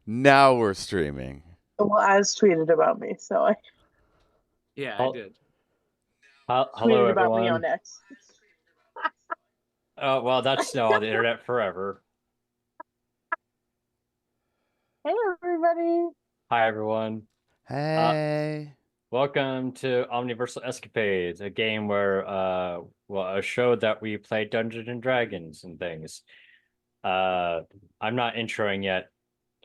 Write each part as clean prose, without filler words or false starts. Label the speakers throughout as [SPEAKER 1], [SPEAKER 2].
[SPEAKER 1] Now we're streaming.
[SPEAKER 2] Well, Az tweeted about me, so I
[SPEAKER 3] Yeah, I did.
[SPEAKER 4] Hello,
[SPEAKER 2] tweeted about me
[SPEAKER 4] everyone.
[SPEAKER 2] on X.
[SPEAKER 4] Oh, well, that's still on the internet forever.
[SPEAKER 2] Hey, everybody.
[SPEAKER 4] Hi, everyone.
[SPEAKER 1] Hey.
[SPEAKER 4] Welcome to Omniversal Escapades, a game where, a show that we play Dungeons and Dragons and things. I'm not introing yet.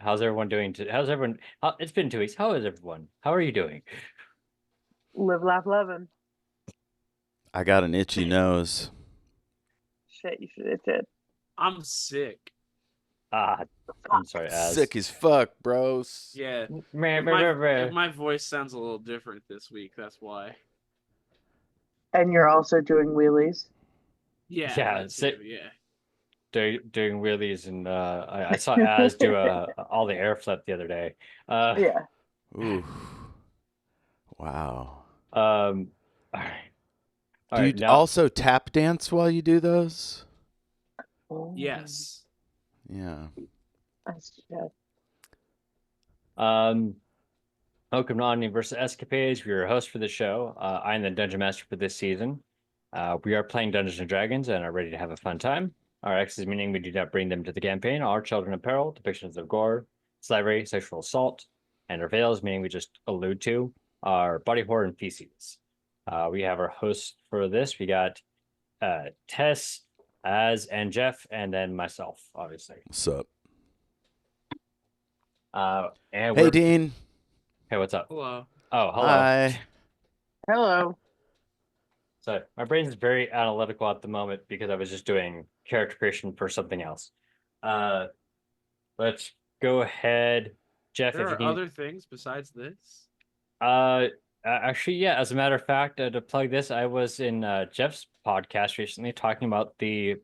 [SPEAKER 4] How's everyone doing? It's been 2 weeks. How is everyone? How are you doing?
[SPEAKER 2] Live, laugh, loving.
[SPEAKER 1] I got an itchy nose.
[SPEAKER 2] Shit, you should have did.
[SPEAKER 3] I'm sick.
[SPEAKER 4] I'm sorry, Az.
[SPEAKER 1] Sick as fuck, bros.
[SPEAKER 3] Yeah.
[SPEAKER 4] Meh,
[SPEAKER 3] If
[SPEAKER 4] meh, meh, meh.
[SPEAKER 3] my voice sounds a little different this week, that's why.
[SPEAKER 2] And you're also doing wheelies.
[SPEAKER 3] Yeah.
[SPEAKER 4] Yeah,
[SPEAKER 3] that
[SPEAKER 4] sick.
[SPEAKER 3] too, yeah.
[SPEAKER 4] Doing wheelies, and I saw Az do all the air flip the other day.
[SPEAKER 2] Yeah.
[SPEAKER 1] Ooh. Wow.
[SPEAKER 4] All right.
[SPEAKER 1] Do you also tap dance while you do those?
[SPEAKER 2] Oh,
[SPEAKER 3] Yes.
[SPEAKER 1] Yeah.
[SPEAKER 2] that's shit.
[SPEAKER 4] Welcome to Omniverse Escapades. We're your host for the show. I'm the Dungeon Master for this season. We are playing Dungeons and Dragons and are ready to have a fun time. Our X's meaning we do not bring them to the campaign. Our children in peril, depictions of gore, slavery, sexual assault, and our veils, meaning we just allude to, are body horror and feces. We have our hosts for this. We got Tess, Az, and Jeff, and then myself, obviously.
[SPEAKER 1] What's up?
[SPEAKER 4] And
[SPEAKER 1] hey, Dean.
[SPEAKER 4] Hey, what's up?
[SPEAKER 3] Hello.
[SPEAKER 4] Oh, hello.
[SPEAKER 1] Hi.
[SPEAKER 2] Hello.
[SPEAKER 4] So my brain is very analytical at the moment because I was just doing character creation for something else. Let's go ahead, Jeff.
[SPEAKER 3] There
[SPEAKER 4] if you
[SPEAKER 3] are
[SPEAKER 4] can...
[SPEAKER 3] other things besides this?
[SPEAKER 4] Actually, yeah. As a matter of fact, to plug this, I was in Jeff's podcast recently talking about the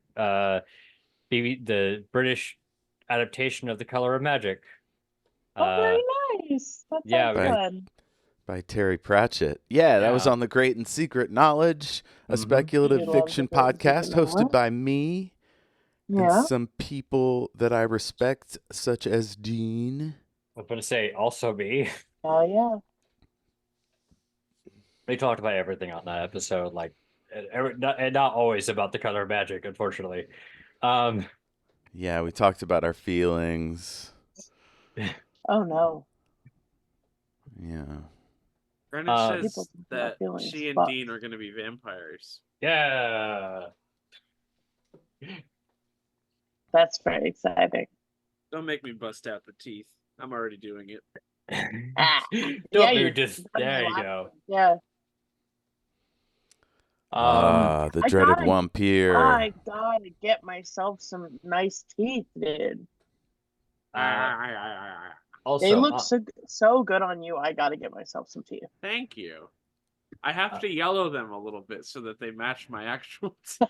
[SPEAKER 4] British adaptation of The Color of Magic.
[SPEAKER 2] Oh, very nice. That sounds fun.
[SPEAKER 1] By Terry Pratchett. Yeah, that was on the Great and Secret Knowledge, a speculative fiction podcast hosted by me and some people that I respect, such as Dean.
[SPEAKER 4] I was going to say, also me.
[SPEAKER 2] Oh, yeah.
[SPEAKER 4] We talked about everything on that episode, like, not always about The Color of Magic, unfortunately.
[SPEAKER 1] Yeah, we talked about our feelings.
[SPEAKER 2] Oh, no.
[SPEAKER 1] Yeah.
[SPEAKER 3] Brennan says that she and Dean are going to be vampires.
[SPEAKER 4] Yeah.
[SPEAKER 2] That's very exciting.
[SPEAKER 3] Don't make me bust out the teeth. I'm already doing it.
[SPEAKER 4] Don't do just. There you go.
[SPEAKER 2] Yeah.
[SPEAKER 1] The dreaded vampire.
[SPEAKER 2] I gotta get myself some nice teeth, dude.
[SPEAKER 4] Also,
[SPEAKER 2] they look so good on you. I gotta get myself some teeth.
[SPEAKER 3] Thank you. I have to yellow them a little bit so that they match my actual teeth.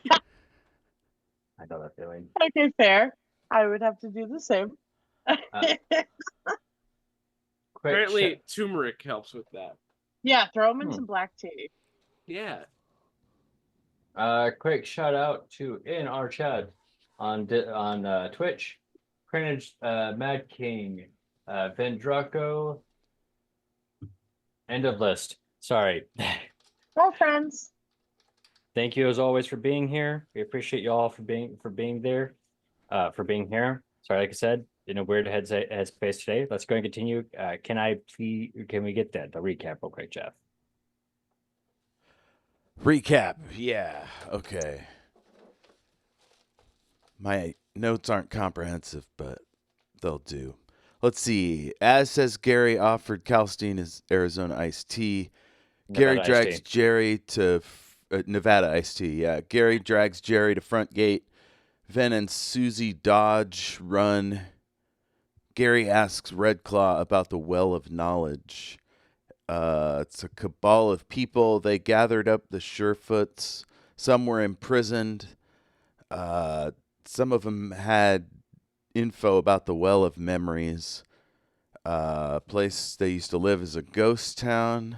[SPEAKER 4] I know that feeling.
[SPEAKER 2] Okay, fair. I would have to do the same.
[SPEAKER 3] Apparently, turmeric helps with that.
[SPEAKER 2] Yeah, throw them in some black tea.
[SPEAKER 3] Yeah.
[SPEAKER 4] Quick shout out to in our chat on Twitch, Crinage, Mad King, Vendraco, end of list. Sorry.
[SPEAKER 2] Well, friends.
[SPEAKER 4] Thank you as always for being here. We appreciate you all for being there, for being here. Sorry, like I said, in a weird headspace today. Let's go and continue. Can we get the recap real quick, Jeff?
[SPEAKER 1] Recap. Yeah. Okay. My notes aren't comprehensive, but they'll do. Let's see. As says Gary offered Calstein his Arizona iced tea. Gary drags Jerry to Nevada iced tea. Yeah. Gary drags Jerry to front gate. Ven and Susie dodge, run. Gary asks Redclaw about the well of knowledge. It's a cabal of people. They gathered up the Surefoots. Some were imprisoned. Some of them had info about the Well of Memories. A place they used to live is a ghost town.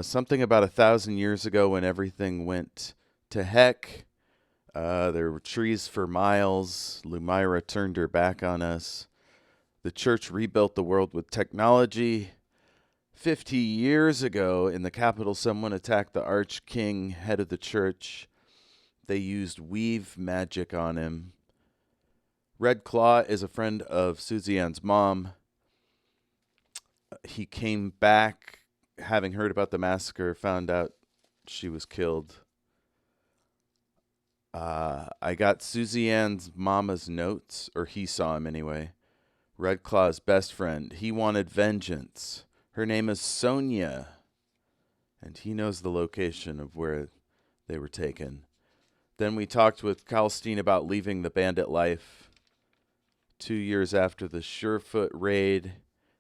[SPEAKER 1] Something about 1,000 years ago when everything went to heck. There were trees for miles. Lumira turned her back on us. The church rebuilt the world with technology. 50 years ago, in the capital, someone attacked the arch-king, head of the church. They used weave magic on him. Red Claw is a friend of Susie Anne's mom. He came back, having heard about the massacre, found out she was killed. I got Susie Anne's mama's notes, or he saw him anyway. Red Claw's best friend. He wanted vengeance. Her name is Sonia, and he knows the location of where they were taken. Then we talked with Kalstein about leaving the bandit life. 2 years after the Surefoot raid,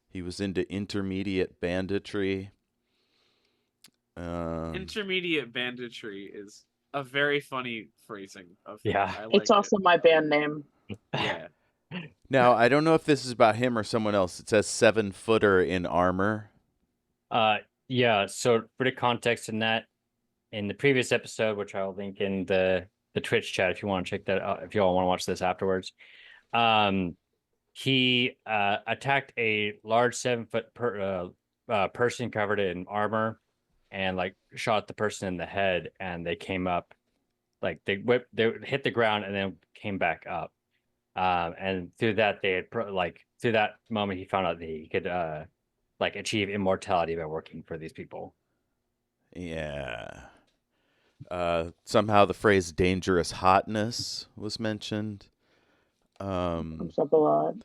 [SPEAKER 1] he was into intermediate banditry.
[SPEAKER 3] Intermediate banditry is a very funny phrasing of him.
[SPEAKER 4] Yeah.
[SPEAKER 3] I like
[SPEAKER 2] It's also my band name.
[SPEAKER 3] Yeah.
[SPEAKER 1] Now, I don't know if this is about him or someone else. It says 7-footer in armor.
[SPEAKER 4] Yeah, so for the context in that, in the previous episode, which I'll link in the Twitch chat if you want to check that out, if you all want to watch this afterwards, he attacked a large 7-foot person covered in armor and like shot the person in the head, and they came up, like they hit the ground and then came back up. And through that, they had through that moment, he found out that he could like achieve immortality by working for these people.
[SPEAKER 1] Yeah. Somehow the phrase dangerous hotness was mentioned.
[SPEAKER 2] Comes up a lot.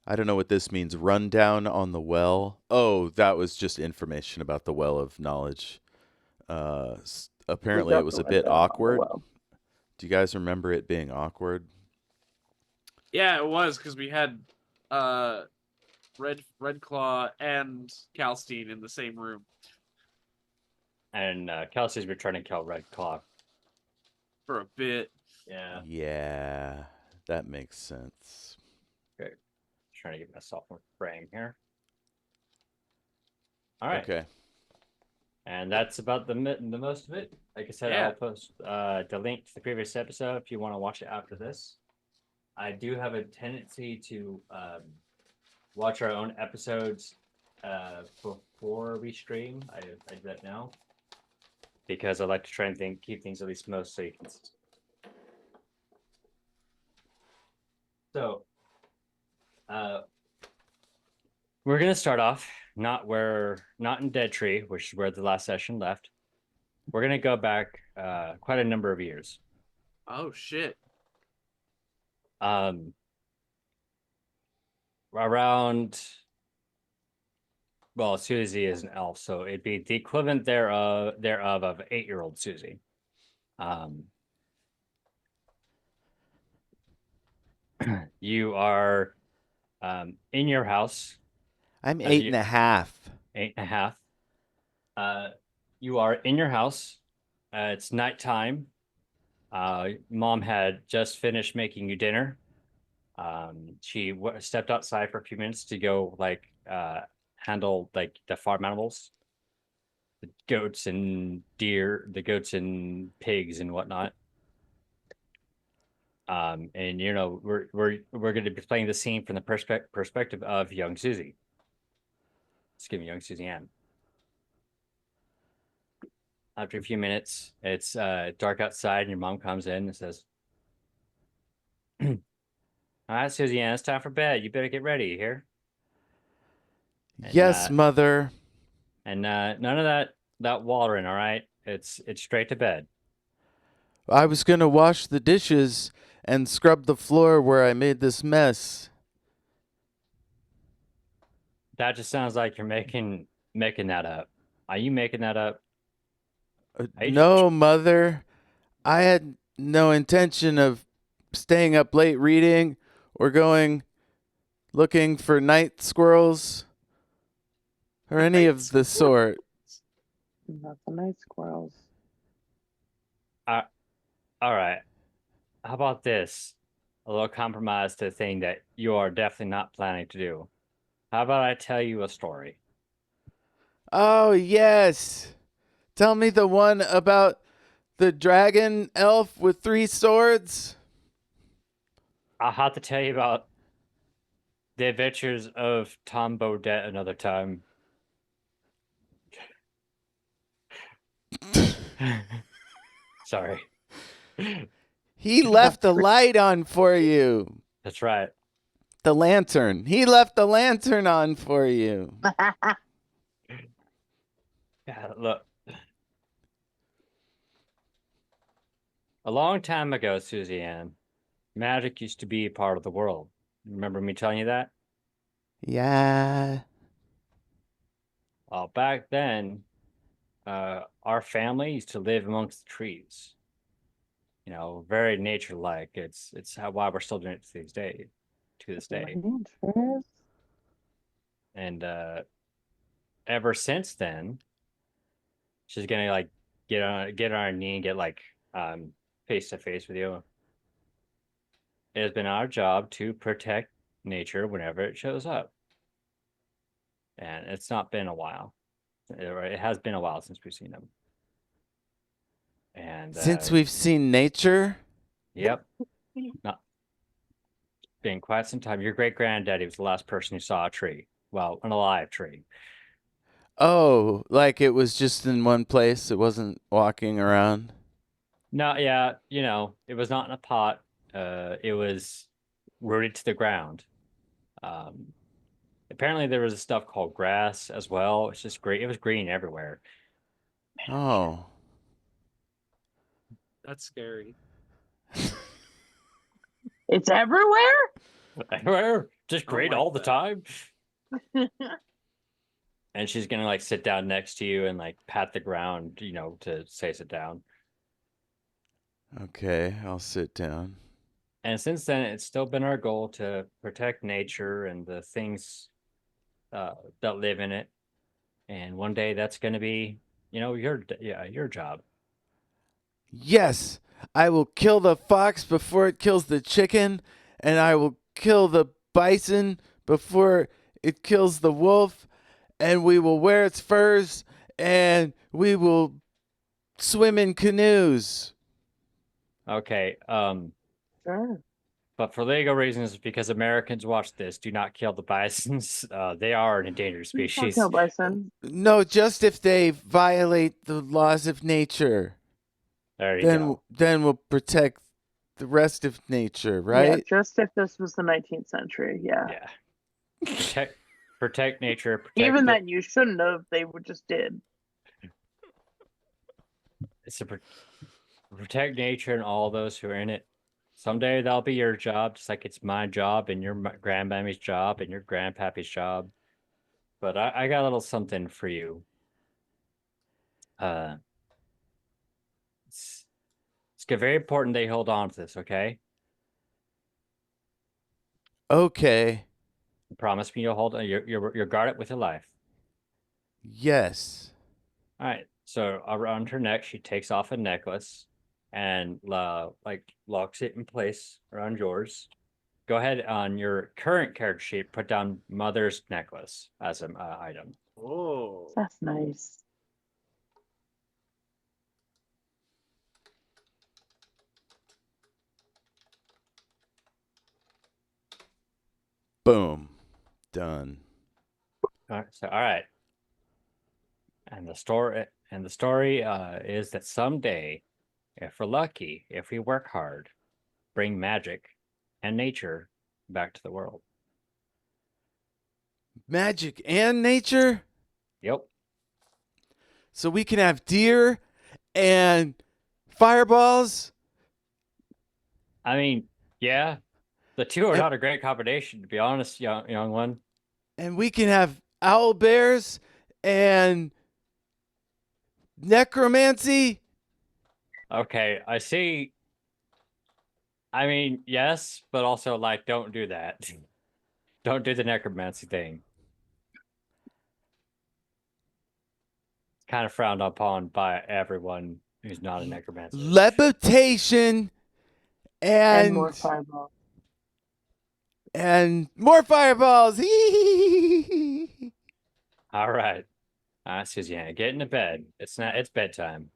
[SPEAKER 1] I don't know what this means. Rundown on the well. Oh, that was just information about the well of knowledge. Apparently it was a bit awkward. Do you guys remember it being awkward?
[SPEAKER 3] Yeah, it was, because we had Red Claw and Kalstein in the same room.
[SPEAKER 4] And Kelsey's returning to kill Red Claw
[SPEAKER 3] For a bit.
[SPEAKER 4] Yeah.
[SPEAKER 1] Yeah, that makes sense.
[SPEAKER 4] Okay. Trying to get myself a frame here. All right.
[SPEAKER 1] Okay.
[SPEAKER 4] And that's about the most of it. Like I said,
[SPEAKER 3] Yeah.
[SPEAKER 4] I'll post the link to the previous episode if you want to watch it after this. I do have a tendency to watch our own episodes before we stream. I do that now because I like to try and keep things at least mostly consistent. So, we're gonna start off not in Dead Tree, which is where the last session left. We're gonna go back quite a number of years.
[SPEAKER 3] Oh, shit.
[SPEAKER 4] Around, well, Susie is an elf, so it'd be the equivalent thereof of 8-year-old Susie. You are in your house.
[SPEAKER 1] I'm 8.5.
[SPEAKER 4] 8.5. You are in your house. It's nighttime. Mom had just finished making you dinner. She stepped outside for a few minutes to go handle like the farm animals, the goats and deer, the goats and pigs and whatnot. And you know we're going to be playing the scene from the perspective of young Susie. Excuse me, young Susie Anne. After a few minutes, it's dark outside, and your mom comes in and says, "All right, Susie Anne, it's time for bed. You better get ready, you hear?" And,
[SPEAKER 1] Yes, mother.
[SPEAKER 4] And none of that watering, all right? It's straight to bed.
[SPEAKER 1] I was going to wash the dishes and scrub the floor where I made this mess.
[SPEAKER 4] That just sounds like you're making that up. Are you making that up?
[SPEAKER 1] No, mother. I had no intention of staying up late reading or going looking for night squirrels or any of the sort.
[SPEAKER 2] Not the night squirrels.
[SPEAKER 4] All right. How about this? A little compromise to a thing that you are definitely not planning to do. How about I tell you a story?
[SPEAKER 1] Oh, yes. Tell me the one about the dragon elf with 3 swords.
[SPEAKER 4] I'll have to tell you about The Adventures of Tom Bodette Another Time. Sorry.
[SPEAKER 1] He left the light on for you.
[SPEAKER 4] That's right.
[SPEAKER 1] The lantern. He left the lantern on for you.
[SPEAKER 4] Yeah, look. A long time ago, Susie Anne, magic used to be a part of the world. Remember me telling you that?
[SPEAKER 1] Yeah.
[SPEAKER 4] Well, back then, our family used to live amongst the trees. You know, very nature-like. It's why we're still doing it to this day. And ever since then, she's gonna like get on her knee and get like face to face with you. It has been our job to protect nature whenever it shows up. And it's not been a while. It has been a while since we've seen them. And
[SPEAKER 1] Since we've seen nature.
[SPEAKER 4] yep, not been quite some time. Your great granddaddy was the last person who saw a tree. Well, an alive tree.
[SPEAKER 1] Oh, like it was just in one place. It wasn't walking around.
[SPEAKER 4] No, yeah, you know, it was not in a pot. It was rooted to the ground. Apparently there was a stuff called grass as well. It's just great. It was green everywhere.
[SPEAKER 1] Oh.
[SPEAKER 3] That's scary.
[SPEAKER 2] It's everywhere?
[SPEAKER 4] Everywhere, just
[SPEAKER 3] Oh
[SPEAKER 4] great
[SPEAKER 3] my
[SPEAKER 4] all the
[SPEAKER 3] God.
[SPEAKER 4] time. And she's gonna like sit down next to you and like pat the ground, you know, to say sit down.
[SPEAKER 1] Okay, I'll sit down.
[SPEAKER 4] And since then, it's still been our goal to protect nature and the things that live in it. And one day that's going to be, you know, your job.
[SPEAKER 1] Yes, I will kill the fox before it kills the chicken, and I will kill the bison before it kills the wolf, and we will wear its furs, and we will swim in canoes.
[SPEAKER 4] Okay.
[SPEAKER 2] Sure.
[SPEAKER 4] But for legal reasons, because Americans watch this, do not kill the bisons. They are an endangered
[SPEAKER 2] Don't
[SPEAKER 4] species.
[SPEAKER 2] kill bison.
[SPEAKER 1] No, just if they violate the laws of nature.
[SPEAKER 4] There you go.
[SPEAKER 1] Then we'll protect the rest of nature,
[SPEAKER 2] Yeah,
[SPEAKER 1] right?
[SPEAKER 2] just if this was the 19th century. Yeah.
[SPEAKER 4] Yeah. Protect nature.
[SPEAKER 2] Even then, you shouldn't have. They just did.
[SPEAKER 4] It's to protect nature and all those who are in it. Someday that'll be your job, just like it's my job and your grandmammy's job and your grandpappy's job. But I got a little something for you. It's very important they hold on to this, okay?
[SPEAKER 1] Okay.
[SPEAKER 4] Promise me you'll hold on. You'll guard it with your life.
[SPEAKER 1] Yes.
[SPEAKER 4] All right. So around her neck, she takes off a necklace and like locks it in place around yours. Go ahead on your current character sheet. Put down mother's necklace as an item.
[SPEAKER 3] Oh.
[SPEAKER 2] That's nice.
[SPEAKER 1] Boom. Done.
[SPEAKER 4] All right. And the story is that someday, if we're lucky, if we work hard, bring magic and nature back to the world.
[SPEAKER 1] Magic and nature?
[SPEAKER 4] Yep.
[SPEAKER 1] So we can have deer and fireballs?
[SPEAKER 4] I mean, yeah, the two are not a great combination, to be honest, young one.
[SPEAKER 1] And we can have owl bears and necromancy?
[SPEAKER 4] Okay, I see. I mean, yes, but also, like, don't do that. Don't do the necromancy thing. It's kind of frowned upon by everyone who's not a necromancer.
[SPEAKER 1] Levitation
[SPEAKER 2] And more fireballs.
[SPEAKER 1] And more fireballs.
[SPEAKER 4] All right. Susie Anne, get into bed. It's bedtime.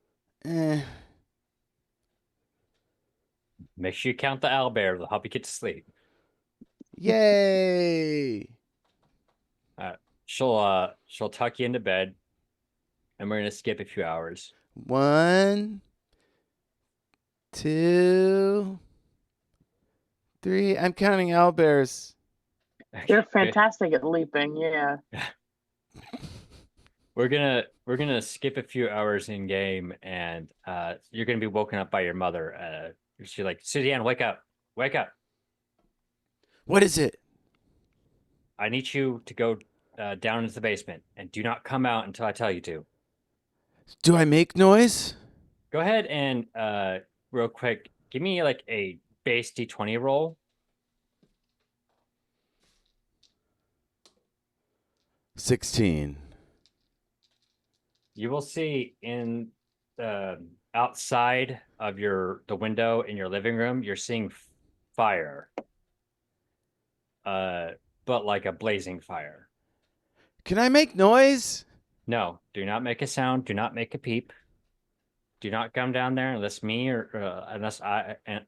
[SPEAKER 4] Make sure you count the owlbear. It'll help you get to sleep.
[SPEAKER 1] Yay!
[SPEAKER 4] She'll tuck you into bed, and we're gonna skip a few hours.
[SPEAKER 1] 1, 2, 3. I'm counting owlbears.
[SPEAKER 2] You're fantastic at leaping. Yeah.
[SPEAKER 4] We're gonna skip a few hours in game, and you're gonna be woken up by your mother. She's like, Susie Anne, wake up, wake up!
[SPEAKER 1] What is it?
[SPEAKER 4] I need you to go down into the basement, and do not come out until I tell you to.
[SPEAKER 1] Do I make noise?
[SPEAKER 4] Go ahead and real quick, give me like a base D20 roll.
[SPEAKER 1] 16.
[SPEAKER 4] You will see in outside of the window in your living room, you're seeing fire. But like a blazing fire.
[SPEAKER 1] Can I make noise?
[SPEAKER 4] No, do not make a sound. Do not make a peep. Do not come down there unless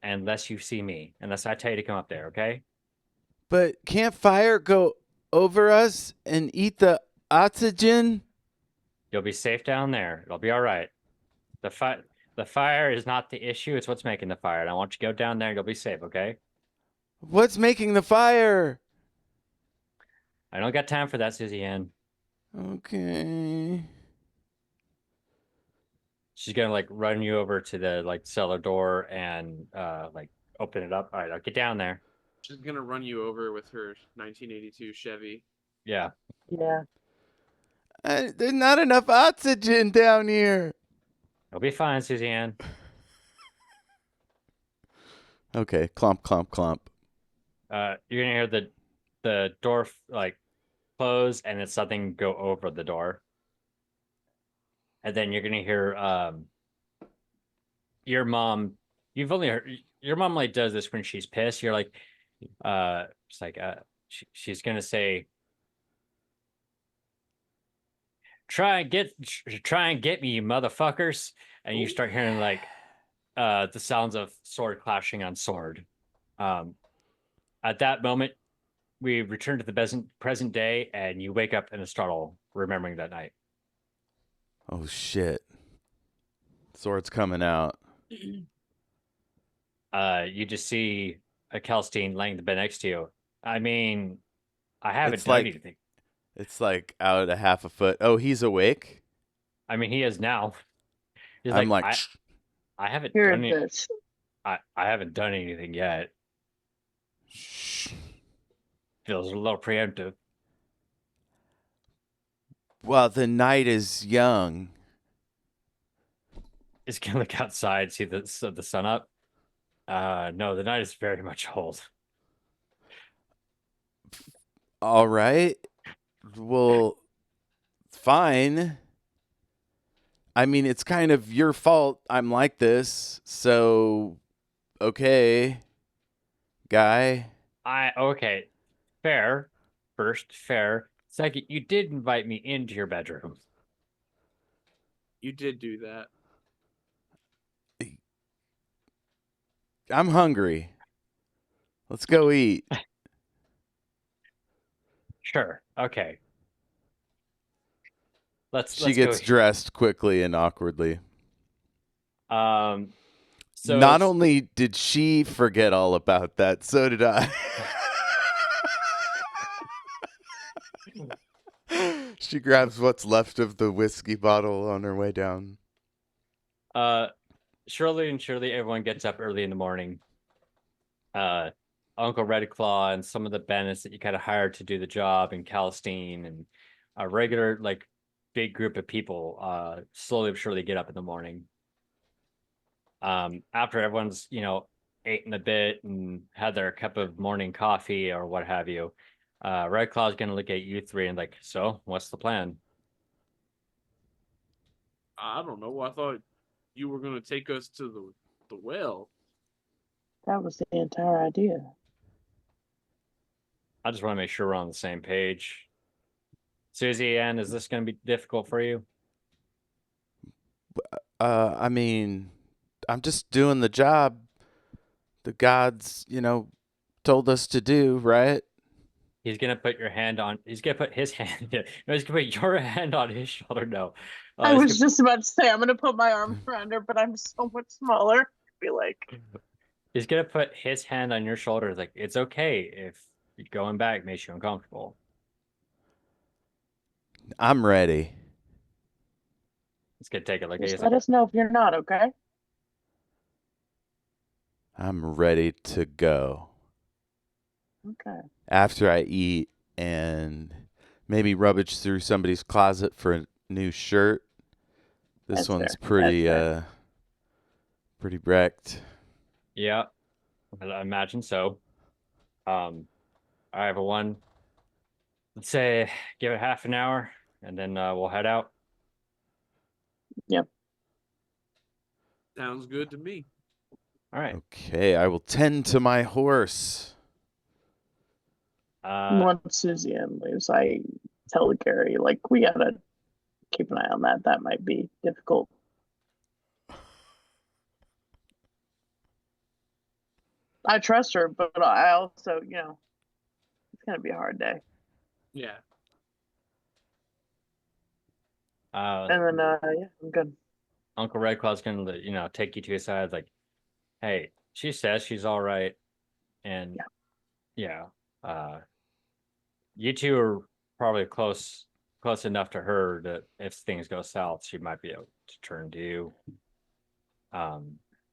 [SPEAKER 4] unless you see me. Unless I tell you to come up there, okay?
[SPEAKER 1] But can't fire go over us and eat the oxygen?
[SPEAKER 4] You'll be safe down there. It'll be all right. The fire is not the issue. It's what's making the fire. And I want you to go down there and you'll be safe, okay?
[SPEAKER 1] What's making the fire?
[SPEAKER 4] I don't got time for that, Susie Anne.
[SPEAKER 1] Okay.
[SPEAKER 4] She's gonna like run you over to the like cellar door and like open it up. All right, I'll get down there.
[SPEAKER 3] She's gonna run you over with her 1982 Chevy.
[SPEAKER 4] Yeah.
[SPEAKER 2] Yeah.
[SPEAKER 1] There's not enough oxygen down here.
[SPEAKER 4] It'll be fine, Susie Anne.
[SPEAKER 1] Okay, clomp, clomp, clomp.
[SPEAKER 4] You're gonna hear the door like close and then something go over the door. And then you're gonna hear your mom. You've only heard your mom like does this when she's pissed. You're like, it's like she's gonna say, try and get me, you motherfuckers. And you start hearing like the sounds of sword clashing on sword. At that moment, we return to the present day, and you wake up in a startle, remembering that night.
[SPEAKER 1] Oh shit. Sword's coming out.
[SPEAKER 4] You just see a Kelstein laying in the bed next to you. I mean, I haven't
[SPEAKER 1] It's
[SPEAKER 4] done
[SPEAKER 1] like-
[SPEAKER 4] anything.
[SPEAKER 1] It's like out a half a foot. Oh, he's awake?
[SPEAKER 4] I mean, he is now. He's
[SPEAKER 1] I'm like,
[SPEAKER 4] I haven't
[SPEAKER 2] Hear
[SPEAKER 4] done
[SPEAKER 2] this.
[SPEAKER 4] I haven't done anything yet.
[SPEAKER 1] shh.
[SPEAKER 4] Feels a little preemptive.
[SPEAKER 1] Well, the night is young.
[SPEAKER 4] He's gonna look outside, see the sun up. No, the night is very much old.
[SPEAKER 1] All right. Well, fine. I mean, it's kind of your fault I'm like this. So, okay, guy.
[SPEAKER 4] Okay. Fair. First, fair. Second, you did invite me into your bedroom.
[SPEAKER 3] You did do that.
[SPEAKER 1] I'm hungry. Let's go eat.
[SPEAKER 4] Sure. Okay.
[SPEAKER 1] She gets dressed quickly and awkwardly.
[SPEAKER 4] So
[SPEAKER 1] Not only did she forget all about that, so did I. She grabs what's left of the whiskey bottle on her way down.
[SPEAKER 4] surely everyone gets up early in the morning. Uncle Redclaw and some of the bandits that you kind of hired to do the job, and Calistine and a regular like big group of people slowly but surely get up in the morning. After everyone's eaten a bit and had their cup of morning coffee or what have you, Redclaw's gonna look at you three and like, so what's the plan?
[SPEAKER 3] I don't know. I thought you were gonna take us to the well.
[SPEAKER 2] That was the entire idea.
[SPEAKER 4] I just want to make sure we're on the same page. Susie Anne, is this going to be difficult for you?
[SPEAKER 1] I mean, I'm just doing the job. The gods, told us to do, right?
[SPEAKER 4] He's gonna put your hand on. He's gonna put his hand. No, he's gonna put your hand on his shoulder. No,
[SPEAKER 2] I
[SPEAKER 4] he's
[SPEAKER 2] was just about to say I'm gonna put my arm around her, but I'm so much smaller. I feel like
[SPEAKER 4] he's gonna put his hand on your shoulder. Like, it's okay if going back makes you uncomfortable.
[SPEAKER 1] I'm ready.
[SPEAKER 4] It's gonna take it like
[SPEAKER 2] just
[SPEAKER 4] he's
[SPEAKER 2] let
[SPEAKER 4] like,
[SPEAKER 2] us know if you're not, okay?
[SPEAKER 1] I'm ready to go.
[SPEAKER 2] Okay.
[SPEAKER 1] After I eat and maybe rummage through somebody's closet for a new shirt. This
[SPEAKER 2] That's
[SPEAKER 1] one's
[SPEAKER 2] fair.
[SPEAKER 1] pretty
[SPEAKER 2] That's
[SPEAKER 1] pretty wrecked.
[SPEAKER 4] yeah, I imagine so. I have a one. Let's say give it half an hour, and then we'll head out.
[SPEAKER 3] Sounds good to me.
[SPEAKER 4] All right.
[SPEAKER 1] Okay, I will tend to my horse.
[SPEAKER 2] Once Susie Anne leaves, I tell Gary, like, we gotta keep an eye on that. That might be difficult. I trust her, but I also, it's gonna be a hard day.
[SPEAKER 3] Yeah.
[SPEAKER 2] And then, yeah, I'm good.
[SPEAKER 4] Uncle Red Claw's gonna, take you to his side, like, hey, she says she's all right, and yeah, you two are probably close enough to her that if things go south, she might be able to turn to you.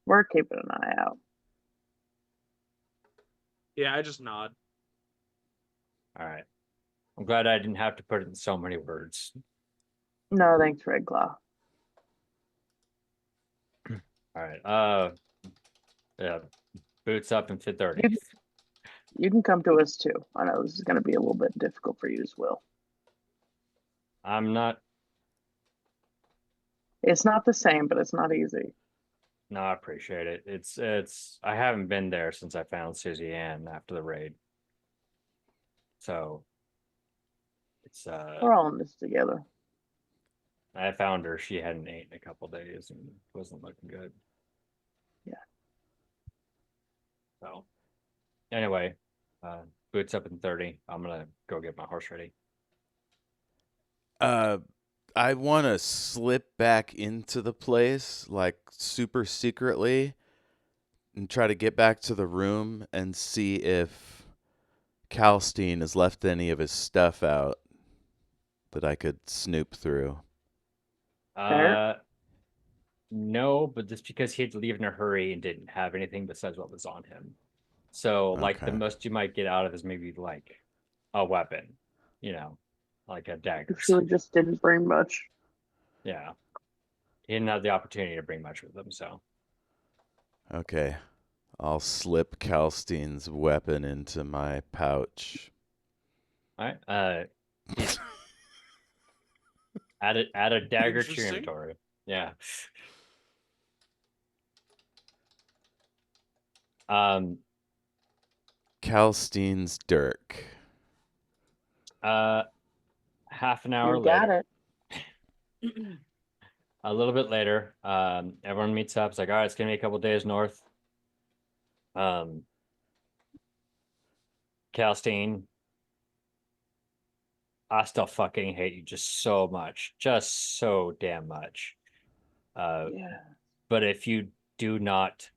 [SPEAKER 2] We're keeping an eye out.
[SPEAKER 3] Yeah, I just nod.
[SPEAKER 4] All right. I'm glad I didn't have to put it in so many words.
[SPEAKER 2] No, thanks, Red Claw.
[SPEAKER 4] All right. Yeah. Boots up and fit 30.
[SPEAKER 2] You can come to us too. I know this is gonna be a little bit difficult for you as well.
[SPEAKER 4] I'm not.
[SPEAKER 2] It's not the same, but it's not easy.
[SPEAKER 4] No, I appreciate it. It's. I haven't been there since I found Susie Anne after the raid. So. It's
[SPEAKER 2] We're all in this together.
[SPEAKER 4] I found her. She hadn't eaten in a couple days and wasn't looking good.
[SPEAKER 2] Yeah.
[SPEAKER 4] So, anyway, boots up in 30. I'm gonna go get my horse ready.
[SPEAKER 1] I want to slip back into the place, like super secretly, and try to get back to the room and see if Calstein has left any of his stuff out that I could snoop through.
[SPEAKER 2] Fair.
[SPEAKER 4] No, but just because he had to leave in a hurry and didn't have anything besides what was on him. So, like, the
[SPEAKER 1] Okay.
[SPEAKER 4] most you might get out of is maybe like a weapon, like a dagger.
[SPEAKER 2] She just didn't bring much.
[SPEAKER 4] Yeah. He didn't have the opportunity to bring much with him, so.
[SPEAKER 1] Okay. I'll slip Calstein's weapon into my pouch.
[SPEAKER 4] All right. Add a dagger to your
[SPEAKER 3] Interesting.
[SPEAKER 4] inventory. Yeah.
[SPEAKER 1] Calstein's dirk.
[SPEAKER 4] Half an hour
[SPEAKER 2] You got
[SPEAKER 4] later.
[SPEAKER 2] it.
[SPEAKER 4] A little bit later, everyone meets up. It's like, all right, it's gonna be a couple days north. Calstein, I still fucking hate you just so much, just so damn much.
[SPEAKER 2] Yeah.
[SPEAKER 4] But if you do not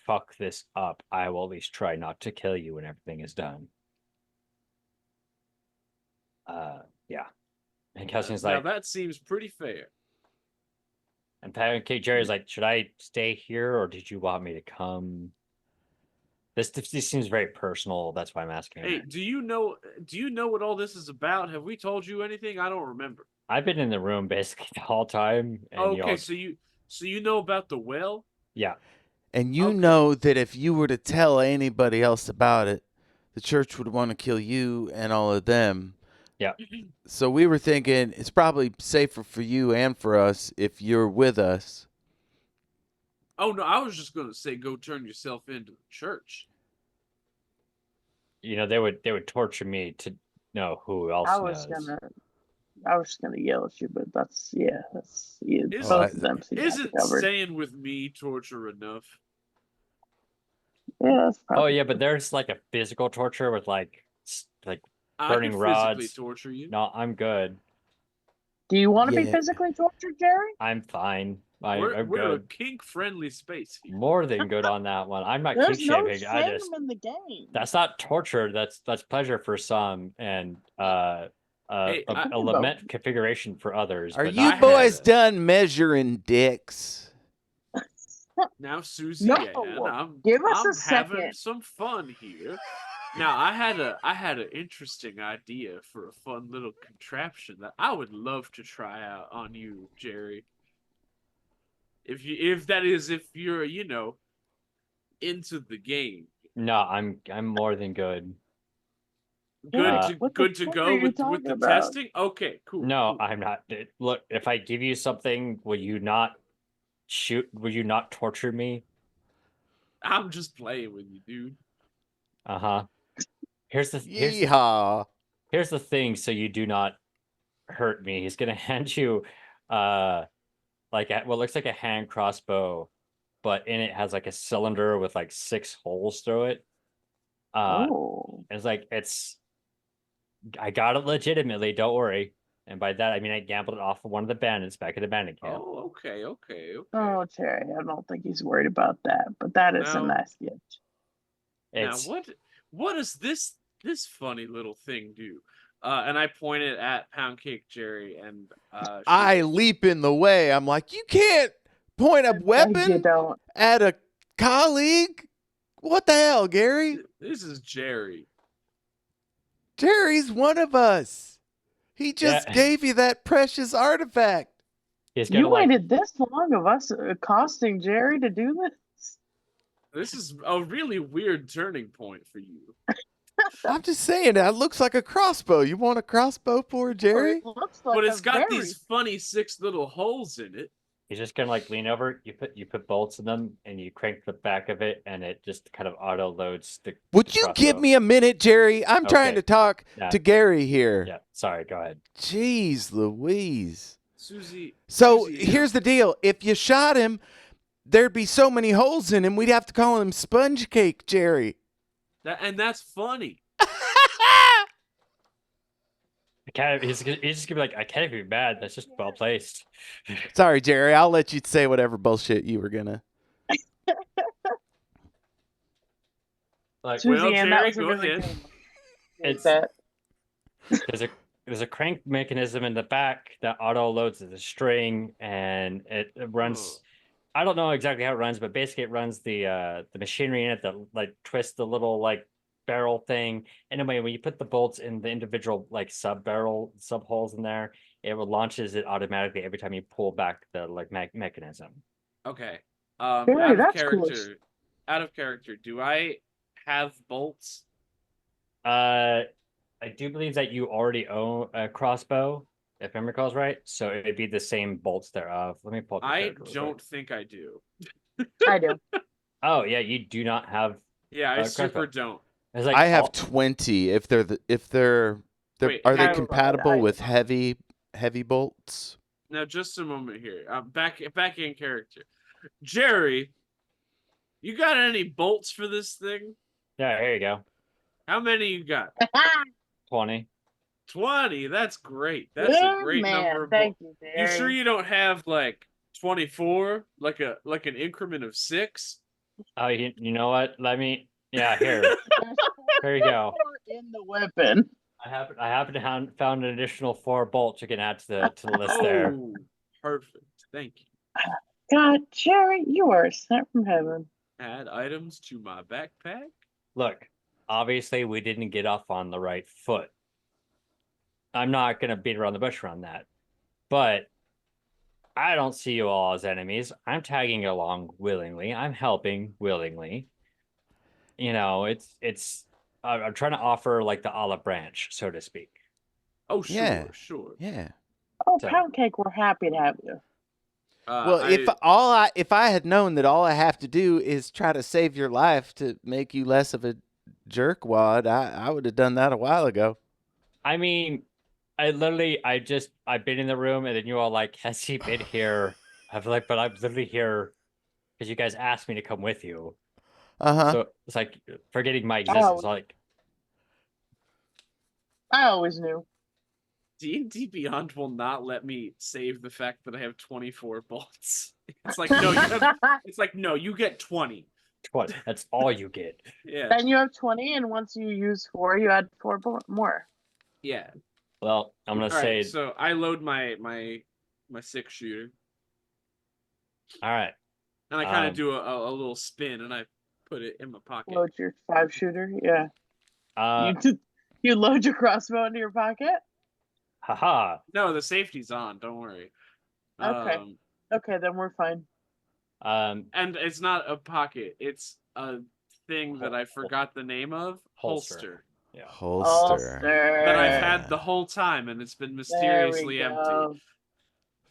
[SPEAKER 4] fuck this up, I will at least try not to kill you when everything is done. Yeah. And Calstein's
[SPEAKER 3] Now
[SPEAKER 4] like,
[SPEAKER 3] that seems pretty fair.
[SPEAKER 4] and Pancake Jerry's like, should I stay here or did you want me to come? This seems very personal. That's why I'm asking.
[SPEAKER 3] Hey, do you know what all this is about? Have we told you anything? I don't remember.
[SPEAKER 4] I've been in the room basically the whole time. And
[SPEAKER 3] Okay, so you know about the well?
[SPEAKER 4] Yeah.
[SPEAKER 1] And you
[SPEAKER 3] Okay.
[SPEAKER 1] know that if you were to tell anybody else about it, the church would want to kill you and all of them.
[SPEAKER 4] Yeah.
[SPEAKER 1] So we were thinking it's probably safer for you and for us if you're with us.
[SPEAKER 3] Oh no, I was just gonna say go turn yourself into the church.
[SPEAKER 4] They would torture me to know who else
[SPEAKER 2] I was just gonna yell at you, but that's you. Both of them seem to have it
[SPEAKER 3] Isn't
[SPEAKER 2] covered.
[SPEAKER 3] staying with me torture enough?
[SPEAKER 2] Yeah, that's
[SPEAKER 4] Oh
[SPEAKER 2] probably.
[SPEAKER 4] yeah, but there's like a physical torture with like
[SPEAKER 3] I
[SPEAKER 4] burning
[SPEAKER 3] can physically
[SPEAKER 4] rods.
[SPEAKER 3] torture you.
[SPEAKER 4] No, I'm good.
[SPEAKER 2] Do you want to be
[SPEAKER 1] Yeah.
[SPEAKER 2] physically tortured, Jerry?
[SPEAKER 4] I'm fine. I'm
[SPEAKER 3] We're a
[SPEAKER 4] good.
[SPEAKER 3] kink-friendly space here.
[SPEAKER 4] More than good on that one. I'm not
[SPEAKER 2] There's
[SPEAKER 4] kink
[SPEAKER 2] no
[SPEAKER 4] shaming. I
[SPEAKER 2] shame
[SPEAKER 4] just
[SPEAKER 2] in the game.
[SPEAKER 4] that's not torture. That's pleasure for some, and
[SPEAKER 3] Hey,
[SPEAKER 4] a
[SPEAKER 2] I-
[SPEAKER 4] lament configuration for others.
[SPEAKER 1] Are
[SPEAKER 4] but
[SPEAKER 1] you
[SPEAKER 4] not for
[SPEAKER 1] boys
[SPEAKER 4] others.
[SPEAKER 1] done measuring dicks?
[SPEAKER 3] Now, Susie
[SPEAKER 2] No,
[SPEAKER 3] Anne,
[SPEAKER 2] give us
[SPEAKER 3] I'm
[SPEAKER 2] a
[SPEAKER 3] having
[SPEAKER 2] second.
[SPEAKER 3] some fun here. Now, I had an interesting idea for a fun little contraption that I would love to try out on you, Jerry. If you're into the game.
[SPEAKER 4] No, I'm more than good.
[SPEAKER 3] Good
[SPEAKER 2] What the
[SPEAKER 3] good to
[SPEAKER 2] fuck
[SPEAKER 3] go
[SPEAKER 2] are you
[SPEAKER 3] with
[SPEAKER 2] talking
[SPEAKER 3] the
[SPEAKER 2] about?
[SPEAKER 3] testing. Okay, cool.
[SPEAKER 4] No,
[SPEAKER 3] cool.
[SPEAKER 4] I'm not. Look, if I give you something, will you not shoot? Will you not torture me?
[SPEAKER 3] I'm just playing with you, dude.
[SPEAKER 4] Uh-huh. Here's the
[SPEAKER 1] Yeehaw.
[SPEAKER 4] here's the thing, so you do not hurt me. He's gonna hand you like what looks like a hand crossbow, but in it has like a cylinder with like 6 holes through it.
[SPEAKER 2] Oh,
[SPEAKER 4] It's like I got it legitimately, don't worry. And by that I mean I gambled it off of one of the bandits back at the bandit camp.
[SPEAKER 3] Oh, okay.
[SPEAKER 2] oh, Jerry, I don't think he's worried about that, but that is a
[SPEAKER 3] Now-
[SPEAKER 2] nice gift.
[SPEAKER 3] Now,
[SPEAKER 4] It's
[SPEAKER 3] what does this funny little thing do? And I pointed at Pound Cake Jerry, and she
[SPEAKER 1] I
[SPEAKER 3] goes,
[SPEAKER 1] leap in the way. I'm like, you can't point a
[SPEAKER 2] You
[SPEAKER 1] weapon
[SPEAKER 2] don't.
[SPEAKER 1] at a colleague. What the hell, Gary?
[SPEAKER 3] This is Jerry.
[SPEAKER 1] Jerry's one of us. He just
[SPEAKER 4] Yeah.
[SPEAKER 1] gave you that precious artifact.
[SPEAKER 4] he's gonna
[SPEAKER 2] You
[SPEAKER 4] like
[SPEAKER 2] waited this long of us accosting Jerry to do this?
[SPEAKER 3] This is a really weird turning point for you.
[SPEAKER 1] I'm just saying, that looks like a crossbow. You want a crossbow for Jerry?
[SPEAKER 2] It looks like
[SPEAKER 3] But it's
[SPEAKER 2] a
[SPEAKER 3] got
[SPEAKER 2] very...
[SPEAKER 3] these funny 6 little holes in it.
[SPEAKER 4] he's just gonna like lean over, you put bolts in them and you crank the back of it and it just kind of auto loads the
[SPEAKER 1] Would you give
[SPEAKER 4] crossbow.
[SPEAKER 1] me a minute, Jerry? I'm trying
[SPEAKER 4] Okay.
[SPEAKER 1] to talk
[SPEAKER 4] Yeah.
[SPEAKER 1] to Gary here.
[SPEAKER 4] Yeah, sorry, go ahead.
[SPEAKER 1] Jeez Louise.
[SPEAKER 3] Susie.
[SPEAKER 1] So
[SPEAKER 3] Susie,
[SPEAKER 1] here's the deal. If you shot him, there'd be so many holes in him, we'd have to call him Sponge Cake Jerry.
[SPEAKER 3] and that's funny.
[SPEAKER 4] He's just gonna be like, I can't be mad. That's just well placed.
[SPEAKER 1] Sorry, Jerry. I'll let you say whatever bullshit you were gonna.
[SPEAKER 4] Like
[SPEAKER 2] Susie Anne, that
[SPEAKER 3] Jerry,
[SPEAKER 2] was a
[SPEAKER 3] go
[SPEAKER 2] really
[SPEAKER 3] ahead.
[SPEAKER 2] good one.
[SPEAKER 4] It's-
[SPEAKER 2] That.
[SPEAKER 4] there's a crank mechanism in the back that auto loads the string and it runs. I don't know exactly how it runs, but basically it runs the machinery in it that like twists the little like barrel thing. Anyway, when you put the bolts in the individual like sub holes in there, it launches it automatically every time you pull back the like mechanism.
[SPEAKER 3] Okay.
[SPEAKER 2] Jerry,
[SPEAKER 3] Out of
[SPEAKER 2] that's cool.
[SPEAKER 3] Out of character. Do I have bolts?
[SPEAKER 4] I do believe that you already own a crossbow, if memory recalls right. So it'd be the same bolts thereof. Let me pull up. your
[SPEAKER 3] I
[SPEAKER 4] character real
[SPEAKER 3] don't
[SPEAKER 4] quick.
[SPEAKER 3] think I do.
[SPEAKER 2] I do.
[SPEAKER 4] Oh yeah, you do not have.
[SPEAKER 3] Yeah, I
[SPEAKER 4] crossbow.
[SPEAKER 3] super don't.
[SPEAKER 4] It's like
[SPEAKER 1] I have
[SPEAKER 4] all-
[SPEAKER 1] 20. If they're
[SPEAKER 3] Wait,
[SPEAKER 1] are they
[SPEAKER 2] I-
[SPEAKER 1] compatible
[SPEAKER 2] I-
[SPEAKER 1] with heavy bolts?
[SPEAKER 3] Now, just a moment here. Back in character. Jerry, you got any bolts for this thing?
[SPEAKER 4] Yeah, here you go.
[SPEAKER 3] How many you got?
[SPEAKER 4] 20.
[SPEAKER 3] 20. That's great. That's
[SPEAKER 2] Good
[SPEAKER 3] a great
[SPEAKER 2] man.
[SPEAKER 3] number of
[SPEAKER 2] Thank
[SPEAKER 3] bolts.
[SPEAKER 2] you,
[SPEAKER 3] You
[SPEAKER 2] Jerry.
[SPEAKER 3] sure you don't have like 24, like an increment of 6?
[SPEAKER 4] Oh, you know what? Let me. Yeah, here.
[SPEAKER 2] There's
[SPEAKER 4] Here you go.
[SPEAKER 2] 4 in the weapon.
[SPEAKER 4] I happen to found an additional 4 bolts you can add to the list there.
[SPEAKER 3] Oh, perfect. Thank you.
[SPEAKER 2] God, Jerry, you are sent from heaven.
[SPEAKER 3] Add items to my backpack.
[SPEAKER 4] Look, obviously we didn't get off on the right foot. I'm not gonna beat around the bush around that, but I don't see you all as enemies. I'm tagging along willingly. I'm helping willingly. You know, it's. I'm trying to offer like the olive branch, so to speak.
[SPEAKER 3] Oh, sure,
[SPEAKER 1] Yeah.
[SPEAKER 3] sure.
[SPEAKER 1] Yeah.
[SPEAKER 2] Oh,
[SPEAKER 4] So-
[SPEAKER 2] Pound Cake, we're happy to have you.
[SPEAKER 1] Well, if I had known that all I have to do is try to save your life to make you less of a jerkwad, I would have done that a while ago.
[SPEAKER 4] I mean, I've been in the room and then you all like, has he been here? I've like, but I'm literally here because you guys asked me to come with you. So it's like forgetting my
[SPEAKER 2] Oh.
[SPEAKER 4] existence. Like,
[SPEAKER 2] I always knew.
[SPEAKER 3] D&D Beyond will not let me save the fact that I have 24 bolts. It's like, no, you get 20.
[SPEAKER 4] 20. That's all you get.
[SPEAKER 3] Yeah.
[SPEAKER 2] Then you have 20, and once you use 4, you add 4 more.
[SPEAKER 3] Yeah.
[SPEAKER 4] Well, I'm gonna say.
[SPEAKER 3] Right, so I load my 6-shooter.
[SPEAKER 4] All right.
[SPEAKER 3] And I kind of do a little spin, and I put it in my pocket.
[SPEAKER 2] Load your 5-shooter, yeah.
[SPEAKER 4] Uh,
[SPEAKER 2] You load your crossbow into your pocket?
[SPEAKER 4] haha.
[SPEAKER 3] No, the safety's on. Don't worry.
[SPEAKER 2] Okay. Okay, then we're fine.
[SPEAKER 3] And it's not a pocket. It's a thing that I forgot the name of. Holster.
[SPEAKER 4] Yeah.
[SPEAKER 1] Holster.
[SPEAKER 3] That I've
[SPEAKER 1] Yeah.
[SPEAKER 3] had the whole time, and it's been mysteriously empty.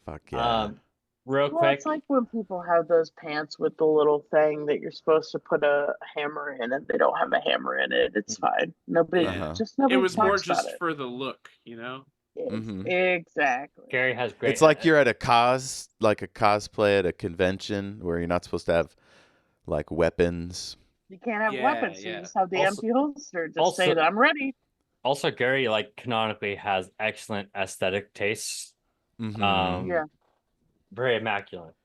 [SPEAKER 1] Fuck yeah.
[SPEAKER 4] Real
[SPEAKER 2] Well,
[SPEAKER 4] quick.
[SPEAKER 2] it's like when people have those pants with the little thing that you're supposed to put a hammer in, and they don't have a hammer in it. It's fine. Nobody,
[SPEAKER 3] Yeah.
[SPEAKER 2] nobody
[SPEAKER 3] It was more
[SPEAKER 2] talks about
[SPEAKER 3] just
[SPEAKER 2] it.
[SPEAKER 3] for the look, you know?
[SPEAKER 2] Exactly.
[SPEAKER 4] Gary has great.
[SPEAKER 1] It's like you're at a cosplay at a convention where you're not supposed to have like weapons.
[SPEAKER 2] You can't have
[SPEAKER 3] Yeah,
[SPEAKER 2] weapons, so you
[SPEAKER 3] yeah.
[SPEAKER 2] just have the
[SPEAKER 4] Also-
[SPEAKER 2] empty holster. Just
[SPEAKER 4] also-
[SPEAKER 2] say that I'm ready.
[SPEAKER 4] Also, Gary like canonically has excellent aesthetic tastes.
[SPEAKER 1] Mhm.
[SPEAKER 2] Yeah.
[SPEAKER 4] Very immaculate.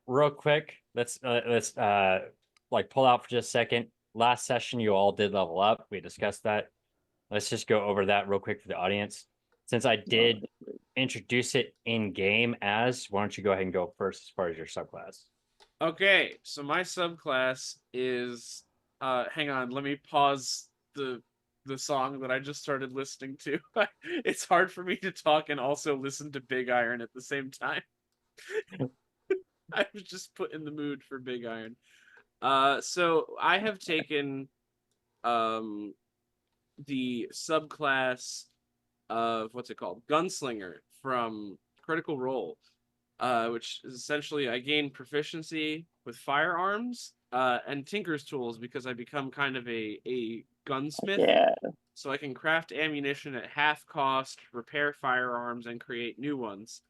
[SPEAKER 4] Real quick, let's like pull out for just a second. Last session, you all did level up. We discussed that. Let's just go over that real quick for the audience. Since I did introduce it in game as, why don't you go ahead and go first as far as your subclass?
[SPEAKER 3] Okay, so my subclass is hang on, let me pause the song that I just started listening to. It's hard for me to talk and also listen to Big Iron at the same time. I was just put in the mood for Big Iron. So I have taken the subclass of what's it called? Gunslinger from Critical Role. Which is essentially I gain proficiency with firearms and tinker's tools because I become kind of a gunsmith.
[SPEAKER 2] Yeah.
[SPEAKER 3] So I can craft ammunition at half cost, repair firearms, and create new ones.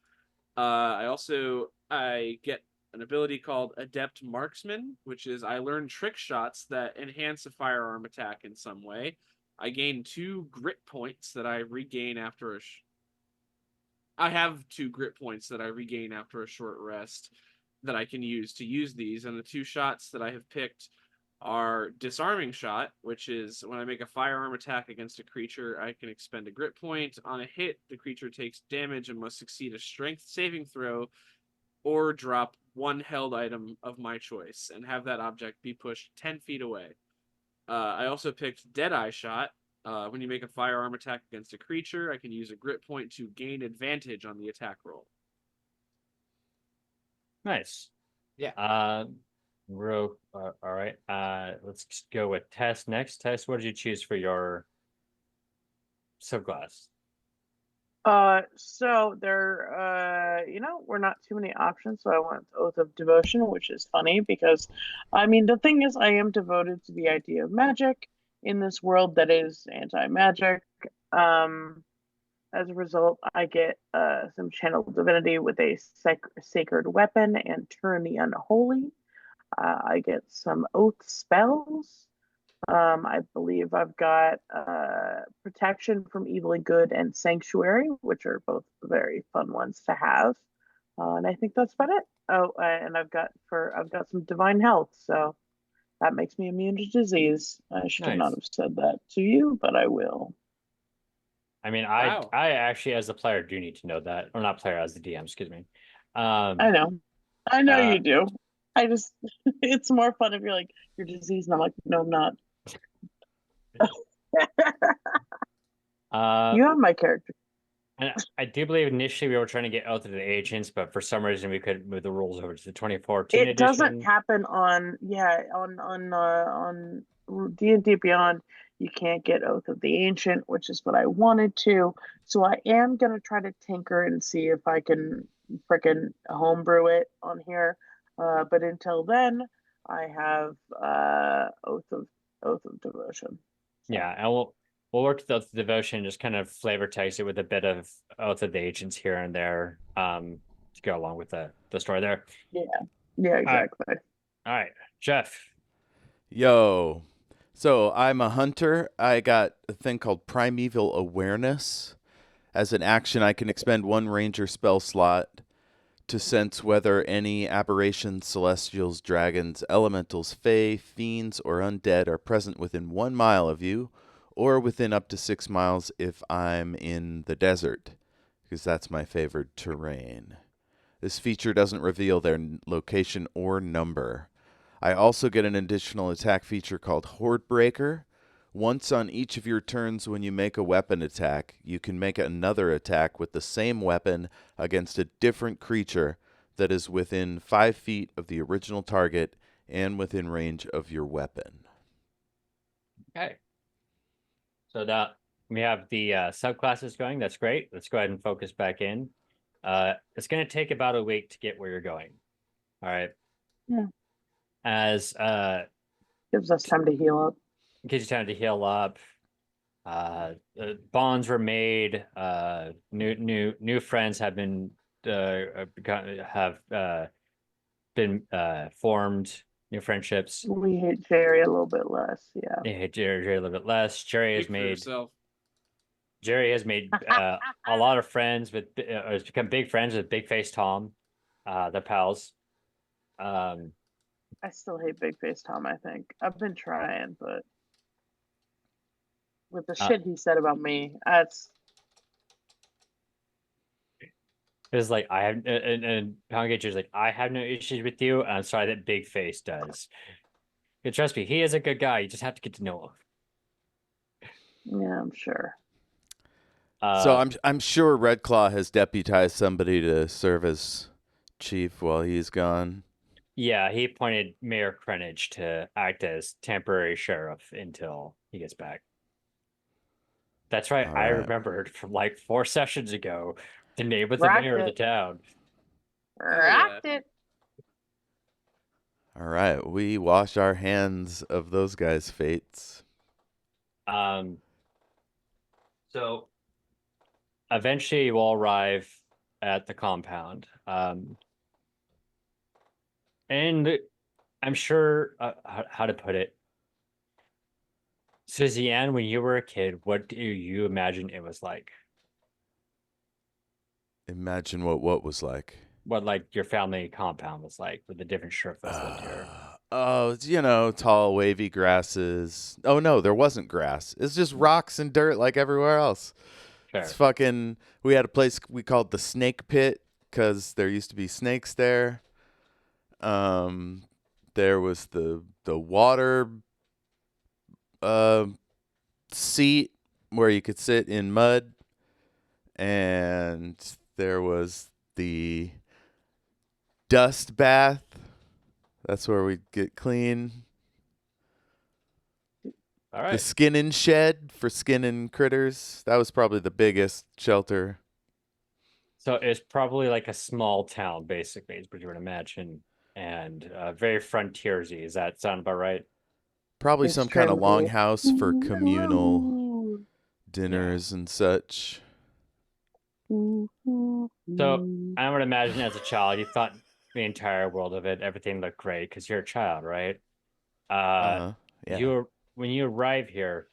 [SPEAKER 3] I get an ability called Adept Marksman, which is I learn trick shots that enhance a firearm attack in some way. I gain 2 grit points that I regain after I have 2 grit points that I regain after a short rest that I can use to use these. And the 2 shots that I have picked are Disarming Shot, which is when I make a firearm attack against a creature, I can expend a grit point. On a hit, the creature takes damage and must succeed a strength saving throw or drop 1 held item of my choice and have that object be pushed 10 feet away. I also picked Deadeye Shot. When you make a firearm attack against a creature, I can use a grit point to gain advantage on the attack roll.
[SPEAKER 4] Nice.
[SPEAKER 3] Yeah.
[SPEAKER 4] All right. Let's go with Tess next. Tess, what did you choose for your subclass?
[SPEAKER 2] So there, we're not too many options, so I went with Oath of Devotion, which is funny because, I mean, the thing is, I am devoted to the idea of magic in this world that is anti-magic. As a result, I get some channel divinity with a sacred weapon and turn the unholy. I get some oath spells. I believe I've got protection from evil and good and sanctuary, which are both very fun ones to have. And I think that's about it. Oh, and I've got some divine health, so that makes me immune to disease. I should not have said that to you, but I will.
[SPEAKER 4] I mean,
[SPEAKER 3] Wow.
[SPEAKER 4] I actually, as the player, do need to know that, or not player, as the DM, excuse me.
[SPEAKER 2] I know you do. I just, it's more fun if you're like, you're diseased, and I'm like, no, I'm not. You have my character.
[SPEAKER 4] And I do believe initially we were trying to get Oath of the Agents, but for some reason we couldn't move the rules over to the 2014 edition.
[SPEAKER 2] It doesn't happen on D&D Beyond. You can't get Oath of the Ancient, which is what I wanted to. So I am gonna try to tinker and see if I can frickin' homebrew it on here. But until then, I have Oath of Devotion. So.
[SPEAKER 4] Yeah, and we'll work with Oath of Devotion, just kind of flavor text it with a bit of Oath of the Agents here and there, to go along with the story there.
[SPEAKER 2] Yeah, exactly.
[SPEAKER 4] All right, Jeff.
[SPEAKER 1] Yo. So I'm a hunter. I got a thing called Primeval Awareness. As an action, I can expend one ranger spell slot to sense whether any aberrations, celestials, dragons, elementals, fae, fiends, or undead are present within 1 mile of you, or within up to 6 miles if I'm in the desert, because that's my favored terrain. This feature doesn't reveal their location or number. I also get an additional attack feature called Horde Breaker. Once on each of your turns when you make a weapon attack, you can make another attack with the same weapon against a different creature that is within 5 feet of the original target and within range of your weapon.
[SPEAKER 4] Okay. So now we have the subclasses going. That's great. Let's go ahead and focus back in. It's going to take about a week to get where you're going. All right.
[SPEAKER 2] Yeah.
[SPEAKER 4] As
[SPEAKER 2] Gives us time to heal up.
[SPEAKER 4] gives you time to heal up. Bonds were made. New friends have been formed. New friendships.
[SPEAKER 2] We hate Jerry a little bit less. Yeah.
[SPEAKER 4] They hate Jerry a little bit less.
[SPEAKER 3] Speak for yourself.
[SPEAKER 4] Jerry has made a lot of friends with. Has become big friends with Big Face Tom. They're pals.
[SPEAKER 2] I still hate Big Face Tom, I think. I've been trying, but with the shit he said about me, that's
[SPEAKER 4] It's like I have, and Pound Gager's like, I have no issues with you. I'm sorry that Big Face does. And trust me, he is a good guy. You just have to get to know him.
[SPEAKER 2] yeah, I'm sure.
[SPEAKER 1] So I'm sure Red Claw has deputized somebody to serve as chief while he's gone.
[SPEAKER 4] Yeah, he appointed Mayor Crenage to act as temporary sheriff until he gets back. That's right.
[SPEAKER 1] All
[SPEAKER 4] I
[SPEAKER 1] right.
[SPEAKER 4] remembered from like 4 sessions ago the name of the
[SPEAKER 2] Rocked
[SPEAKER 4] mayor of the
[SPEAKER 2] it.
[SPEAKER 4] town.
[SPEAKER 2] Rocked it.
[SPEAKER 1] All right, we wash our hands of those guys' fates.
[SPEAKER 4] So eventually you all arrive at the compound. And I'm sure how to put it. Susie Anne, when you were a kid, what do you imagine it was like?
[SPEAKER 1] Imagine what was like.
[SPEAKER 4] What like your family compound was like with the different Sherpas lived here.
[SPEAKER 1] Oh, tall, wavy grasses. Oh no, there wasn't grass. It's just rocks and dirt like everywhere else.
[SPEAKER 4] Fair.
[SPEAKER 1] It's fucking. We had a place we called the Snake Pit because there used to be snakes there. There was the water seat where you could sit in mud, and there was the dust bath. That's where we'd get clean.
[SPEAKER 4] All right.
[SPEAKER 1] The skinning shed for skinning critters. That was probably the biggest shelter.
[SPEAKER 4] So it's probably like a small town, basically, is what you would imagine, and very frontiersy. Does that sound about right?
[SPEAKER 1] Probably some kind of
[SPEAKER 2] Extremely.
[SPEAKER 1] longhouse for communal
[SPEAKER 2] Ooh.
[SPEAKER 1] dinners and such.
[SPEAKER 4] So I would imagine as a child, you thought the entire world of it, everything looked great because you're a child, right?
[SPEAKER 1] Yeah.
[SPEAKER 4] When you arrive here,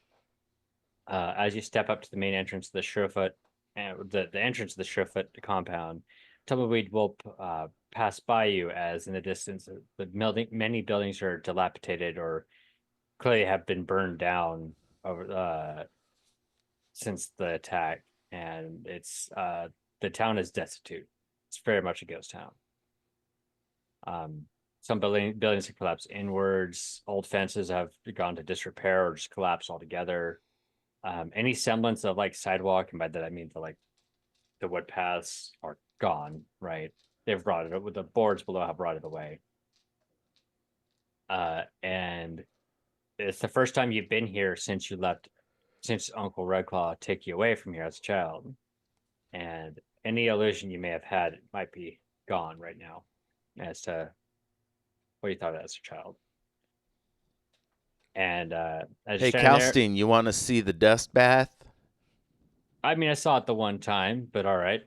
[SPEAKER 4] as you step up to the main entrance of the Surefoot, the entrance of the Surefoot compound, Tumbleweed will pass by you as in the distance, many buildings are dilapidated or clearly have been burned down over since the attack, and it's the town is destitute. It's very much a ghost town. Some buildings have collapsed inwards. Old fences have gone to disrepair or just collapsed altogether. Any semblance of like sidewalk, and by that I mean the wood paths are gone. Right, they've rotted it. With the boards below have rotted away. And it's the first time you've been here since you left, since Uncle Redclaw took you away from here as a child, and any illusion you may have had might be gone right now as to what you thought as a child. And
[SPEAKER 1] Hey, Calstein, you want to see the dust bath?
[SPEAKER 4] I mean, I saw it the one time, but all right.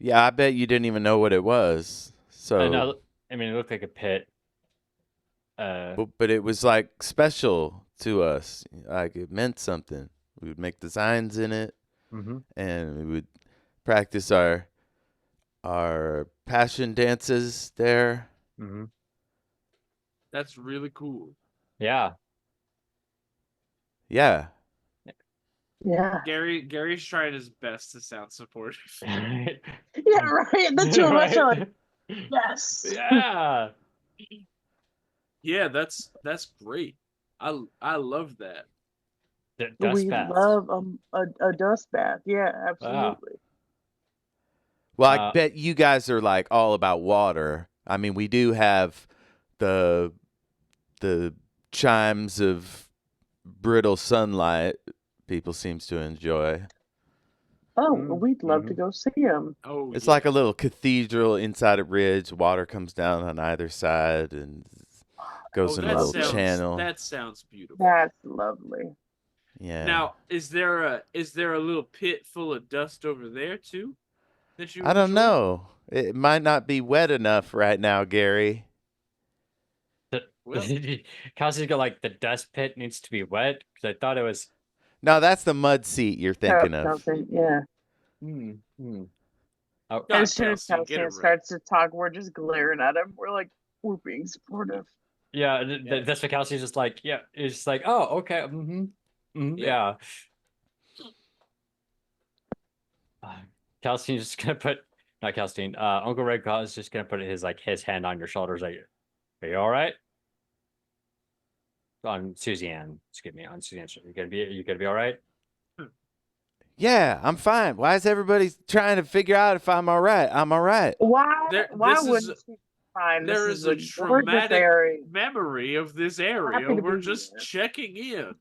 [SPEAKER 1] Yeah, I bet you didn't even know what it was. So,
[SPEAKER 4] No, I mean, it looked like a pit.
[SPEAKER 1] but it was like special to us. Like it meant something. We would make designs in it, and we would practice our passion dances there.
[SPEAKER 3] That's really cool.
[SPEAKER 4] Yeah.
[SPEAKER 1] Yeah.
[SPEAKER 2] Yeah.
[SPEAKER 3] Gary's trying his best to sound supportive.
[SPEAKER 2] Yeah, right. The two of us are like, yes.
[SPEAKER 4] Yeah.
[SPEAKER 3] Yeah, that's great. I love that.
[SPEAKER 4] Dust
[SPEAKER 2] We
[SPEAKER 4] baths.
[SPEAKER 2] love a dust bath. Yeah, absolutely.
[SPEAKER 1] Well, I bet you guys are like all about water. I mean, we do have the chimes of brittle sunlight people seems to enjoy.
[SPEAKER 2] Oh, we'd love to go see him.
[SPEAKER 3] Oh,
[SPEAKER 1] It's
[SPEAKER 3] yeah.
[SPEAKER 1] like a little cathedral inside a ridge. Water comes down on either side and goes in a little channel.
[SPEAKER 3] That sounds beautiful.
[SPEAKER 2] That's lovely.
[SPEAKER 1] Yeah.
[SPEAKER 3] Now, is there a little pit full of dust over there too? That you
[SPEAKER 1] I don't
[SPEAKER 3] enjoy?
[SPEAKER 1] know. It might not be wet enough right now, Gary.
[SPEAKER 3] Well,
[SPEAKER 4] Kelsey's got like the dust pit needs to be wet because I thought it was.
[SPEAKER 1] No, that's the mud seat you're thinking of.
[SPEAKER 2] Kelsey, yeah.
[SPEAKER 4] Oh,
[SPEAKER 2] As soon as
[SPEAKER 3] Kelsey, get it
[SPEAKER 2] Kelsey starts to talk, we're just glaring at him. We're like, we're being supportive.
[SPEAKER 4] yeah, that's what Kelsey's just like. Yeah, it's just like, oh, okay, yeah. Kelsey's just gonna put, not Kelsey. Uncle Red Claw is just gonna put his hand on your shoulders, like, are you all right? On Susie Anne, excuse me, on Susie Anne, you gonna be all right?
[SPEAKER 1] Yeah, I'm fine. Why is everybody trying to figure out if I'm all right? I'm all right.
[SPEAKER 2] Why
[SPEAKER 3] this
[SPEAKER 2] wouldn't she be fine?
[SPEAKER 3] There
[SPEAKER 2] This
[SPEAKER 3] is a traumatic memory of this area.
[SPEAKER 2] Happy to
[SPEAKER 3] We're
[SPEAKER 2] be
[SPEAKER 3] just
[SPEAKER 2] here.
[SPEAKER 3] checking in.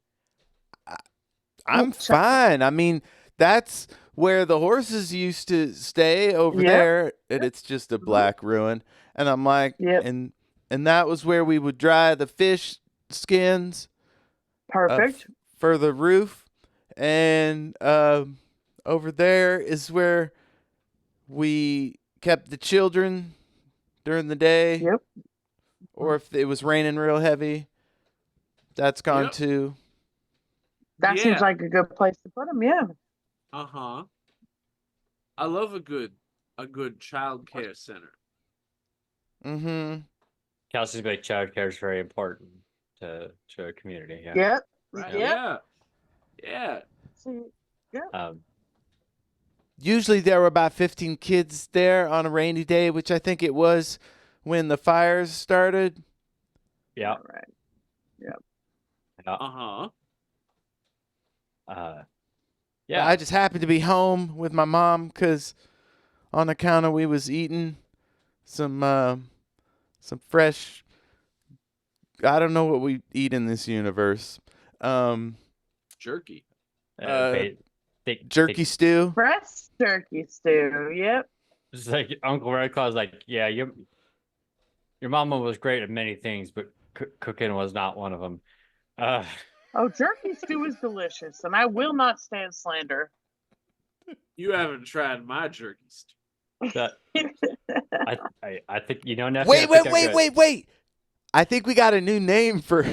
[SPEAKER 1] I'm fine. I mean, that's where the horses used to stay over there, and it's just a black ruin. And I'm like, and that was where we would dry the fish skins.
[SPEAKER 2] Perfect.
[SPEAKER 1] For the roof. And over there is where we kept the children during the day.
[SPEAKER 2] Yep.
[SPEAKER 1] Or if it was raining real heavy, that's gone too.
[SPEAKER 2] That seems like a good place to put them. Yeah.
[SPEAKER 3] I love a good child care center.
[SPEAKER 4] Kelsey's like, child care is very important to a community. Yeah.
[SPEAKER 2] Yep.
[SPEAKER 3] Right.
[SPEAKER 2] Yep.
[SPEAKER 3] Yeah.
[SPEAKER 1] Usually there were about 15 kids there on a rainy day, which I think it was when the fires started.
[SPEAKER 4] Yeah.
[SPEAKER 2] Right. Yep.
[SPEAKER 4] Yeah.
[SPEAKER 1] I just happened to be home with my mom because on account of we was eating some fresh, I don't know what we eat in this universe.
[SPEAKER 3] Jerky.
[SPEAKER 1] Jerky stew.
[SPEAKER 2] Fresh jerky stew. Yep.
[SPEAKER 4] It's like Uncle Red Claw's like, yeah, your mama was great at many things, but cooking was not one of them.
[SPEAKER 2] Oh, jerky stew is delicious, and I will not stand slander.
[SPEAKER 3] You haven't tried my jerky stew.
[SPEAKER 4] I think nephew.
[SPEAKER 1] Wait! I think we got a new name for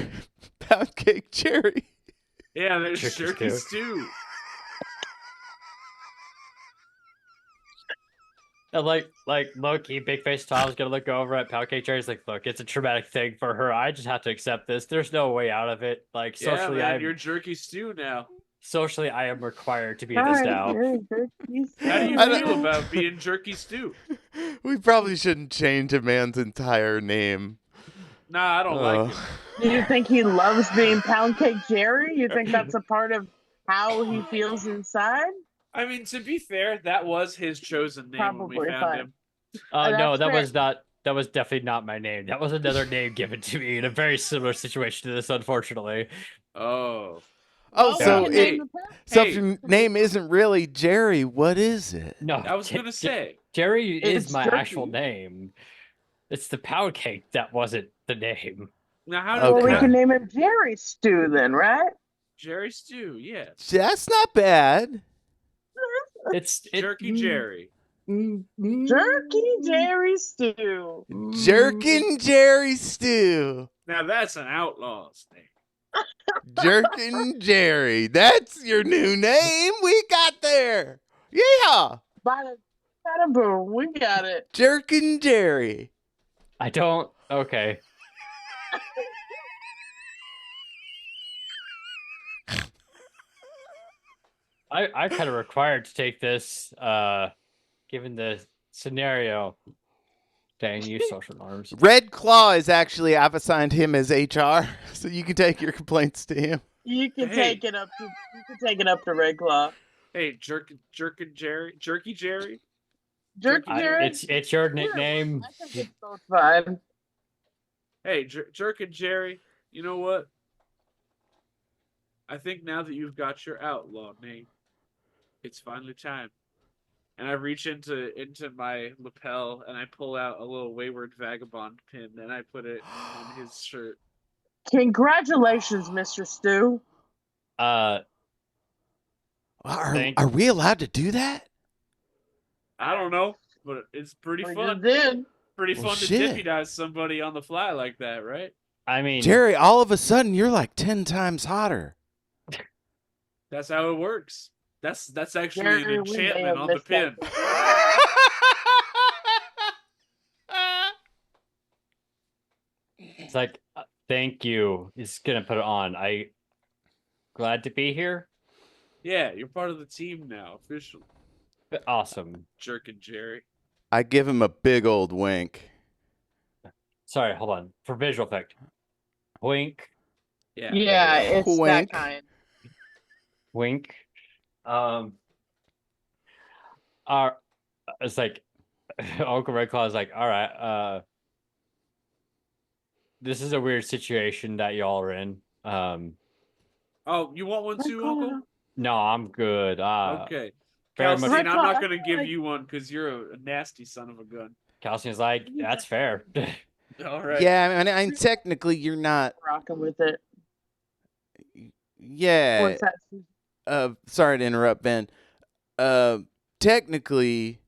[SPEAKER 1] Pound Cake Cherry.
[SPEAKER 3] Yeah, there's jerky stew.
[SPEAKER 4] And like Loki, Big Face Tom's gonna look over at Pound Cake Cherry's like, look, it's a traumatic thing for her. I just have to accept this. There's no way out of it. Like socially,
[SPEAKER 3] you're jerky stew now.
[SPEAKER 4] Socially, I am required to be this now.
[SPEAKER 3] How do you feel about being jerky stew?
[SPEAKER 1] We probably shouldn't change a man's entire name.
[SPEAKER 3] Nah, I don't like it.
[SPEAKER 2] Do you think he loves being Pound Cake Jerry? You think that's a part of how he feels inside?
[SPEAKER 3] I mean, to be fair, that was his chosen name when we found him.
[SPEAKER 4] No, that was not. That was definitely not my name. That was another name given to me in a very similar situation to this, unfortunately.
[SPEAKER 3] Oh,
[SPEAKER 1] so if your name isn't really Jerry, what is it?
[SPEAKER 4] No,
[SPEAKER 3] I was gonna say
[SPEAKER 4] Jerry is my
[SPEAKER 2] jerky.
[SPEAKER 4] actual name. It's the pound cake that wasn't the name.
[SPEAKER 3] Now, how
[SPEAKER 2] Well,
[SPEAKER 3] do
[SPEAKER 2] we can name it Jerry Stew then, right?
[SPEAKER 3] Jerry Stew? Yeah,
[SPEAKER 1] That's not bad.
[SPEAKER 4] It's
[SPEAKER 3] Jerky Jerry.
[SPEAKER 2] Jerky Jerry Stew.
[SPEAKER 1] Jerkin Jerry Stew.
[SPEAKER 3] Now that's an outlaw's name.
[SPEAKER 1] Jerkin Jerry. That's your new name. We got there. Yeah.
[SPEAKER 2] Bada, bada boom. We got it.
[SPEAKER 1] Jerkin Jerry.
[SPEAKER 4] I don't. Okay. I'm kind of required to take this, given the scenario. Dang you, social norms.
[SPEAKER 1] Red Claw is actually, I've assigned him as HR, so you can take your complaints to him.
[SPEAKER 2] You can
[SPEAKER 3] Hey.
[SPEAKER 2] take it up to Red Claw.
[SPEAKER 3] Hey, Jerky Jerry.
[SPEAKER 2] Jerky Jerry.
[SPEAKER 4] It's your nickname.
[SPEAKER 2] I think it's both fine.
[SPEAKER 3] Hey, Jerkin Jerry. You know what? I think now that you've got your outlaw name, it's finally time. And I reach into my lapel and I pull out a little Wayward Vagabond pin and I put it on his shirt.
[SPEAKER 2] Congratulations, Mr. Stew.
[SPEAKER 1] Are
[SPEAKER 4] Thank-
[SPEAKER 1] we allowed to do that?
[SPEAKER 3] I don't know, but it's pretty
[SPEAKER 2] We
[SPEAKER 3] fun.
[SPEAKER 2] just did.
[SPEAKER 3] Pretty
[SPEAKER 1] Well,
[SPEAKER 3] fun to
[SPEAKER 1] shit.
[SPEAKER 3] deputize somebody on the fly like that, right?
[SPEAKER 4] I mean,
[SPEAKER 1] Jerry, all of a sudden, you're like 10 times hotter.
[SPEAKER 3] That's how it works. That's actually
[SPEAKER 2] Jerry,
[SPEAKER 3] an
[SPEAKER 2] we may
[SPEAKER 3] enchantment
[SPEAKER 2] have
[SPEAKER 3] on the
[SPEAKER 2] missed that
[SPEAKER 3] pin.
[SPEAKER 4] it's like, thank you. He's gonna put it on. Glad to be here.
[SPEAKER 3] Yeah, you're part of the team now, officially.
[SPEAKER 4] Awesome.
[SPEAKER 3] Jerkin Jerry.
[SPEAKER 1] I give him a big old wink.
[SPEAKER 4] Sorry, hold on. For visual effect. Wink,
[SPEAKER 3] Yeah.
[SPEAKER 2] Yeah, it's
[SPEAKER 1] Wink.
[SPEAKER 2] that kind.
[SPEAKER 4] wink. It's like Uncle Red Claw is like, all right, this is a weird situation that y'all are in.
[SPEAKER 3] Oh, you want one too, Uncle?
[SPEAKER 4] No, I'm good.
[SPEAKER 3] Okay.
[SPEAKER 4] very
[SPEAKER 3] Kelsey,
[SPEAKER 4] much-
[SPEAKER 3] I'm not
[SPEAKER 2] I
[SPEAKER 3] going to
[SPEAKER 2] feel
[SPEAKER 3] give
[SPEAKER 2] like-
[SPEAKER 3] you one because you're a nasty son of a gun.
[SPEAKER 4] Calcium's like, that's fair.
[SPEAKER 3] All right.
[SPEAKER 1] Yeah, I mean, technically, you're not.
[SPEAKER 2] Rocking with it.
[SPEAKER 1] Yeah.
[SPEAKER 2] What's that?
[SPEAKER 1] Sorry to interrupt, Ben. Technically,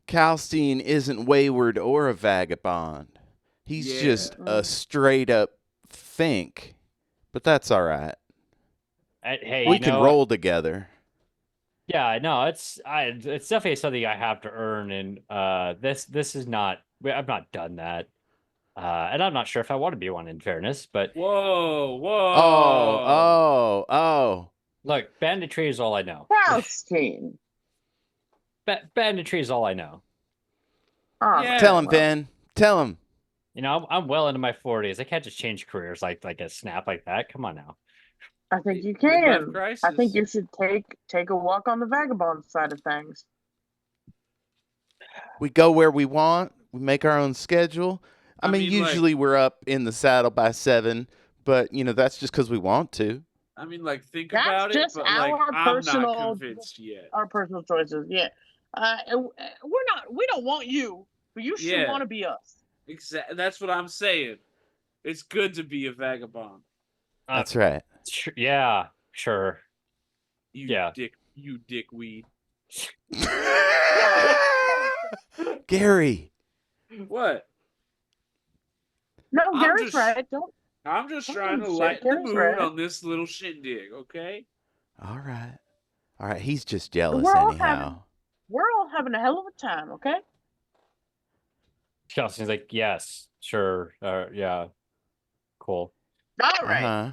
[SPEAKER 1] Calstein isn't wayward or a vagabond. He's
[SPEAKER 3] Yeah.
[SPEAKER 1] just a straight up think. But that's all right.
[SPEAKER 4] Hey,
[SPEAKER 1] We
[SPEAKER 4] you
[SPEAKER 1] can
[SPEAKER 4] know,
[SPEAKER 1] roll together.
[SPEAKER 4] Yeah, no, it's definitely something I have to earn, and this is not. I've not done that, and I'm not sure if I want to be one. In fairness, but
[SPEAKER 3] Whoa.
[SPEAKER 1] Oh.
[SPEAKER 4] look, banditry is all I know.
[SPEAKER 2] Palestine.
[SPEAKER 4] Banditry is all I know.
[SPEAKER 2] Oh,
[SPEAKER 3] Yeah.
[SPEAKER 1] Tell him,
[SPEAKER 2] well,
[SPEAKER 1] Ben. Tell him.
[SPEAKER 4] You know, I'm well into my 40s. I can't just change careers like a snap like that. Come on now.
[SPEAKER 2] I think you
[SPEAKER 3] Midlife
[SPEAKER 2] can.
[SPEAKER 3] crisis.
[SPEAKER 2] I think you should take a walk on the vagabond side of things.
[SPEAKER 1] We go where we want. We make our own schedule. I mean,
[SPEAKER 3] mean, like-
[SPEAKER 1] usually we're up in the saddle by 7, but that's just because we want to.
[SPEAKER 3] I mean, like, think
[SPEAKER 2] That's
[SPEAKER 3] about it,
[SPEAKER 2] just
[SPEAKER 3] but like,
[SPEAKER 2] our
[SPEAKER 3] I'm
[SPEAKER 2] personal-
[SPEAKER 3] not convinced yet.
[SPEAKER 2] Our personal choices, yeah. We don't want you, but you should
[SPEAKER 3] Yeah.
[SPEAKER 2] want to be us.
[SPEAKER 3] That's what I'm saying. It's good to be a vagabond.
[SPEAKER 1] That's right.
[SPEAKER 4] Yeah, sure.
[SPEAKER 3] You
[SPEAKER 4] Yeah.
[SPEAKER 3] dickweed.
[SPEAKER 1] Gary.
[SPEAKER 3] What?
[SPEAKER 2] No,
[SPEAKER 3] I'm
[SPEAKER 2] Gary's
[SPEAKER 3] just-
[SPEAKER 2] right. Don't.
[SPEAKER 3] I'm just
[SPEAKER 2] Oh,
[SPEAKER 3] trying to
[SPEAKER 2] shit,
[SPEAKER 3] lighten the
[SPEAKER 2] Gary's
[SPEAKER 3] mood
[SPEAKER 2] right.
[SPEAKER 3] on this little shindig, okay?
[SPEAKER 1] All right. He's just jealous
[SPEAKER 2] We're all
[SPEAKER 1] anyhow.
[SPEAKER 2] We're all having a hell of a time, okay?
[SPEAKER 4] Chelsea's like, yes, sure, yeah, cool.
[SPEAKER 2] All right.
[SPEAKER 1] Uh-huh.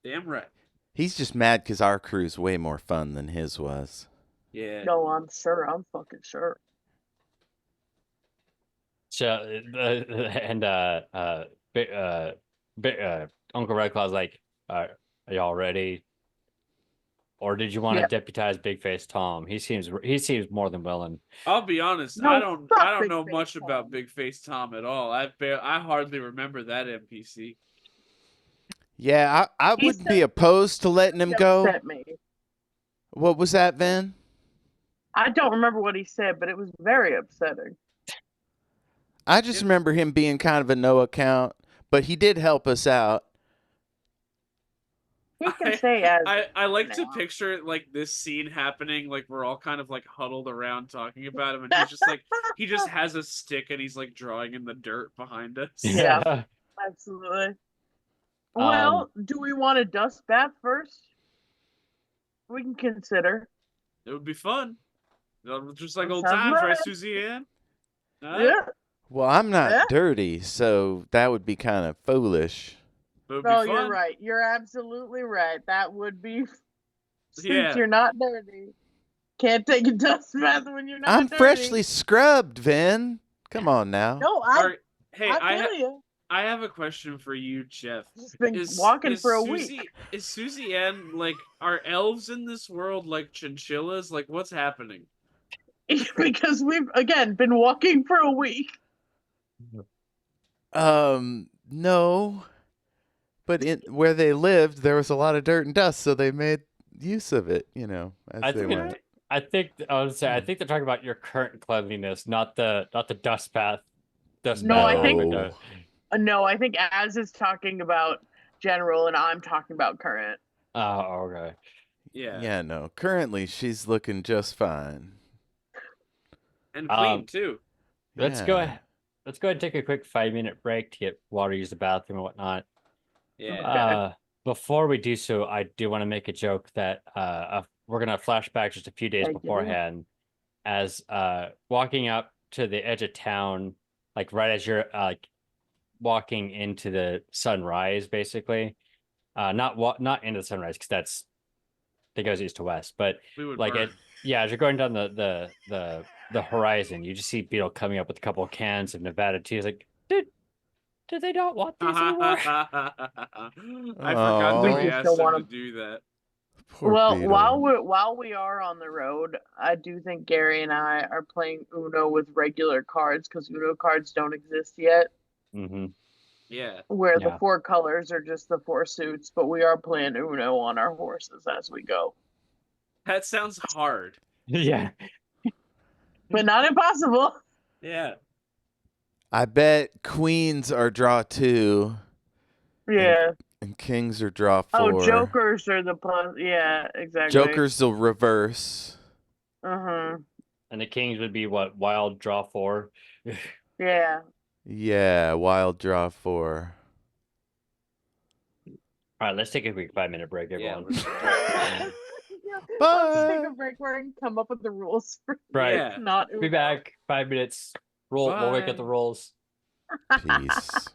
[SPEAKER 3] Damn right.
[SPEAKER 1] He's just mad because our crew's way more fun than his was.
[SPEAKER 3] Yeah.
[SPEAKER 2] No, I'm sure. I'm fucking sure.
[SPEAKER 4] So, Uncle Red Claw's like, are y'all ready? Or did you want to
[SPEAKER 2] Yeah.
[SPEAKER 4] deputize Big Face Tom? He seems more than willing.
[SPEAKER 3] I'll be honest.
[SPEAKER 2] No,
[SPEAKER 3] I don't
[SPEAKER 2] fuck Big
[SPEAKER 3] know
[SPEAKER 2] Face
[SPEAKER 3] much
[SPEAKER 2] Tom.
[SPEAKER 3] about Big Face Tom at all. I hardly remember that NPC.
[SPEAKER 1] Yeah, I
[SPEAKER 2] He
[SPEAKER 1] wouldn't be
[SPEAKER 2] said-
[SPEAKER 1] opposed to letting him
[SPEAKER 2] He
[SPEAKER 1] go.
[SPEAKER 2] upset me.
[SPEAKER 1] What was that, Vin?
[SPEAKER 2] I don't remember what he said, but it was very upsetting.
[SPEAKER 1] I just remember him being kind of a no account, but he did help us out.
[SPEAKER 2] He can say as
[SPEAKER 3] I like to
[SPEAKER 2] now.
[SPEAKER 3] picture like this scene happening, like we're all kind of like huddled around talking about him, and he's just like he just has a stick and he's like drawing in the dirt behind us.
[SPEAKER 2] Yeah. Absolutely. Well, do we want a dust bath first? We can consider.
[SPEAKER 3] It would be fun. Just like
[SPEAKER 2] That
[SPEAKER 3] old
[SPEAKER 2] sounds
[SPEAKER 3] times, right,
[SPEAKER 2] right.
[SPEAKER 3] Susie Anne? Huh?
[SPEAKER 2] Yeah.
[SPEAKER 1] Well, I'm not
[SPEAKER 2] Yeah.
[SPEAKER 1] dirty, so that would be kind of foolish.
[SPEAKER 3] It would be
[SPEAKER 2] Oh,
[SPEAKER 3] fun.
[SPEAKER 2] you're right. You're absolutely right. That would be since
[SPEAKER 3] Yeah.
[SPEAKER 2] you're not dirty. Can't take a dust bath when you're not
[SPEAKER 1] I'm
[SPEAKER 2] dirty.
[SPEAKER 1] freshly scrubbed, Vin. Come on now.
[SPEAKER 2] No,
[SPEAKER 3] Hey,
[SPEAKER 2] I feel you.
[SPEAKER 3] I have a question for you, Jeff.
[SPEAKER 2] Just been walking for a
[SPEAKER 3] Susie,
[SPEAKER 2] week.
[SPEAKER 3] Is Susie Ann like are elves in this world like chinchillas? Like what's happening?
[SPEAKER 2] Because we've again been walking for a week.
[SPEAKER 1] No. But where they lived, there was a lot of dirt and dust, so they made use of it, as they went.
[SPEAKER 4] I think I would say I think they're talking about your current cleanliness, not the dust bath.
[SPEAKER 2] No, I think
[SPEAKER 1] No.
[SPEAKER 2] no, I think Az is talking about general, and I'm talking about current.
[SPEAKER 4] Oh, okay.
[SPEAKER 3] Yeah.
[SPEAKER 1] Yeah, no. Currently, she's looking just fine.
[SPEAKER 3] And clean too.
[SPEAKER 4] Let's go
[SPEAKER 1] Yeah.
[SPEAKER 4] ahead. Let's go ahead and take a quick 5-minute break to get water, use the bathroom, and whatnot.
[SPEAKER 3] Yeah.
[SPEAKER 4] Before we do so, I do want to make a joke that we're gonna flashback just a few days
[SPEAKER 2] Thank you.
[SPEAKER 4] beforehand, as walking up to the edge of town, like right as you're like walking into the sunrise, basically. Not into the sunrise because that goes east to west, but
[SPEAKER 3] We would
[SPEAKER 4] like
[SPEAKER 3] burn.
[SPEAKER 4] as you're going down the horizon, you just see Beetle coming up with a couple of cans of Nevada tea. It's like, did they not want these anymore?
[SPEAKER 3] I forgot that we
[SPEAKER 2] We
[SPEAKER 3] asked
[SPEAKER 2] still
[SPEAKER 3] him
[SPEAKER 2] want
[SPEAKER 3] to
[SPEAKER 2] 'em.
[SPEAKER 3] do that.
[SPEAKER 1] Poor
[SPEAKER 2] Well,
[SPEAKER 1] Beetle.
[SPEAKER 2] while we are on the road, I do think Gary and I are playing Uno with regular cards because Uno cards don't exist yet.
[SPEAKER 4] Mm-hmm.
[SPEAKER 3] Yeah.
[SPEAKER 2] Where the
[SPEAKER 4] Yeah.
[SPEAKER 2] 4 colors are just the 4 suits, but we are playing Uno on our horses as we go.
[SPEAKER 3] That sounds hard.
[SPEAKER 4] Yeah.
[SPEAKER 2] But not impossible.
[SPEAKER 3] Yeah.
[SPEAKER 1] I bet queens are draw 2
[SPEAKER 2] Yeah.
[SPEAKER 1] and kings are draw 4.
[SPEAKER 2] Oh, jokers are the plus. Yeah, exactly.
[SPEAKER 1] Jokers will reverse.
[SPEAKER 2] Uh-huh.
[SPEAKER 4] And the kings would be what? Wild draw 4.
[SPEAKER 2] Yeah.
[SPEAKER 1] Yeah, wild draw 4.
[SPEAKER 4] All right, let's take a quick 5-minute break,
[SPEAKER 3] Yeah.
[SPEAKER 4] everyone.
[SPEAKER 2] Yeah,
[SPEAKER 1] Bye.
[SPEAKER 2] let's take a break where I can come up with the rules for
[SPEAKER 4] Right.
[SPEAKER 3] Yeah.
[SPEAKER 2] not
[SPEAKER 4] Be
[SPEAKER 2] Uno.
[SPEAKER 4] back 5 minutes. We'll wake up the
[SPEAKER 3] Bye.
[SPEAKER 4] rolls.
[SPEAKER 1] Peace.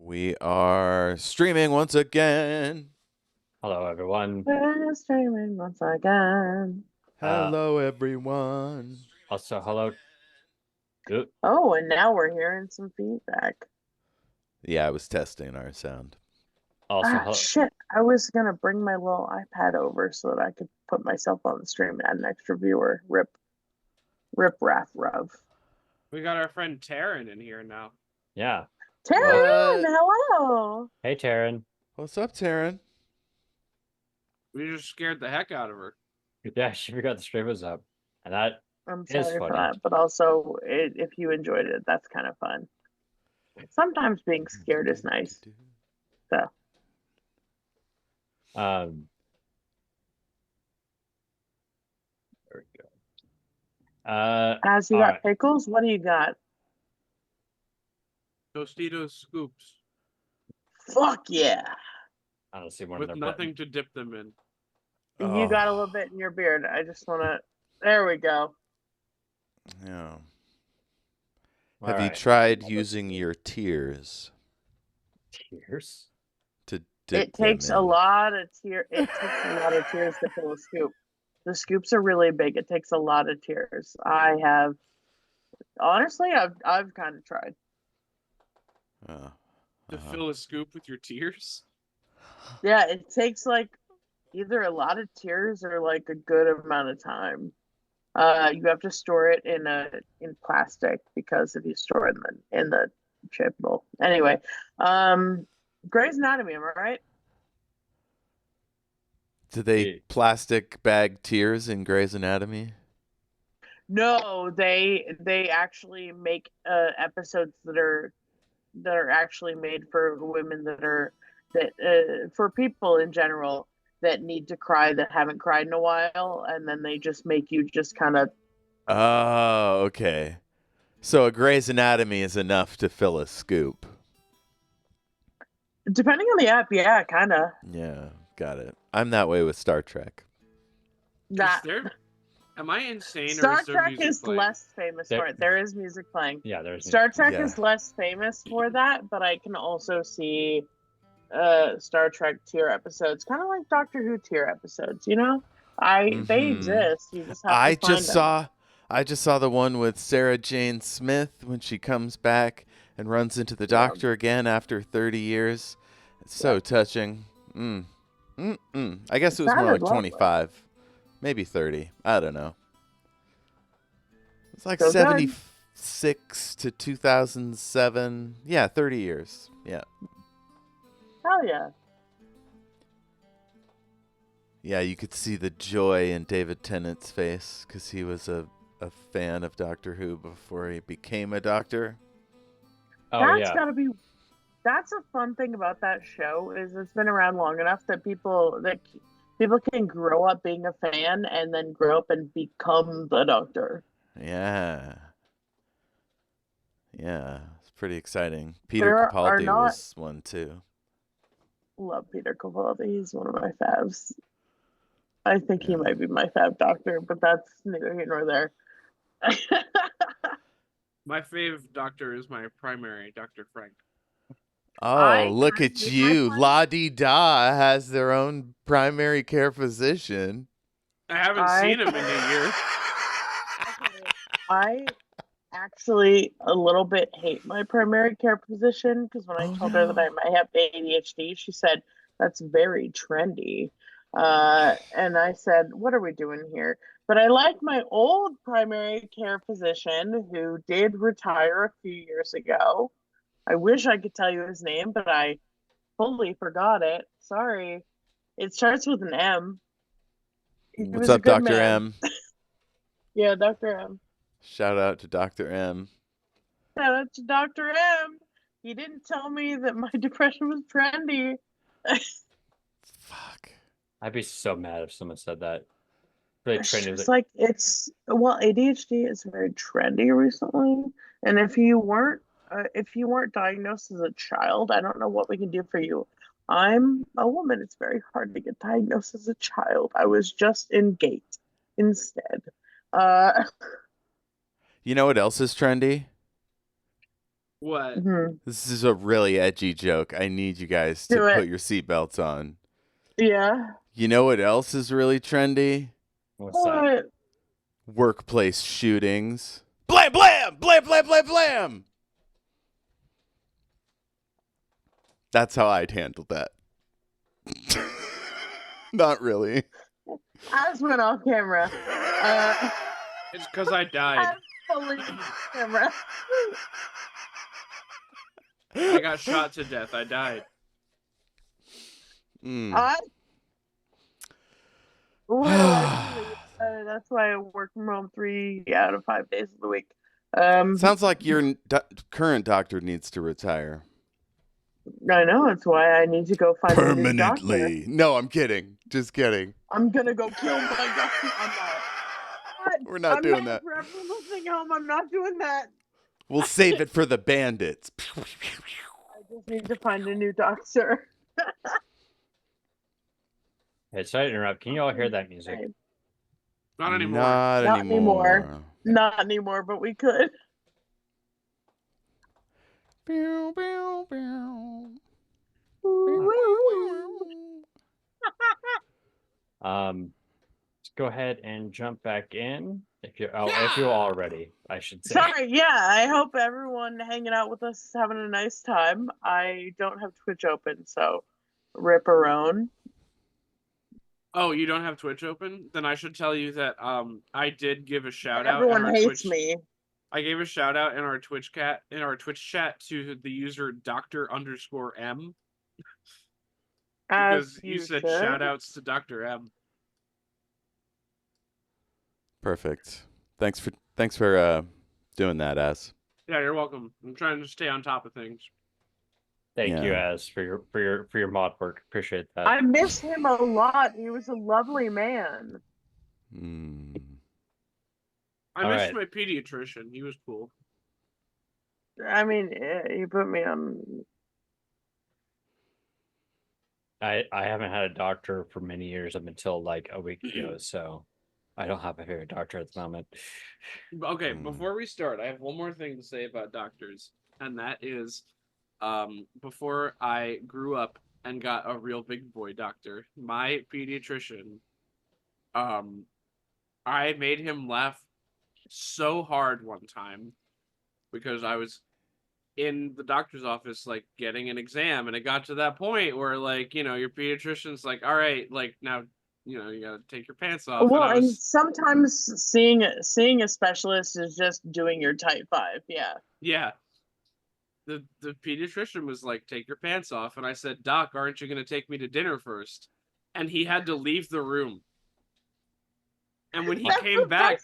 [SPEAKER 1] We are streaming once again.
[SPEAKER 4] Hello, everyone.
[SPEAKER 2] We're streaming once again.
[SPEAKER 1] Hello, everyone.
[SPEAKER 4] Also, hello. Oop.
[SPEAKER 2] Oh, and now we're hearing some feedback.
[SPEAKER 1] Yeah, I was testing our sound.
[SPEAKER 4] Also, hello.
[SPEAKER 2] Shit. I was going to bring my little iPad over so that I could put myself on the stream and add an extra viewer. Rip, raff, ruv.
[SPEAKER 3] We got our friend Taryn in here now.
[SPEAKER 4] Yeah.
[SPEAKER 2] Taryn, hello.
[SPEAKER 4] Hey, Taryn.
[SPEAKER 1] What's up, Taryn?
[SPEAKER 3] We just scared the heck out of her.
[SPEAKER 4] Yeah, she forgot the stream was up. And that
[SPEAKER 2] I'm
[SPEAKER 4] It is
[SPEAKER 2] sorry for
[SPEAKER 4] funny.
[SPEAKER 2] that, but also if you enjoyed it, that's kind of fun. Sometimes being scared is nice. So
[SPEAKER 4] there we go.
[SPEAKER 2] as you
[SPEAKER 4] all
[SPEAKER 2] got
[SPEAKER 4] right.
[SPEAKER 2] pickles, what do you got?
[SPEAKER 3] Tostitos scoops
[SPEAKER 2] Fuck yeah.
[SPEAKER 4] I don't see one
[SPEAKER 3] with
[SPEAKER 4] of their
[SPEAKER 3] nothing to dip them in.
[SPEAKER 2] You got a
[SPEAKER 1] Oh.
[SPEAKER 2] little bit in your beard. I just want to. There we go.
[SPEAKER 1] Yeah.
[SPEAKER 4] All
[SPEAKER 1] Have you
[SPEAKER 4] right.
[SPEAKER 1] tried using your tears
[SPEAKER 4] Tears?
[SPEAKER 1] to dip
[SPEAKER 2] It takes
[SPEAKER 1] them
[SPEAKER 2] a
[SPEAKER 1] in?
[SPEAKER 2] lot of tears to fill a scoop. The scoops are really big. It takes a lot of tears. I have honestly, I've kind of tried.
[SPEAKER 1] Oh.
[SPEAKER 3] To fill a scoop with your tears?
[SPEAKER 2] Yeah, it takes like either a lot of tears or like a good amount of time. You have to store it in plastic because if you store it in the chip bowl. Anyway, Grey's Anatomy, am I right?
[SPEAKER 1] Do they
[SPEAKER 4] Yeah.
[SPEAKER 1] plastic bag tears in Grey's Anatomy?
[SPEAKER 2] No, they actually make episodes that are actually made for women for people in general that need to cry that haven't cried in a while, and then they just make you just kind of.
[SPEAKER 1] Oh, okay. So a Grey's Anatomy is enough to fill a scoop.
[SPEAKER 2] Depending on the app, yeah, kind of.
[SPEAKER 1] Yeah, got it. I'm that way with Star Trek.
[SPEAKER 2] Nah.
[SPEAKER 3] Am I insane?
[SPEAKER 2] Star
[SPEAKER 3] or is there
[SPEAKER 2] Trek
[SPEAKER 3] music
[SPEAKER 2] is
[SPEAKER 3] playing?
[SPEAKER 2] less famous for it. There is music playing.
[SPEAKER 4] Yeah, there's
[SPEAKER 2] Star Trek
[SPEAKER 1] Yeah.
[SPEAKER 2] is less famous for that, but I can also see Star Trek tier episodes, kind of like Doctor Who tier episodes. You know, they exist. You just have to
[SPEAKER 1] I
[SPEAKER 2] find
[SPEAKER 1] just
[SPEAKER 2] them.
[SPEAKER 1] saw the one with Sarah Jane Smith when she comes back and runs into the doctor again after 30 years. It's so touching. I guess it was more
[SPEAKER 2] That
[SPEAKER 1] like
[SPEAKER 2] is lovely.
[SPEAKER 1] 25, maybe 30. I don't know. It's like
[SPEAKER 2] So good.
[SPEAKER 1] 76 to 2007. Yeah, 30 years. Yeah.
[SPEAKER 2] Hell yeah.
[SPEAKER 1] Yeah, you could see the joy in David Tennant's face because he was a fan of Doctor Who before he became a doctor.
[SPEAKER 4] Oh,
[SPEAKER 2] That's
[SPEAKER 4] yeah.
[SPEAKER 2] gotta be. That's a fun thing about that show is it's been around long enough that people can grow up being a fan and then grow up and become the doctor.
[SPEAKER 1] Yeah. Yeah, it's pretty exciting. Peter
[SPEAKER 2] There are
[SPEAKER 1] Capaldi
[SPEAKER 2] not.
[SPEAKER 1] was one too.
[SPEAKER 2] Love Peter Capaldi. He's one of my faves. I think he
[SPEAKER 1] Yeah.
[SPEAKER 2] might be my fave doctor, but that's neither here nor there.
[SPEAKER 3] My fave doctor is my primary, Dr. Frank.
[SPEAKER 1] Oh, look
[SPEAKER 2] I
[SPEAKER 1] at
[SPEAKER 2] hate
[SPEAKER 1] you.
[SPEAKER 2] my
[SPEAKER 1] La Di Da has their own primary care physician.
[SPEAKER 3] I haven't seen him in a year.
[SPEAKER 2] I actually a little bit hate my primary care physician because when I told her that I might have ADHD, she said, that's very trendy. And I said, what are we doing here? But I like my old primary care physician who did retire a few years ago. I wish I could tell you his name, but I fully forgot it. Sorry. It starts with an M. He
[SPEAKER 1] What's
[SPEAKER 2] was a
[SPEAKER 1] up,
[SPEAKER 2] good
[SPEAKER 1] Dr.
[SPEAKER 2] man.
[SPEAKER 1] M?
[SPEAKER 2] Yeah, Dr. M.
[SPEAKER 1] Shout out to Dr. M.
[SPEAKER 2] Shout out to Dr. M. He didn't tell me that my depression was trendy.
[SPEAKER 1] Fuck.
[SPEAKER 4] I'd be so mad if someone said that. Really
[SPEAKER 2] It's
[SPEAKER 4] trendy.
[SPEAKER 2] just like ADHD is very trendy recently, and if you weren't diagnosed as a child, I don't know what we can do for you. I'm a woman. It's very hard to get diagnosed as a child. I was just in GATE instead.
[SPEAKER 1] You know what else is trendy?
[SPEAKER 3] What?
[SPEAKER 2] Mhm.
[SPEAKER 1] This is a really edgy joke. I need you guys to
[SPEAKER 2] Do it.
[SPEAKER 1] put your seatbelts on.
[SPEAKER 2] Yeah.
[SPEAKER 1] You know what else is really trendy?
[SPEAKER 4] What's that?
[SPEAKER 2] What?
[SPEAKER 1] Workplace shootings. Blam, blam, blam, blam, blam, blam. That's how I'd handle that. Not really.
[SPEAKER 2] I just went off camera.
[SPEAKER 3] It's because I died.
[SPEAKER 2] I'm fully off camera.
[SPEAKER 3] I got shot to death. I died.
[SPEAKER 1] Mm.
[SPEAKER 2] What do I do? That's why I work from home 3 out of 5 days of the week.
[SPEAKER 1] Sounds like your current doctor needs to retire.
[SPEAKER 2] I know. That's why I need to go find a new doctor.
[SPEAKER 1] Permanently. No, I'm kidding. Just kidding.
[SPEAKER 2] I'm gonna go kill my doctor. I'm not.
[SPEAKER 1] We're not doing that.
[SPEAKER 2] For everyone listening home, I'm not doing that.
[SPEAKER 1] We'll save it for the bandits.
[SPEAKER 2] I just need to find a new doctor.
[SPEAKER 4] Hey, sorry to interrupt. Can you all hear that music?
[SPEAKER 3] Not anymore.
[SPEAKER 1] Not anymore.
[SPEAKER 2] Not anymore, but we could.
[SPEAKER 1] Pew, pew, pew.
[SPEAKER 4] Let's go ahead and jump back in. If you're all ready, I should say.
[SPEAKER 2] Sorry, yeah. I hope everyone hanging out with us is having a nice time. I don't have Twitch open, so ripperone.
[SPEAKER 3] Oh, you don't have Twitch open? Then I should tell you that I did give a shout out.
[SPEAKER 2] Everyone hates me.
[SPEAKER 3] I gave a shout out in our Twitch chat to the user Dr_M. Because you said shout outs to Dr. M.
[SPEAKER 1] Perfect. Thanks for doing that, Az.
[SPEAKER 3] Yeah, you're welcome. I'm trying to stay on top of things.
[SPEAKER 4] Thank you, Az, for your mod work. Appreciate that.
[SPEAKER 2] I miss him a lot. He was a lovely man.
[SPEAKER 3] I missed my pediatrician. He was cool.
[SPEAKER 2] I mean, he put me on.
[SPEAKER 4] I haven't had a doctor for many years up until like a week ago, so I don't have a favorite doctor at the moment.
[SPEAKER 3] Okay, before we start, I have one more thing to say about doctors, and that is, before I grew up and got a real big boy doctor, my pediatrician, I made him laugh so hard one time because I was in the doctor's office, like, getting an exam, and it got to that point where, like, you know, your pediatrician's like, all right, like, now, you know, you gotta take your pants off.
[SPEAKER 2] Well, and sometimes seeing a specialist is just doing your type 5. Yeah.
[SPEAKER 3] The pediatrician was like, take your pants off, and I said, Doc, aren't you gonna take me to dinner first? And he had to leave the room. And when he came back,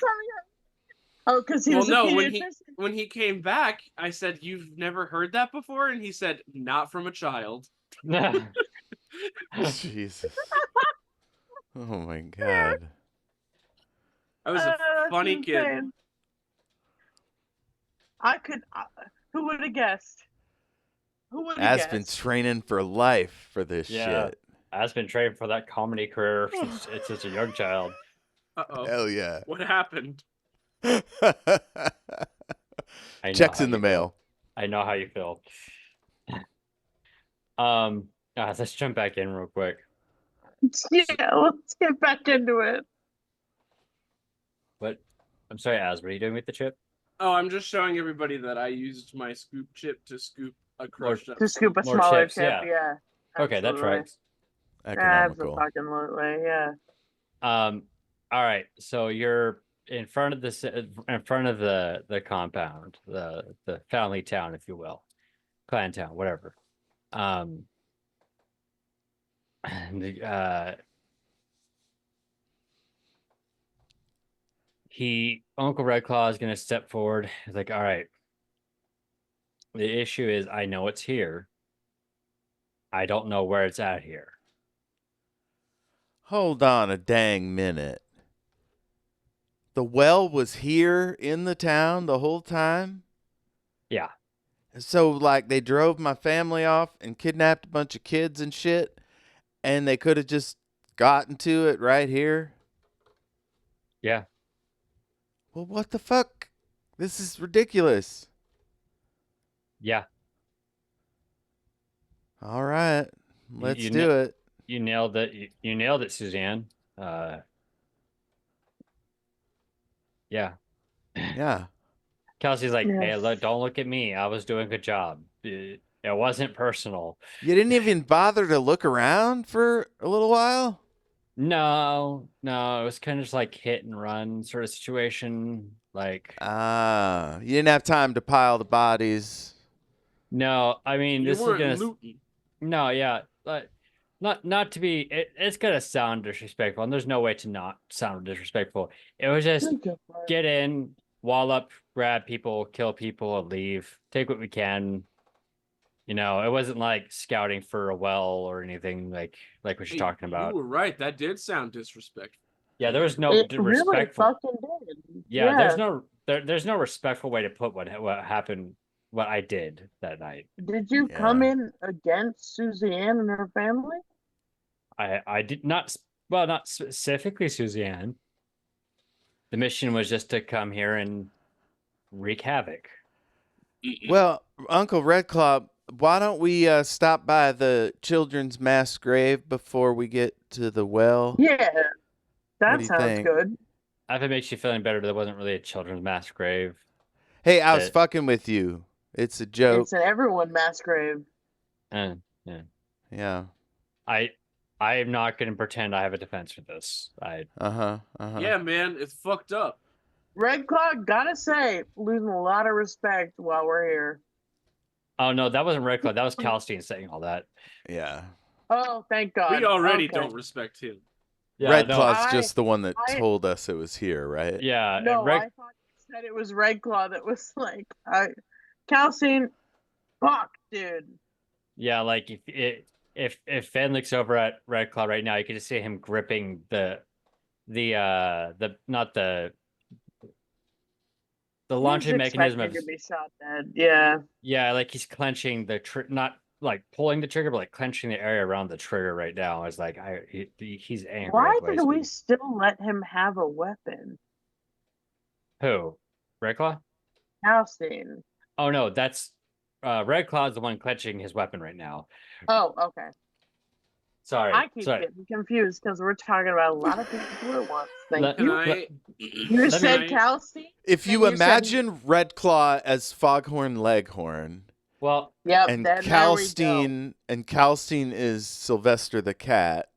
[SPEAKER 2] because he was a pediatrician.
[SPEAKER 3] when he came back, I said, you've never heard that before? And he said, not from a child.
[SPEAKER 1] Jesus. Oh my God.
[SPEAKER 3] I was a funny kid.
[SPEAKER 2] I could. Who would have guessed? Who would have
[SPEAKER 1] Has
[SPEAKER 2] guessed?
[SPEAKER 1] been training for life for this shit.
[SPEAKER 4] Has been training for that comedy career since a young child.
[SPEAKER 3] Uh-oh.
[SPEAKER 1] Hell yeah.
[SPEAKER 3] What happened?
[SPEAKER 1] Checks in the mail.
[SPEAKER 4] I know how you feel. Let's jump back in real quick.
[SPEAKER 2] Yeah, let's get back into it.
[SPEAKER 4] What? I'm sorry, Az, what are you doing with the chip?
[SPEAKER 3] Oh, I'm just showing everybody that I used my scoop chip to scoop a crushed up.
[SPEAKER 2] To scoop a
[SPEAKER 4] More
[SPEAKER 2] smaller
[SPEAKER 4] chips,
[SPEAKER 2] chip, yeah.
[SPEAKER 4] Okay, that's right.
[SPEAKER 1] Economical.
[SPEAKER 2] Absolutely, yeah.
[SPEAKER 4] All right. So you're in front of the compound, the family town, if you will, clan town, whatever. Uncle Red Claw is gonna step forward. He's like, all right. The issue is I know it's here. I don't know where it's at here.
[SPEAKER 1] Hold on a dang minute. The well was here in the town the whole time?
[SPEAKER 4] Yeah.
[SPEAKER 1] So, like, they drove my family off and kidnapped a bunch of kids and shit, and they could have just gotten to it right here?
[SPEAKER 4] Yeah.
[SPEAKER 1] Well, what the fuck? This is ridiculous.
[SPEAKER 4] Yeah.
[SPEAKER 1] All right. Let's
[SPEAKER 4] you
[SPEAKER 1] do
[SPEAKER 4] kn-
[SPEAKER 1] it.
[SPEAKER 4] You nailed it. You nailed it, Suzanne. Yeah.
[SPEAKER 1] Yeah.
[SPEAKER 4] Kelsey's like, hey,
[SPEAKER 2] Yes.
[SPEAKER 4] look, don't look at me. I was doing a good job. It wasn't personal.
[SPEAKER 1] You didn't even bother to look around for a little while?
[SPEAKER 4] No, it was kind of just like hit and run sort of situation. Like,
[SPEAKER 1] You didn't have time to pile the bodies.
[SPEAKER 4] no, I mean,
[SPEAKER 3] You
[SPEAKER 4] this is
[SPEAKER 3] weren't
[SPEAKER 4] gonna.
[SPEAKER 3] looting.
[SPEAKER 4] No, yeah, but not to be. It's gonna sound disrespectful, and there's no way to not sound disrespectful. It was just get in, wall up, grab people, kill people, and leave. Take what we can. You know, it wasn't like scouting for a well or anything like what you're
[SPEAKER 3] Hey,
[SPEAKER 4] talking
[SPEAKER 3] you
[SPEAKER 4] about.
[SPEAKER 3] were right. That did sound disrespectful.
[SPEAKER 4] Yeah, there was no
[SPEAKER 2] It really
[SPEAKER 4] respectful.
[SPEAKER 2] fucking did.
[SPEAKER 4] Yeah, there's no respectful way to put what happened, what I did that night.
[SPEAKER 2] Did you come in against Susie Anne and her family?
[SPEAKER 4] I did not. Well, not specifically Susie Anne. The mission was just to come here and wreak havoc.
[SPEAKER 1] Well, Uncle Redclaw, why don't we stop by the children's mass grave before we get to the well?
[SPEAKER 2] Yeah,
[SPEAKER 1] What
[SPEAKER 2] that
[SPEAKER 1] do you
[SPEAKER 2] sounds
[SPEAKER 1] think?
[SPEAKER 2] good.
[SPEAKER 4] If it makes you feeling better, there wasn't really a children's mass grave.
[SPEAKER 1] Hey, I was
[SPEAKER 4] That-
[SPEAKER 1] fucking with you. It's a joke.
[SPEAKER 2] It's an everyone mass grave.
[SPEAKER 4] Yeah.
[SPEAKER 1] Yeah.
[SPEAKER 4] I am not going to pretend I have a defense for this.
[SPEAKER 3] Yeah, man, it's fucked up.
[SPEAKER 2] Red Claw, gotta say, losing a lot of respect while we're here.
[SPEAKER 4] Oh no, that wasn't Red Claw. That was Calstein saying all that.
[SPEAKER 1] Yeah.
[SPEAKER 2] Oh, thank God.
[SPEAKER 3] We already
[SPEAKER 2] Okay.
[SPEAKER 3] don't respect him.
[SPEAKER 4] Yeah,
[SPEAKER 1] Red
[SPEAKER 4] no,
[SPEAKER 1] Claw's just the one that
[SPEAKER 2] I-
[SPEAKER 1] told us it was here, right?
[SPEAKER 4] Yeah,
[SPEAKER 2] No,
[SPEAKER 4] Red,
[SPEAKER 2] I thought you said it was Red Claw that was like, Calcine, fuck, dude.
[SPEAKER 4] yeah, like if Finn looks over at Red Claw right now, you can just see him gripping the not the launching
[SPEAKER 2] He's
[SPEAKER 4] mechanism of
[SPEAKER 2] expecting to be shot dead. Yeah.
[SPEAKER 4] like he's clenching the not like pulling the trigger, but like clenching the area around the trigger right now. It's like he's angry.
[SPEAKER 2] Why
[SPEAKER 4] at the way
[SPEAKER 2] did
[SPEAKER 4] he's
[SPEAKER 2] we
[SPEAKER 4] being-
[SPEAKER 2] still let him have a weapon?
[SPEAKER 4] Who? Red Claw?
[SPEAKER 2] Calcine.
[SPEAKER 4] Oh no, that's Red Claw's the one clenching his weapon right now.
[SPEAKER 2] Oh, okay.
[SPEAKER 4] Sorry.
[SPEAKER 2] I keep
[SPEAKER 4] sorry.
[SPEAKER 2] getting confused because we're talking about a lot of people at once. Thank
[SPEAKER 4] Let-
[SPEAKER 2] you. You
[SPEAKER 4] let
[SPEAKER 2] said
[SPEAKER 4] me-
[SPEAKER 2] Calcine?
[SPEAKER 1] If
[SPEAKER 2] Then
[SPEAKER 1] you
[SPEAKER 2] you said-
[SPEAKER 1] imagine Red Claw as Foghorn Leghorn,
[SPEAKER 4] Well,
[SPEAKER 2] Yep.
[SPEAKER 1] and
[SPEAKER 2] then
[SPEAKER 1] Calstein is Sylvester the cat.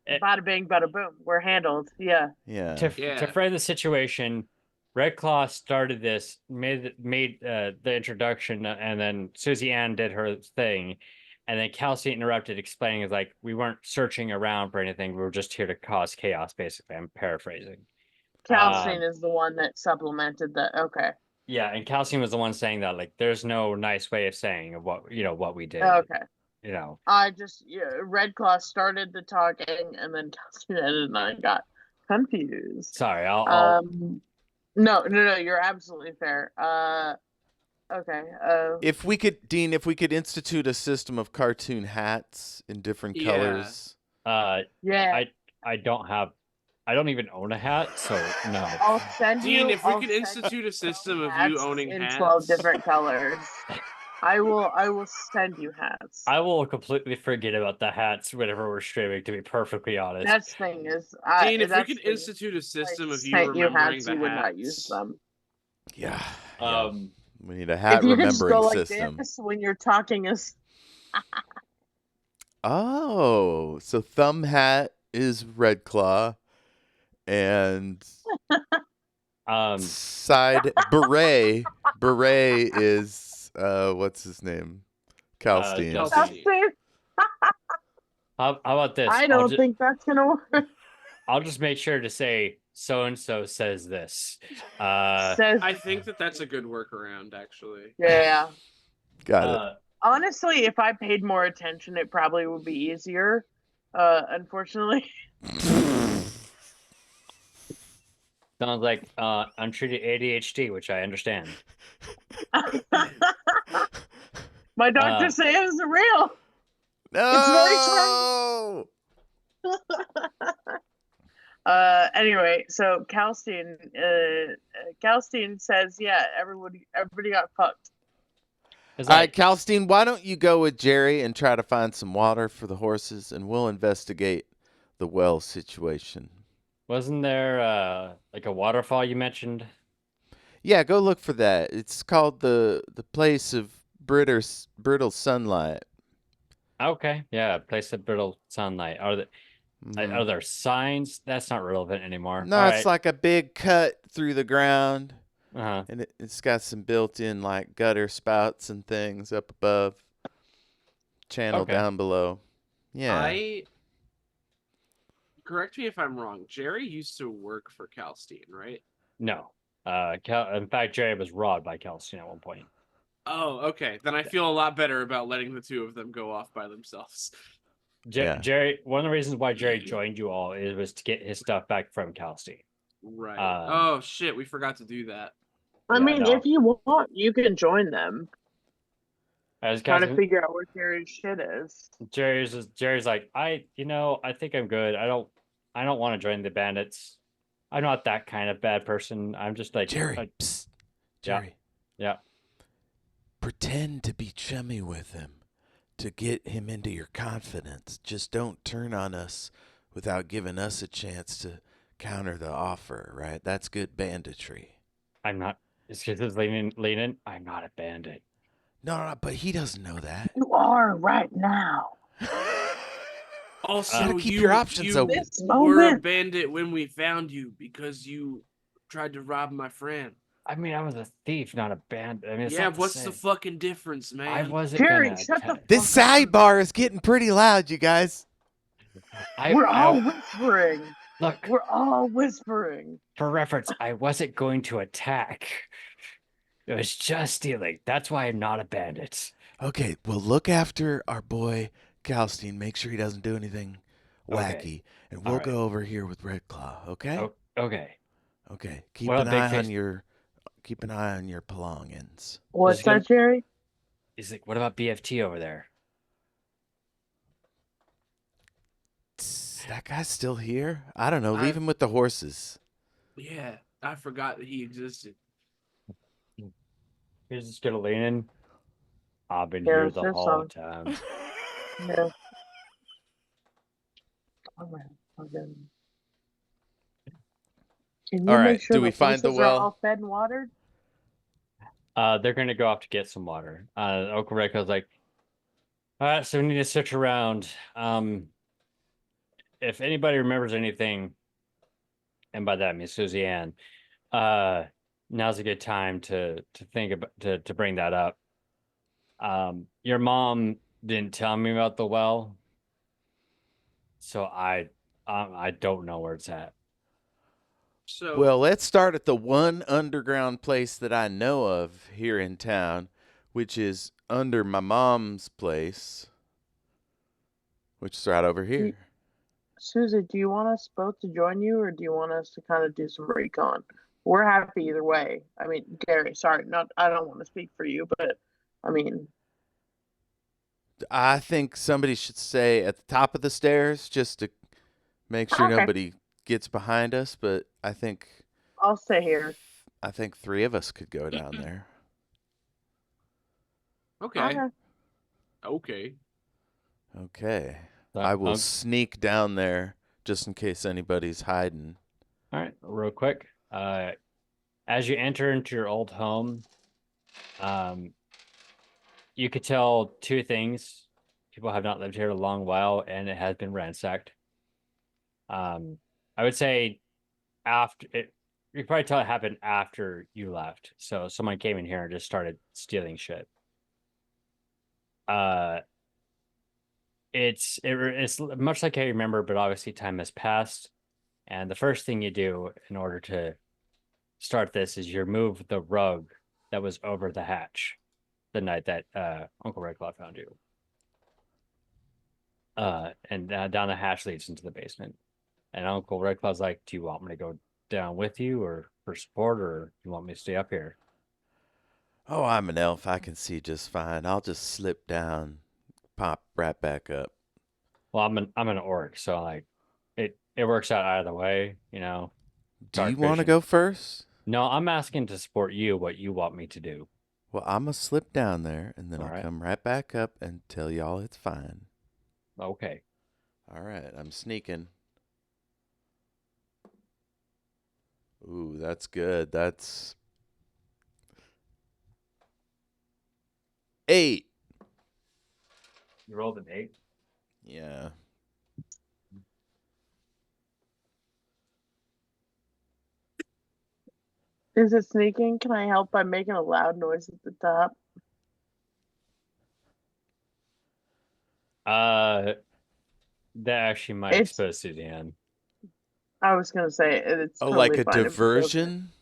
[SPEAKER 2] there we go. Bada bing, bada boom. We're handled. Yeah.
[SPEAKER 1] Yeah.
[SPEAKER 4] to frame the situation, Red Claw started this, made the introduction, and then Susie Anne did her thing, and then Kelsey interrupted, explaining like we weren't searching around for anything, we were just here to cause chaos. Basically, I'm paraphrasing.
[SPEAKER 2] Calcine is the one that supplemented the. Okay.
[SPEAKER 4] Yeah, and Calcium was the one saying that like there's no nice way of saying of what what we did.
[SPEAKER 2] Okay.
[SPEAKER 4] You know.
[SPEAKER 2] Red Claw started the talking, and then Calcine ended, and I got confused.
[SPEAKER 4] Sorry, I'll
[SPEAKER 2] No, you're absolutely fair. Okay.
[SPEAKER 1] If we could institute a system of cartoon hats in different colors.
[SPEAKER 2] Yeah.
[SPEAKER 4] I don't even own a hat, so no.
[SPEAKER 2] I'll send you.
[SPEAKER 3] Dean, if we
[SPEAKER 2] I'll
[SPEAKER 3] could
[SPEAKER 2] send
[SPEAKER 3] institute
[SPEAKER 2] you
[SPEAKER 3] a system of
[SPEAKER 2] hats
[SPEAKER 3] you owning
[SPEAKER 2] in
[SPEAKER 3] hats.
[SPEAKER 2] 12 different colors. I will send you hats.
[SPEAKER 4] I will completely forget about the hats whenever we're streaming, to be perfully honest.
[SPEAKER 2] That's the thing is,
[SPEAKER 3] Dean, if we could institute a system of you remembering
[SPEAKER 2] hats,
[SPEAKER 3] the
[SPEAKER 2] you would
[SPEAKER 3] hats.
[SPEAKER 2] not use them.
[SPEAKER 1] Yeah. We need a
[SPEAKER 2] If
[SPEAKER 1] hat
[SPEAKER 2] you could just
[SPEAKER 1] remembering
[SPEAKER 2] go like
[SPEAKER 1] system.
[SPEAKER 2] this when you're talking is.
[SPEAKER 1] Oh, so Thumb Hat is Red Claw, and side Beret is what's his name? Calstein.
[SPEAKER 3] Calstein.
[SPEAKER 4] How about this?
[SPEAKER 2] I don't think that's gonna work.
[SPEAKER 4] I'll just make sure to say so and so says this.
[SPEAKER 3] I think that's a good workaround, actually.
[SPEAKER 2] Yeah.
[SPEAKER 1] Got it.
[SPEAKER 2] Honestly, if I paid more attention, it probably would be easier. Unfortunately.
[SPEAKER 4] Sounds like untreated ADHD, which I understand.
[SPEAKER 2] My doctor says it's real.
[SPEAKER 1] No.
[SPEAKER 2] It's very true. Anyway, so Calstein says, yeah, everybody got fucked.
[SPEAKER 4] Is
[SPEAKER 1] All right,
[SPEAKER 4] that
[SPEAKER 1] Calstein, why don't you go with Jerry and try to find some water for the horses, and we'll investigate the well situation.
[SPEAKER 4] wasn't there like a waterfall you mentioned?
[SPEAKER 1] Yeah, go look for that. It's called the place of brittle sunlight.
[SPEAKER 4] Okay, yeah, place of brittle sunlight.
[SPEAKER 1] Mhm.
[SPEAKER 4] Are there signs? That's not relevant anymore.
[SPEAKER 1] No,
[SPEAKER 4] All
[SPEAKER 1] it's
[SPEAKER 4] right.
[SPEAKER 1] like a big cut through the ground,
[SPEAKER 4] Uh-huh.
[SPEAKER 1] and it's got some built-in like gutter spouts and things up above, channel
[SPEAKER 4] Okay.
[SPEAKER 1] down below. Yeah.
[SPEAKER 3] Correct me if I'm wrong. Jerry used to work for Calstein, right?
[SPEAKER 4] No. In fact, Jerry was robbed by Kelsey at one point.
[SPEAKER 3] Oh, okay. Then I feel a lot better about letting the two of them go off by themselves.
[SPEAKER 1] Yeah.
[SPEAKER 4] Jerry, one of the reasons why Jerry joined you all was to get his stuff back from Kelsey.
[SPEAKER 3] Right.
[SPEAKER 4] Um,
[SPEAKER 3] Oh shit, we forgot to do that.
[SPEAKER 2] I
[SPEAKER 4] Yeah,
[SPEAKER 2] mean,
[SPEAKER 4] no.
[SPEAKER 2] if you want, you can join them.
[SPEAKER 4] As
[SPEAKER 2] Try to
[SPEAKER 4] Kelsey,
[SPEAKER 2] figure out where Jerry's shit is.
[SPEAKER 4] Jerry's like, I think I'm good. I don't want to join the bandits. I'm not that kind of bad person. I'm just like
[SPEAKER 1] Jerry, psst.
[SPEAKER 4] yeah.
[SPEAKER 1] Jerry.
[SPEAKER 4] Yeah.
[SPEAKER 1] Pretend to be chummy with him to get him into your confidence. Just don't turn on us without giving us a chance to counter the offer, right? That's good banditry.
[SPEAKER 4] I'm not. It's just leaning. I'm not a bandit.
[SPEAKER 1] No, but he doesn't know that.
[SPEAKER 2] You are right now.
[SPEAKER 3] Also,
[SPEAKER 1] Gotta keep your options open.
[SPEAKER 2] This
[SPEAKER 3] were a
[SPEAKER 2] moment.
[SPEAKER 3] bandit when we found you because you tried to rob my friend.
[SPEAKER 4] I mean, I was a thief, not a bandit. I mean, it's
[SPEAKER 3] Yeah,
[SPEAKER 4] not
[SPEAKER 3] what's
[SPEAKER 4] same.
[SPEAKER 3] the fucking difference, man?
[SPEAKER 4] I wasn't
[SPEAKER 2] Jerry,
[SPEAKER 4] gonna
[SPEAKER 2] shut the
[SPEAKER 4] attack.
[SPEAKER 1] This
[SPEAKER 2] fuck up.
[SPEAKER 1] sidebar is getting pretty loud, you guys.
[SPEAKER 2] We're all whispering.
[SPEAKER 4] Look,
[SPEAKER 2] We're all whispering.
[SPEAKER 4] for reference, I wasn't going to attack. It was just stealing. That's why I'm not a bandit.
[SPEAKER 1] Okay, well, look after our boy Calstein. Make sure he doesn't do anything wacky.
[SPEAKER 4] Okay.
[SPEAKER 1] And we'll
[SPEAKER 4] All right.
[SPEAKER 1] go over here with Red Claw, okay?
[SPEAKER 4] Oh, okay.
[SPEAKER 1] Okay. Keep
[SPEAKER 4] Well,
[SPEAKER 1] an
[SPEAKER 4] big
[SPEAKER 1] eye
[SPEAKER 4] face-
[SPEAKER 1] on your belongings.
[SPEAKER 2] What's
[SPEAKER 4] Is good.
[SPEAKER 2] that, Jerry?
[SPEAKER 4] He's like, what about BFT over there?
[SPEAKER 1] Tss, that guy's still here? I don't know. Leave him with the horses.
[SPEAKER 3] Yeah, I forgot that he existed.
[SPEAKER 4] He's just gonna lean in. I've been
[SPEAKER 2] Yeah,
[SPEAKER 4] here
[SPEAKER 2] it's
[SPEAKER 4] the
[SPEAKER 2] this
[SPEAKER 4] whole
[SPEAKER 2] song.
[SPEAKER 4] time.
[SPEAKER 2] Yeah. All right. Okay. Can you
[SPEAKER 1] All right,
[SPEAKER 2] make sure
[SPEAKER 1] do we find the
[SPEAKER 2] horses are
[SPEAKER 1] well?
[SPEAKER 2] all fed and watered?
[SPEAKER 4] They're gonna go off to get some water. Uncle Rico's like, all right, so we need to search around. If anybody remembers anything, and by that I mean Susie Anne, now's a good time to think about to bring that up. Your mom didn't tell me about the well, so I don't know where it's at.
[SPEAKER 3] So
[SPEAKER 1] Well, let's start at the one underground place that I know of here in town, which is under my mom's place, which is right over here.
[SPEAKER 2] Susie, do you want us both to join you, or do you want us to kind of do some recon? We're happy either way. I mean, Gary, sorry, I don't want to speak for you, but I mean,
[SPEAKER 1] I think somebody should stay at the top of the stairs just to make sure
[SPEAKER 2] Okay.
[SPEAKER 1] nobody gets behind us, but I think
[SPEAKER 2] I'll stay here.
[SPEAKER 1] three of us could go down there.
[SPEAKER 3] okay. Okay.
[SPEAKER 1] Okay.
[SPEAKER 4] So,
[SPEAKER 1] I will sneak down there just in case anybody's hiding.
[SPEAKER 4] All right, real quick. As you enter into your old home, you could tell two things. People have not lived here a long while, and it has been ransacked. I would say after it, you could probably tell it happened after you left. So someone came in here and just started stealing shit. It's much like I remember, but obviously time has passed. And the first thing you do in order to start this is you remove the rug that was over the hatch the night that Uncle Redclaw found you. And down the hatch leads into the basement. And Uncle Redclaw's like, do you want me to go down with you or for support, or do you want me to stay up here?
[SPEAKER 1] Oh, I'm an elf. I can see just fine. I'll just slip down, pop right back up.
[SPEAKER 4] Well, I'm an orc, so like it works out of the way, you know.
[SPEAKER 1] Do you
[SPEAKER 4] Dark
[SPEAKER 1] want to
[SPEAKER 4] vision.
[SPEAKER 1] go first?
[SPEAKER 4] No, I'm asking to support you what you want me to do.
[SPEAKER 1] Well, I'm going to slip down there, and then
[SPEAKER 4] All
[SPEAKER 1] I'll
[SPEAKER 4] right.
[SPEAKER 1] come right back up and tell y'all it's fine.
[SPEAKER 4] Okay.
[SPEAKER 1] All right, I'm sneaking. Ooh, that's good. That's 8.
[SPEAKER 4] You rolled an 8.
[SPEAKER 1] Yeah.
[SPEAKER 2] Is it sneaking? Can I help by making a loud noise at the top?
[SPEAKER 4] That actually might
[SPEAKER 2] It's-
[SPEAKER 4] expose Susie Anne.
[SPEAKER 2] I was gonna say it's
[SPEAKER 1] Oh,
[SPEAKER 2] totally
[SPEAKER 1] like a
[SPEAKER 2] fine if it doesn't.
[SPEAKER 1] diversion?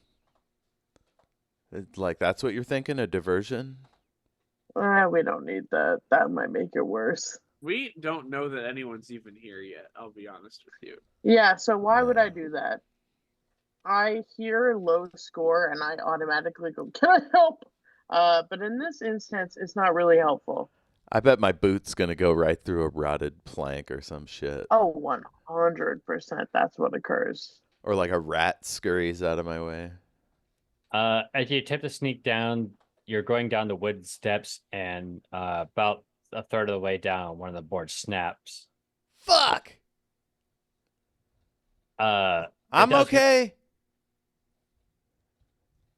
[SPEAKER 1] Like that's what you're thinking? A diversion?
[SPEAKER 2] We don't need that. That might make it worse.
[SPEAKER 3] We don't know that anyone's even here yet. I'll be honest with you.
[SPEAKER 2] Yeah, so why would I
[SPEAKER 1] No.
[SPEAKER 2] do that? I hear low score and I automatically go, "Can I help?" But in this instance, it's not really helpful.
[SPEAKER 1] I bet my boot's going to go right through a rotted plank or some shit.
[SPEAKER 2] Oh, 100%. That's what occurs.
[SPEAKER 1] Or like a rat scurries out of my way.
[SPEAKER 4] As you attempt to sneak down, you're going down the wood steps, and about a third of the way down, one of the boards snaps.
[SPEAKER 1] Fuck!
[SPEAKER 4] It
[SPEAKER 1] I'm
[SPEAKER 4] does-
[SPEAKER 1] okay.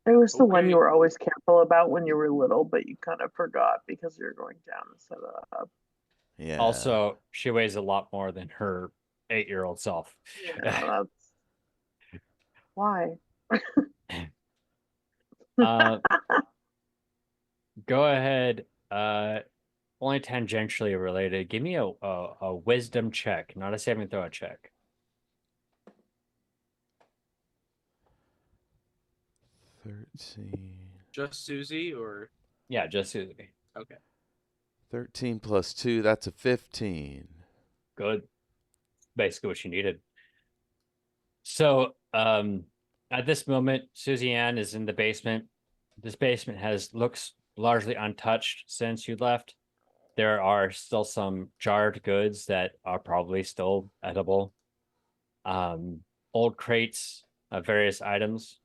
[SPEAKER 2] It was the one
[SPEAKER 3] Okay.
[SPEAKER 2] you were always careful about when you were little, but you kind of forgot because you were going down instead of up.
[SPEAKER 1] Yeah.
[SPEAKER 4] Also, she weighs a lot more than her 8-year-old self.
[SPEAKER 2] Yeah, that's why.
[SPEAKER 4] Go ahead. Only tangentially related. Give me a wisdom check, not a saving throw check.
[SPEAKER 1] 13.
[SPEAKER 3] Just Susie or
[SPEAKER 4] Yeah, just Susie.
[SPEAKER 3] okay.
[SPEAKER 1] 13 plus 2, that's a 15.
[SPEAKER 4] Good. Basically what you needed. So, at this moment, Susie Anne is in the basement. This basement looks largely untouched since you left. There are still some jarred goods that are probably still edible. Old crates of various items.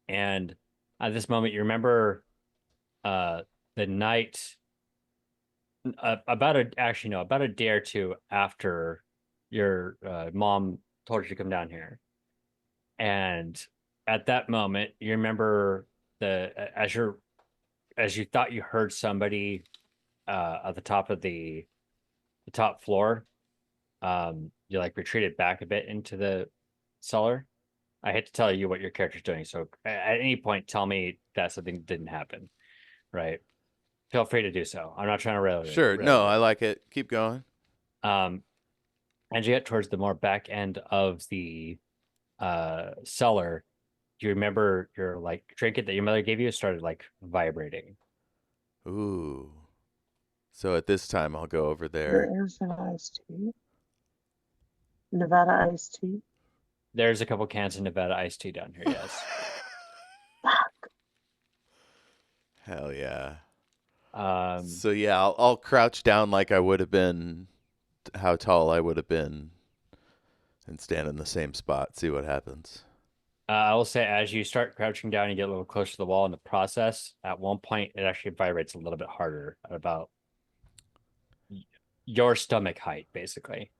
[SPEAKER 4] And at this moment, you remember the night about a day or two after your mom told you to come down here. And at that moment, you remember as you thought you heard somebody at the top of the top floor, you like retreated back a bit into the cellar. I hate to tell you what your character's doing, so at any point tell me that something didn't happen, right? Feel free to do so. I'm not trying to rail you.
[SPEAKER 1] Sure. No, I like it. Keep going.
[SPEAKER 4] As you get towards the more back end of the cellar, do you remember your like trinket that your mother gave you started like vibrating?
[SPEAKER 1] Ooh. So at this time, I'll go over there.
[SPEAKER 2] There is an iced tea. Nevada iced tea.
[SPEAKER 4] There's a couple cans of Nevada iced tea down here, yes.
[SPEAKER 2] Fuck.
[SPEAKER 1] Hell yeah.
[SPEAKER 4] Um,
[SPEAKER 1] So yeah, I'll crouch down like I would have been, how tall I would have been, and stand in the same spot. See what happens.
[SPEAKER 4] I will say, as you start crouching down, you get a little closer to the wall in the process. At one point, it actually vibrates a little bit harder at about your stomach height, basically.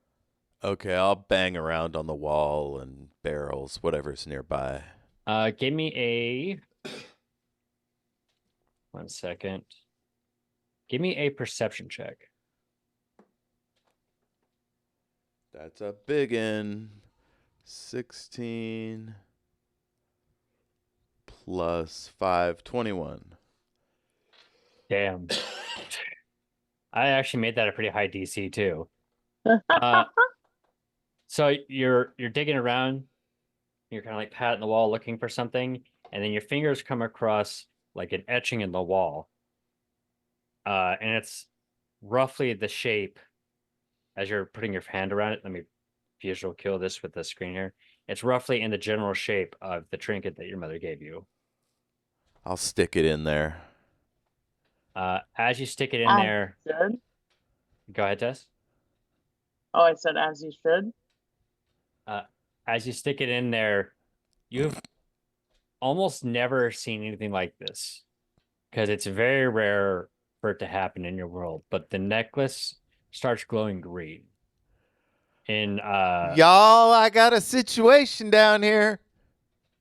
[SPEAKER 1] Okay, I'll bang around on the wall and barrels, whatever's nearby.
[SPEAKER 4] Give me a 1 second. Give me a perception check.
[SPEAKER 1] That's a biggin. 16 plus 5, 21.
[SPEAKER 4] Damn. I actually made that a pretty high DC too. So you're digging around, you're kind of like patting the wall looking for something, and then your fingers come across like an etching in the wall. And it's roughly the shape as you're putting your hand around it. Let me visual kill this with the screen here. It's roughly in the general shape of the trinket that your mother gave you.
[SPEAKER 1] I'll stick it in there.
[SPEAKER 4] As you stick it in
[SPEAKER 2] As
[SPEAKER 4] there,
[SPEAKER 2] you should.
[SPEAKER 4] go ahead, Tess.
[SPEAKER 2] Oh, I said as you should.
[SPEAKER 4] As you stick it in there, you've almost never seen anything like this. because it's very rare for it to happen in your world. But the necklace starts glowing green. In
[SPEAKER 1] Y'all, I got a situation down here.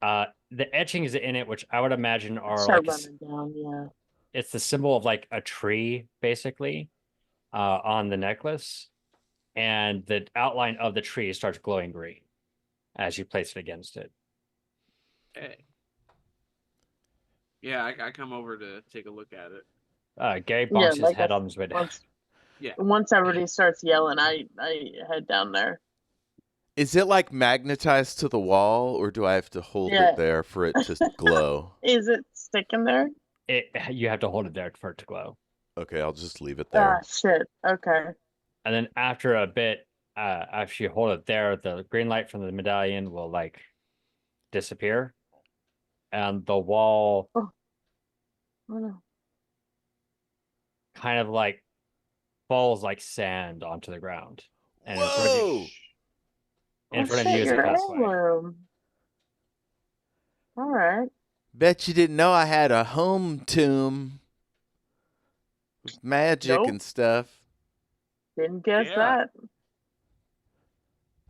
[SPEAKER 4] the etchings in it, which I would imagine are
[SPEAKER 2] Start
[SPEAKER 4] like
[SPEAKER 2] running down, yeah.
[SPEAKER 4] it's the symbol of like a tree, basically, on the necklace, and the outline of the tree starts glowing green as you place it against it.
[SPEAKER 3] Hey. Yeah, I come over to take a look at it.
[SPEAKER 4] Gary
[SPEAKER 2] Yeah,
[SPEAKER 4] bonks his
[SPEAKER 2] like
[SPEAKER 4] head on his way down.
[SPEAKER 3] Yeah.
[SPEAKER 2] Once everybody starts yelling, I head down there.
[SPEAKER 1] Is it like magnetized to the wall, or do I have to hold
[SPEAKER 2] Yeah.
[SPEAKER 1] it there for it to glow?
[SPEAKER 2] Is it sticking there?
[SPEAKER 4] You have to hold it there for it to glow.
[SPEAKER 1] Okay, I'll just leave it
[SPEAKER 2] Ah,
[SPEAKER 1] there.
[SPEAKER 2] shit. Okay.
[SPEAKER 4] And then after a bit, after you hold it there, the green light from the medallion will like disappear, and the wall
[SPEAKER 2] Oh no.
[SPEAKER 4] kind of like falls like sand onto the ground. And
[SPEAKER 1] Whoa!
[SPEAKER 4] in front of
[SPEAKER 2] shit,
[SPEAKER 4] you is a
[SPEAKER 2] your
[SPEAKER 4] pathway.
[SPEAKER 2] heirloom. All right.
[SPEAKER 1] Bet you didn't know I had a home tomb with magic
[SPEAKER 2] Nope.
[SPEAKER 1] and stuff.
[SPEAKER 2] Didn't guess
[SPEAKER 3] Yeah.
[SPEAKER 2] that.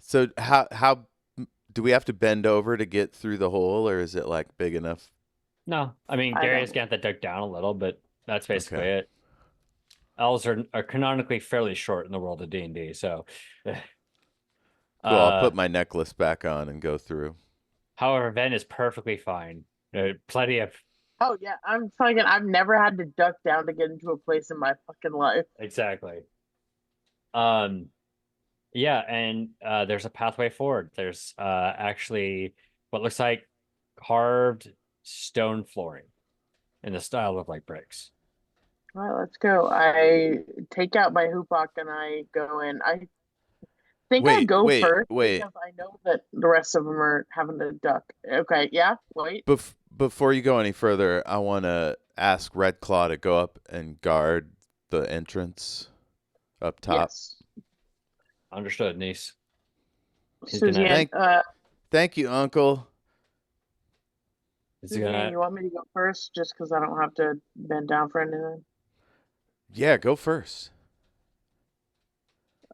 [SPEAKER 1] So how do we have to bend over to get through the hole, or is it like big enough?
[SPEAKER 4] No, I mean
[SPEAKER 2] I
[SPEAKER 4] Gary
[SPEAKER 2] don't
[SPEAKER 4] is gonna have to duck down a little, but that's basically
[SPEAKER 1] Okay.
[SPEAKER 4] it. Elves are canonically fairly short in the world of D&D, so
[SPEAKER 1] Cool. I'll put my necklace back on and go through.
[SPEAKER 4] however, Ven is perfectly fine. Plenty of
[SPEAKER 2] Oh yeah, I've never had to duck down to get into a place in my fucking life.
[SPEAKER 4] exactly. Yeah, and there's a pathway forward. There's actually what looks like carved stone flooring in the style of like bricks.
[SPEAKER 2] All right, let's go. I take out my hoopok and I go in. I think I go first
[SPEAKER 1] Wait.
[SPEAKER 2] because I know that the rest of them are having to duck. Okay, yeah, wait.
[SPEAKER 1] Before you go any further, I want to ask Red Claw to go up and guard the entrance up top.
[SPEAKER 2] Yes.
[SPEAKER 4] Understood, niece. He's
[SPEAKER 2] Susie
[SPEAKER 4] gonna-
[SPEAKER 2] Anne,
[SPEAKER 1] Thank you, Uncle.
[SPEAKER 4] Is
[SPEAKER 2] Susie Anne,
[SPEAKER 4] gonna
[SPEAKER 2] you want me to go first just because I don't have to bend down for anything?
[SPEAKER 1] Yeah, go first.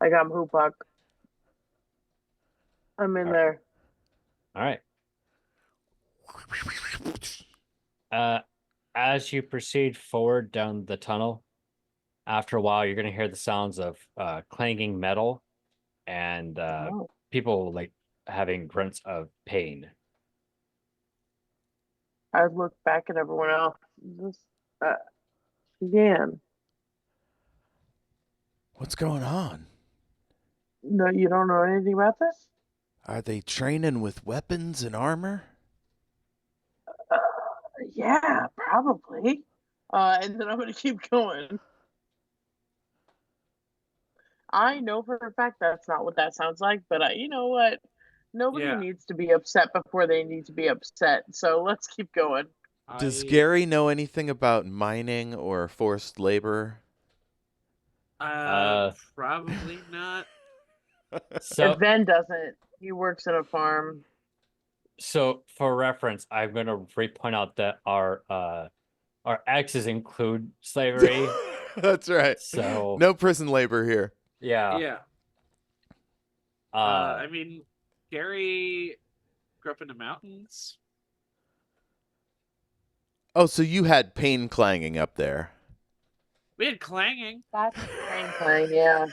[SPEAKER 2] I got my hoopok. I'm in there.
[SPEAKER 4] all right. As you proceed forward down the tunnel, after a while, you're going to hear the sounds of clanging metal and
[SPEAKER 2] Oh.
[SPEAKER 4] people like having grunts of pain.
[SPEAKER 2] I look back at everyone else. This, Suzanne,
[SPEAKER 1] What's going on?
[SPEAKER 2] no, you don't know anything about this?
[SPEAKER 1] Are they training with weapons and armor?
[SPEAKER 2] Yeah, probably. And then I'm gonna keep going. I know for a fact that's not what that sounds like, but you know what? Nobody
[SPEAKER 3] Yeah.
[SPEAKER 2] needs to be upset before they need to be upset. So let's keep going.
[SPEAKER 1] Does Gary know anything about mining or forced labor?
[SPEAKER 3] Probably not.
[SPEAKER 4] So
[SPEAKER 2] If Ben doesn't, he works at a farm.
[SPEAKER 4] So for reference, I'm going to point out that our X's include slavery.
[SPEAKER 1] That's right.
[SPEAKER 4] So
[SPEAKER 1] no prison labor here.
[SPEAKER 4] yeah.
[SPEAKER 3] Yeah. I mean, Gary grew up in the mountains.
[SPEAKER 1] Oh, so you had pain clanging up there.
[SPEAKER 3] We had clanging.
[SPEAKER 2] That's clang, yeah.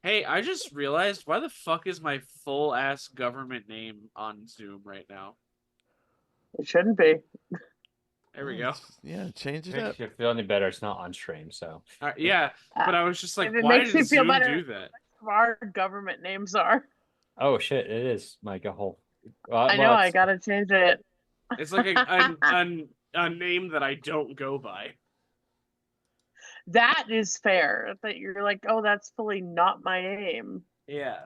[SPEAKER 3] Hey, I just realized, why the fuck is my full ass government name on Zoom right now?
[SPEAKER 2] It shouldn't be.
[SPEAKER 3] There we go.
[SPEAKER 1] Yeah, change it
[SPEAKER 4] Makes
[SPEAKER 1] up.
[SPEAKER 4] you feel any better. It's not on stream, so
[SPEAKER 3] Yeah, but I was just like,
[SPEAKER 2] If it
[SPEAKER 3] why
[SPEAKER 2] makes you
[SPEAKER 3] did
[SPEAKER 2] feel
[SPEAKER 3] Zoom
[SPEAKER 2] better,
[SPEAKER 3] do that?
[SPEAKER 2] Our government names are.
[SPEAKER 4] oh shit, it is like a whole.
[SPEAKER 2] I know. I gotta change it.
[SPEAKER 3] It's like a name that I don't go by.
[SPEAKER 2] That is fair. That you're like, oh, that's fully not my name.
[SPEAKER 3] Yeah.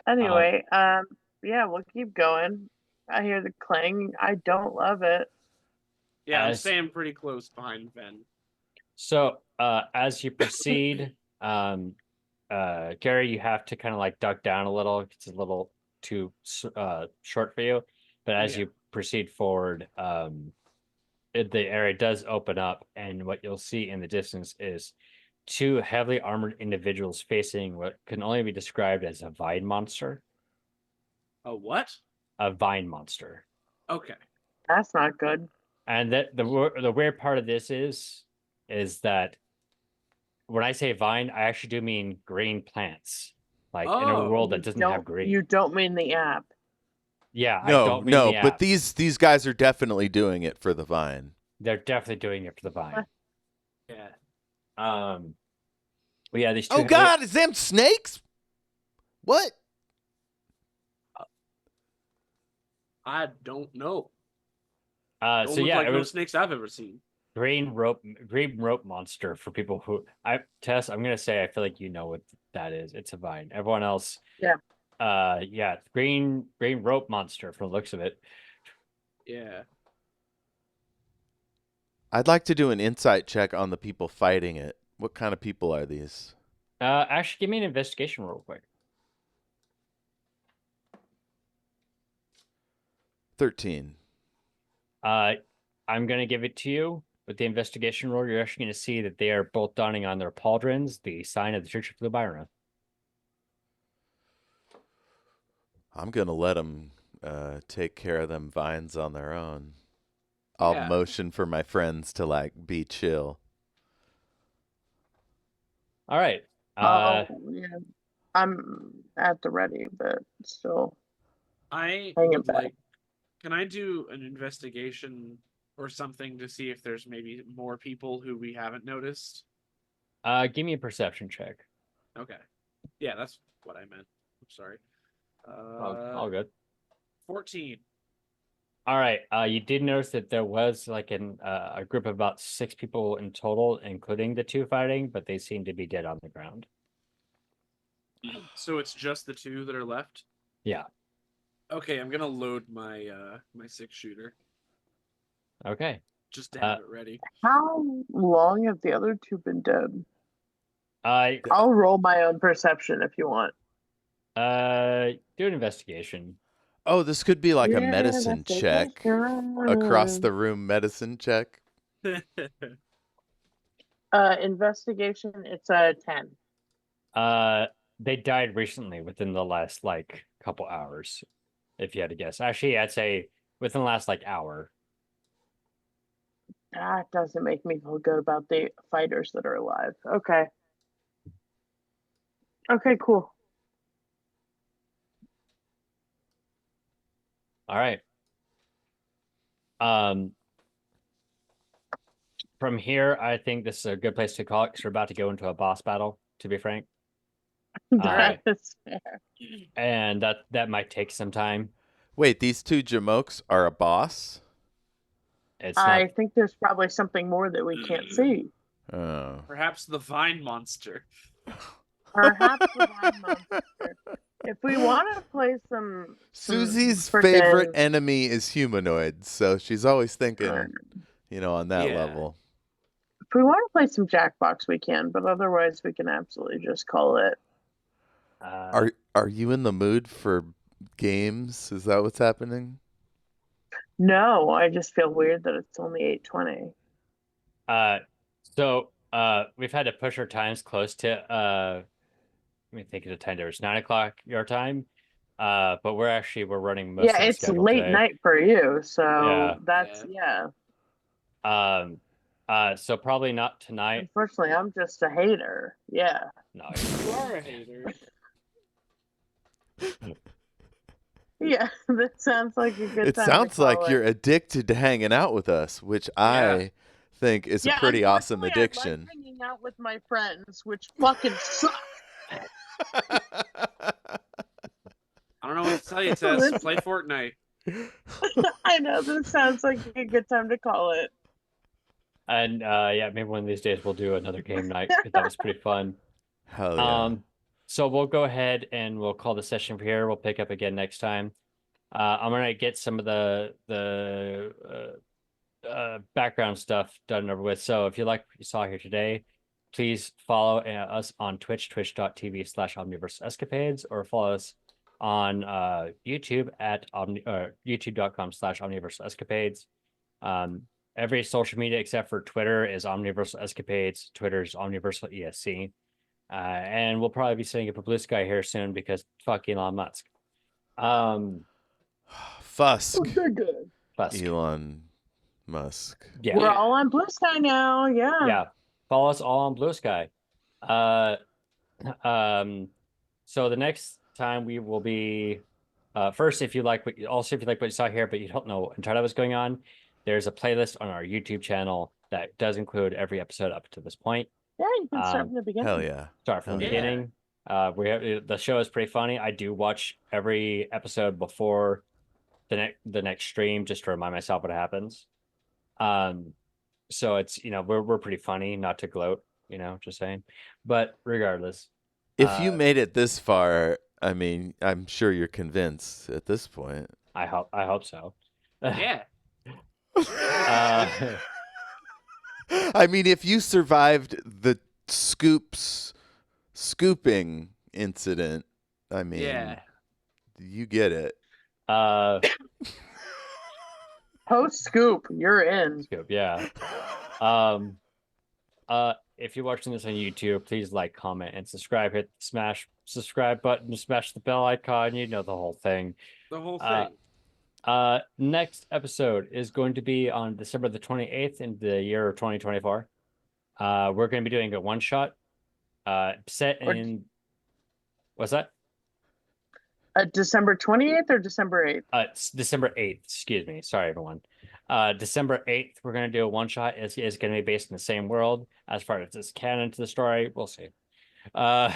[SPEAKER 2] Anyway, yeah, we'll keep going. I hear the clang. I don't love it.
[SPEAKER 3] Yeah, I'm
[SPEAKER 4] As-
[SPEAKER 3] staying pretty close behind Ben.
[SPEAKER 4] So as you proceed, Gary, you have to kind of like duck down a little. It's a little too short for you. But as
[SPEAKER 3] Yeah.
[SPEAKER 4] you proceed forward, the area does open up, and what you'll see in the distance is two heavily armored individuals facing what can only be described as a vine monster.
[SPEAKER 3] A what?
[SPEAKER 4] A vine monster.
[SPEAKER 3] Okay.
[SPEAKER 2] That's not good.
[SPEAKER 4] And that the weird part of this is that when I say vine, I actually do mean green plants. Like in a world that doesn't have green.
[SPEAKER 2] You don't mean the app.
[SPEAKER 4] Yeah, I
[SPEAKER 1] No,
[SPEAKER 4] don't mean
[SPEAKER 1] no,
[SPEAKER 4] the
[SPEAKER 1] but
[SPEAKER 4] app.
[SPEAKER 1] these guys are definitely doing it for the vine.
[SPEAKER 4] They're definitely doing it for the vine.
[SPEAKER 3] Yeah.
[SPEAKER 4] But yeah, these two.
[SPEAKER 1] Oh God, is them snakes? What?
[SPEAKER 3] I don't know.
[SPEAKER 4] So
[SPEAKER 3] Don't look
[SPEAKER 4] yeah,
[SPEAKER 3] like
[SPEAKER 4] it
[SPEAKER 3] no
[SPEAKER 4] was
[SPEAKER 3] snakes I've ever seen.
[SPEAKER 4] green rope monster for people who Tess, I'm gonna say I feel like you know what that is. It's a vine. Everyone else.
[SPEAKER 2] Yeah.
[SPEAKER 4] Yeah, green rope monster from the looks of it.
[SPEAKER 3] Yeah.
[SPEAKER 1] I'd like to do an insight check on the people fighting it. What kind of people are these?
[SPEAKER 4] Actually, give me an investigation real quick.
[SPEAKER 1] 13.
[SPEAKER 4] I'm gonna give it to you with the investigation roll. You're actually gonna see that they are both donning on their pauldrons the sign of the Church of the Byron.
[SPEAKER 1] I'm going to let them take care of them vines on their own. I'll motion for my friends to like be chill.
[SPEAKER 4] All right.
[SPEAKER 2] Yeah. I'm at the ready, but still.
[SPEAKER 3] I
[SPEAKER 2] Hang it
[SPEAKER 3] would
[SPEAKER 2] back.
[SPEAKER 3] like. Can I do an investigation or something to see if there's maybe more people who we haven't noticed?
[SPEAKER 4] Give me a perception check.
[SPEAKER 3] Okay. Yeah, that's what I meant. I'm sorry.
[SPEAKER 4] All good.
[SPEAKER 3] 14.
[SPEAKER 4] All right. You did notice that there was like a group of about 6 people in total, including the two fighting, but they seem to be dead on the ground.
[SPEAKER 3] So it's just the two that are left?
[SPEAKER 4] Yeah.
[SPEAKER 3] Okay, I'm gonna load my my 6-shooter
[SPEAKER 4] Okay.
[SPEAKER 3] just to have it ready.
[SPEAKER 2] How long have the other two been dead?
[SPEAKER 4] I'll
[SPEAKER 2] roll my own perception if you want.
[SPEAKER 4] do an investigation.
[SPEAKER 1] Oh, this could be like a
[SPEAKER 2] Yeah,
[SPEAKER 1] medicine
[SPEAKER 2] that's
[SPEAKER 1] check. Across the room medicine check.
[SPEAKER 2] Investigation, it's a 10.
[SPEAKER 4] They died recently within the last like couple hours, if you had to guess. Actually, I'd say within the last like hour.
[SPEAKER 2] That doesn't make me feel good about the fighters that are alive. Okay. Okay, cool.
[SPEAKER 4] All right. From here, I think this is a good place to call it because we're about to go into a boss battle, to be frank.
[SPEAKER 2] That's fair.
[SPEAKER 4] And that might take some time.
[SPEAKER 1] Wait, these two Jamokes are a boss?
[SPEAKER 2] I think there's probably something more that we can't see.
[SPEAKER 1] Oh.
[SPEAKER 3] Perhaps the vine monster.
[SPEAKER 2] Perhaps the vine monster. If we want to play some
[SPEAKER 1] Susie's
[SPEAKER 2] frickin'
[SPEAKER 1] favorite enemy is humanoids, so she's always thinking, on that level.
[SPEAKER 2] If we want to play some Jackbox, we can, but otherwise we can absolutely just call it.
[SPEAKER 1] Are you in the mood for games? Is that what's happening?
[SPEAKER 2] No, I just feel weird that it's only 8:20.
[SPEAKER 4] So we've had to push our times close to let me think of the time. It's 9 o'clock your time. But we're running most of the
[SPEAKER 2] it's
[SPEAKER 4] schedule
[SPEAKER 2] late
[SPEAKER 4] today.
[SPEAKER 2] night for you, so
[SPEAKER 4] Yeah.
[SPEAKER 2] that's
[SPEAKER 4] So probably not tonight.
[SPEAKER 2] Unfortunately, I'm just a hater. Yeah.
[SPEAKER 4] No.
[SPEAKER 3] You are a hater.
[SPEAKER 2] Yeah, that sounds like a good
[SPEAKER 1] It
[SPEAKER 2] time.
[SPEAKER 1] sounds like you're addicted to hanging out with us, which I think is a pretty awesome addiction.
[SPEAKER 2] I like hanging out with my friends, which fucking sucks.
[SPEAKER 3] I don't know what to tell you, Tess. Play Fortnite.
[SPEAKER 2] I know, this sounds like a good time to call it.
[SPEAKER 4] And maybe one of these days we'll do another game night because that was pretty fun.
[SPEAKER 1] Hell yeah.
[SPEAKER 4] So we'll go ahead and we'll call the session for here. We'll pick up again next time. I'm gonna get some of the background stuff done and over with. So if you like what you saw here today, please follow us on Twitch, twitch.tv/omniverse-escapades, or follow us on YouTube at youtube.com/omniverse-escapades. every social media except for Twitter is Omniversal Escapades. Twitter's Omniversal ESC. And we'll probably be setting up a Blue Sky here soon because fuck Elon Musk.
[SPEAKER 1] Fusk.
[SPEAKER 2] They're good.
[SPEAKER 4] Musk.
[SPEAKER 1] Elon Musk.
[SPEAKER 4] Yeah.
[SPEAKER 2] We're all on Blue Sky now. Yeah.
[SPEAKER 4] Yeah. Follow us all on Blue Sky. So the next time we will be first, if you like what you saw here, but you don't know entirely what's going on, there's a playlist on our YouTube channel that does include every episode up to this point.
[SPEAKER 2] Yeah, you can start from the beginning.
[SPEAKER 1] Hell yeah.
[SPEAKER 4] Start from the
[SPEAKER 1] Hell yeah.
[SPEAKER 4] beginning. The show is pretty funny. I do watch every episode before the next stream just to remind myself what happens. So it's we're pretty funny, not to gloat, just saying. But regardless,
[SPEAKER 1] If you made it this far, I mean, I'm sure you're convinced at this point.
[SPEAKER 4] I hope so.
[SPEAKER 3] Yeah.
[SPEAKER 1] I mean, if you survived the scooping incident, I mean,
[SPEAKER 3] Yeah.
[SPEAKER 1] you get it.
[SPEAKER 2] Post scoop, you're in.
[SPEAKER 4] Scoop, yeah. If you're watching this on YouTube, please like, comment, and subscribe. Hit the smash subscribe button, smash the bell icon. You know the whole thing.
[SPEAKER 3] The whole thing.
[SPEAKER 4] Next episode is going to be on December the 28th in the year of 2024. We're going to be doing a one shot. Set in. What's that?
[SPEAKER 2] December 28th or December 8th?
[SPEAKER 4] It's December 8th. Excuse me. Sorry, everyone. December 8th, we're going to do a one shot. It's going to be based in the same world. As far as this canon to the story, we'll see. And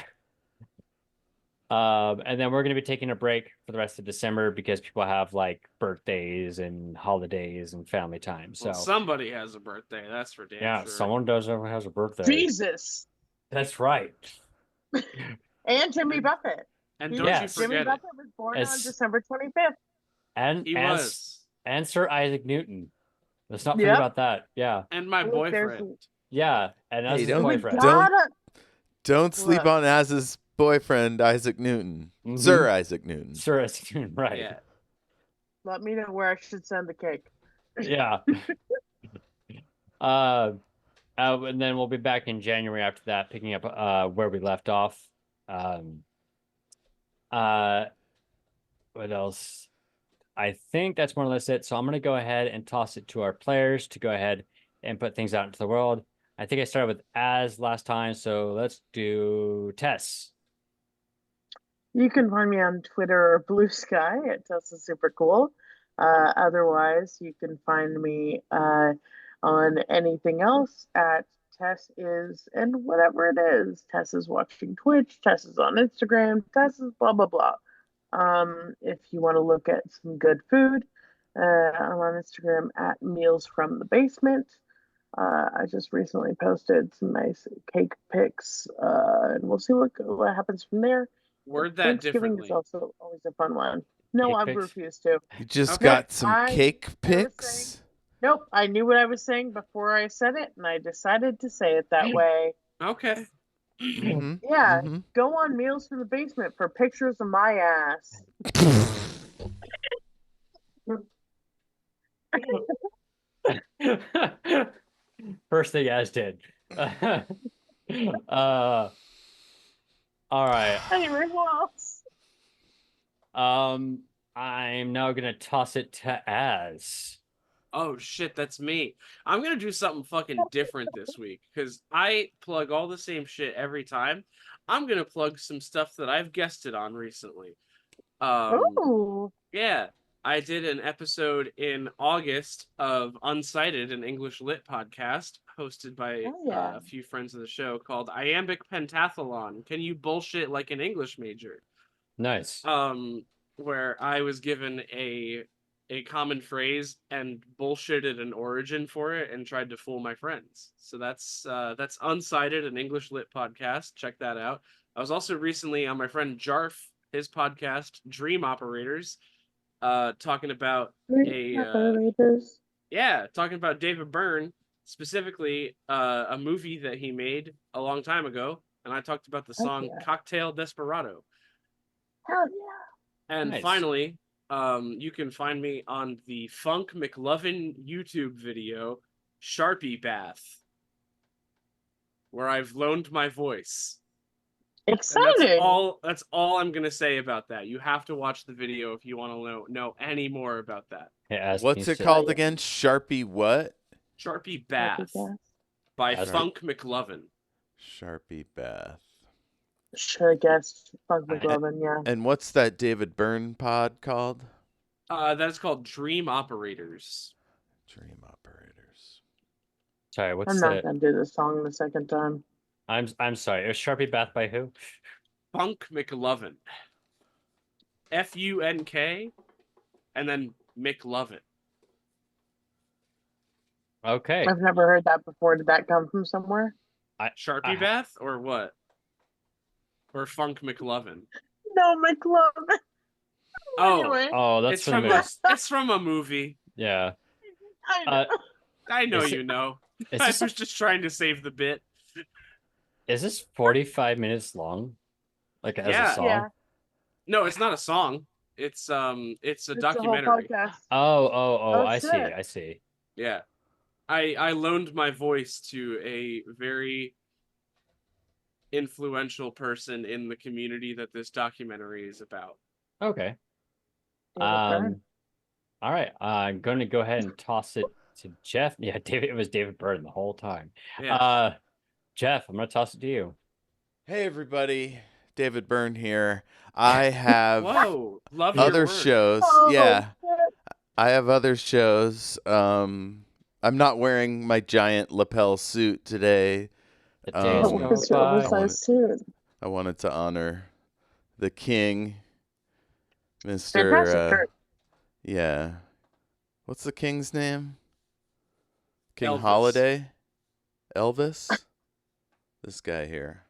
[SPEAKER 4] then we're going to be taking a break for the rest of December because people have like birthdays and holidays and family time. So
[SPEAKER 3] Well, somebody has a birthday. That's for damn
[SPEAKER 4] yeah,
[SPEAKER 3] sure.
[SPEAKER 4] someone has a birthday.
[SPEAKER 2] Jesus.
[SPEAKER 4] That's right.
[SPEAKER 2] And Jimmy Buffett.
[SPEAKER 3] And
[SPEAKER 2] He-
[SPEAKER 3] don't
[SPEAKER 4] Yes.
[SPEAKER 3] you
[SPEAKER 2] Jimmy
[SPEAKER 3] forget it.
[SPEAKER 2] Buffett was born on
[SPEAKER 4] As-
[SPEAKER 2] December 25th.
[SPEAKER 4] And
[SPEAKER 3] He
[SPEAKER 4] and,
[SPEAKER 3] was.
[SPEAKER 4] and Sir Isaac Newton. Let's not forget
[SPEAKER 2] Yep.
[SPEAKER 4] about that. Yeah.
[SPEAKER 3] And my
[SPEAKER 2] Look, there's-
[SPEAKER 3] boyfriend.
[SPEAKER 4] Yeah. And as
[SPEAKER 1] Hey,
[SPEAKER 4] his
[SPEAKER 1] don't-
[SPEAKER 4] boyfriend.
[SPEAKER 1] Don't sleep
[SPEAKER 2] Look.
[SPEAKER 1] on Az's boyfriend, Isaac Newton.
[SPEAKER 4] Mhm.
[SPEAKER 1] Sir Isaac Newton.
[SPEAKER 4] Sir Isaac Newton, right.
[SPEAKER 3] Yeah.
[SPEAKER 2] Let me know where I should send the cake.
[SPEAKER 4] Yeah. And then we'll be back in January after that, picking up where we left off. What else? I think that's more or less it. So I'm going to go ahead and toss it to our players to go ahead and put things out into the world. I think I started with Az last time, so let's do Tess.
[SPEAKER 2] You can find me on Twitter or Blue Sky at Tessa Super Cool. Otherwise, you can find me on anything else at Tess is, and whatever it is. Tess is watching Twitch, Tess is on Instagram, Tess is blah, blah, blah. If you want to look at some good food, I'm on Instagram at Meals from the Basement. I just recently posted some nice cake pics, and we'll see what happens from there.
[SPEAKER 3] Word that
[SPEAKER 2] Thanksgiving
[SPEAKER 3] differently.
[SPEAKER 2] is also always a fun one. No,
[SPEAKER 4] Cake
[SPEAKER 2] I
[SPEAKER 4] pics?
[SPEAKER 2] refuse to.
[SPEAKER 1] You just
[SPEAKER 3] Okay.
[SPEAKER 1] got some
[SPEAKER 2] I-
[SPEAKER 1] cake
[SPEAKER 2] I was
[SPEAKER 1] pics?
[SPEAKER 2] Nope, I knew what I was saying before I said it, and I decided to say it that way.
[SPEAKER 3] Okay.
[SPEAKER 1] Mm-hmm.
[SPEAKER 2] Yeah,
[SPEAKER 1] Mm-hmm.
[SPEAKER 2] go on Meals from the Basement for pictures of my ass.
[SPEAKER 4] First thing Az did. All right.
[SPEAKER 2] Anyway, what else?
[SPEAKER 4] I'm now gonna toss it to Az.
[SPEAKER 3] Oh shit, that's me. I'm gonna do something fucking different this week because I plug all the same shit every time. I'm gonna plug some stuff that I've guested on recently.
[SPEAKER 2] Ooh,
[SPEAKER 3] Yeah, I did an episode in August of Unsighted, an English lit podcast hosted by
[SPEAKER 2] Oh, yeah.
[SPEAKER 3] a few friends of the show called Iambic Pentathlon. Can you bullshit like an English major?
[SPEAKER 4] Nice.
[SPEAKER 3] Where I was given a common phrase and bullshitted an origin for it and tried to fool my friends. So that's Unsighted, an English lit podcast. Check that out. I was also recently on my friend Jarf, his podcast Dream Operators, talking about
[SPEAKER 2] operators.
[SPEAKER 3] talking about David Byrne, specifically a movie that he made a long time ago, and I talked about the
[SPEAKER 2] Oh,
[SPEAKER 3] song
[SPEAKER 2] yeah.
[SPEAKER 3] Cocktail Desperado.
[SPEAKER 2] Hell yeah.
[SPEAKER 3] And
[SPEAKER 4] Nice.
[SPEAKER 3] finally, you can find me on the Funk McLovin YouTube video Sharpie Bath, where I've loaned my voice. And
[SPEAKER 2] Exciting.
[SPEAKER 3] that's all I'm gonna say about that. You have to watch the video if you want to know any more about that.
[SPEAKER 1] What's it called again? Sharpie what?
[SPEAKER 3] Sharpie Bath
[SPEAKER 2] Bath.
[SPEAKER 3] by
[SPEAKER 4] As-
[SPEAKER 3] Funk McLovin.
[SPEAKER 1] Sharpie Bath.
[SPEAKER 2] Should have guessed Funk McLovin, yeah.
[SPEAKER 1] And what's that David Byrne pod called?
[SPEAKER 3] That's called Dream Operators.
[SPEAKER 1] Dream Operators.
[SPEAKER 4] Sorry, what's
[SPEAKER 2] I'm not
[SPEAKER 4] the?
[SPEAKER 2] gonna do this song the second time.
[SPEAKER 4] I'm sorry. It was Sharpie Bath by who?
[SPEAKER 3] Funk McLovin. FUNK, and then McLovin.
[SPEAKER 4] Okay.
[SPEAKER 2] I've never heard that before. Did that come from somewhere?
[SPEAKER 3] Sharpie Bath or what? Or Funk McLovin?
[SPEAKER 2] No, McLovin.
[SPEAKER 3] Oh,
[SPEAKER 2] Anyway,
[SPEAKER 4] Oh, that's
[SPEAKER 3] it's
[SPEAKER 4] from
[SPEAKER 3] from
[SPEAKER 4] the
[SPEAKER 3] it's from a movie.
[SPEAKER 4] yeah.
[SPEAKER 2] I know.
[SPEAKER 4] Uh,
[SPEAKER 3] I know
[SPEAKER 4] Is it-
[SPEAKER 3] you know.
[SPEAKER 4] Is
[SPEAKER 3] I
[SPEAKER 4] this
[SPEAKER 3] was just trying to save the bit.
[SPEAKER 4] is this 45 minutes long? Like as
[SPEAKER 3] Yeah.
[SPEAKER 4] a song?
[SPEAKER 2] Yeah.
[SPEAKER 3] No, it's not a song. It's a
[SPEAKER 2] It's a whole
[SPEAKER 3] documentary.
[SPEAKER 2] podcast.
[SPEAKER 4] Oh, I
[SPEAKER 2] shit.
[SPEAKER 4] see. I see.
[SPEAKER 3] Yeah. I loaned my voice to a very influential person in the community that this documentary is about.
[SPEAKER 4] Okay.
[SPEAKER 2] David Byrne.
[SPEAKER 4] All right. I'm going to go ahead and toss it to Jeff. Yeah, David. It was David Byrne the whole time.
[SPEAKER 3] Yeah.
[SPEAKER 4] Jeff, I'm going to toss it to you.
[SPEAKER 1] Hey everybody, David Byrne here. I have
[SPEAKER 3] Whoa, love your
[SPEAKER 1] other
[SPEAKER 3] work.
[SPEAKER 1] shows.
[SPEAKER 2] Oh,
[SPEAKER 1] Yeah,
[SPEAKER 2] shit.
[SPEAKER 1] I have other shows. I'm not wearing my giant lapel suit today.
[SPEAKER 4] The days
[SPEAKER 1] Um,
[SPEAKER 4] go
[SPEAKER 2] It's your
[SPEAKER 4] by.
[SPEAKER 2] oversized suit.
[SPEAKER 1] I wanted to honor the king, Mr.
[SPEAKER 2] Fantastic shirt.
[SPEAKER 1] Yeah. What's the king's name? King
[SPEAKER 3] Elvis.
[SPEAKER 1] Holiday? Elvis? This guy here.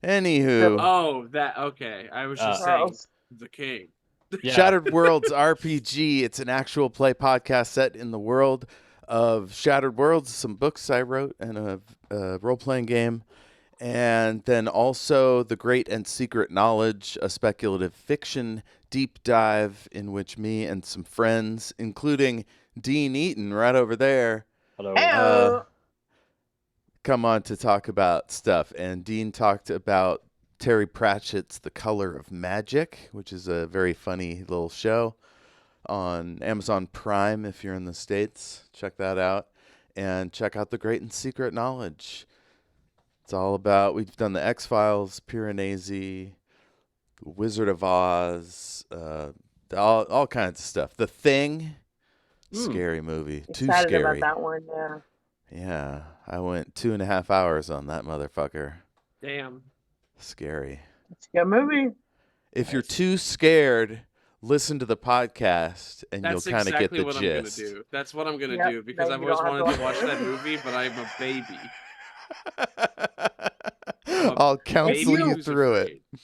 [SPEAKER 1] Anywho,
[SPEAKER 3] Oh, that okay. I was just saying
[SPEAKER 2] Charles.
[SPEAKER 3] the king.
[SPEAKER 4] Yeah.
[SPEAKER 1] Shattered Worlds RPG. It's an actual play podcast set in the world of Shattered Worlds, some books I wrote, and a role-playing game. And then also The Great and Secret Knowledge, a speculative fiction deep dive in which me and some friends, including Dean Eaton right over there,
[SPEAKER 4] Hello.
[SPEAKER 2] Heyo.
[SPEAKER 1] come on to talk about stuff. And Dean talked about Terry Pratchett's The Color of Magic, which is a very funny little show on Amazon Prime if you're in the States. Check that out. And check out The Great and Secret Knowledge. It's all about, we've done the X-Files, Piranesi, Wizard of Oz, all kinds of stuff. The Thing, scary movie. Too
[SPEAKER 2] Excited
[SPEAKER 1] scary.
[SPEAKER 2] about that one, yeah.
[SPEAKER 1] Yeah, I went 2.5 hours on that motherfucker.
[SPEAKER 3] Damn.
[SPEAKER 1] Scary.
[SPEAKER 2] It's a good movie.
[SPEAKER 1] If you're too scared, listen to the podcast and
[SPEAKER 3] That's
[SPEAKER 1] you'll kind of
[SPEAKER 3] exactly
[SPEAKER 1] get the
[SPEAKER 3] what
[SPEAKER 1] gist.
[SPEAKER 3] I'm gonna do. That's what I'm gonna
[SPEAKER 2] Yep,
[SPEAKER 3] do because
[SPEAKER 2] then
[SPEAKER 3] I've
[SPEAKER 2] you
[SPEAKER 3] always
[SPEAKER 2] don't have
[SPEAKER 3] wanted
[SPEAKER 2] to
[SPEAKER 3] to watch
[SPEAKER 2] watch
[SPEAKER 3] that
[SPEAKER 2] it.
[SPEAKER 3] movie, but I'm a baby.
[SPEAKER 1] I'll counsel
[SPEAKER 3] Baby
[SPEAKER 1] you
[SPEAKER 3] who's
[SPEAKER 1] through
[SPEAKER 3] afraid.
[SPEAKER 1] it.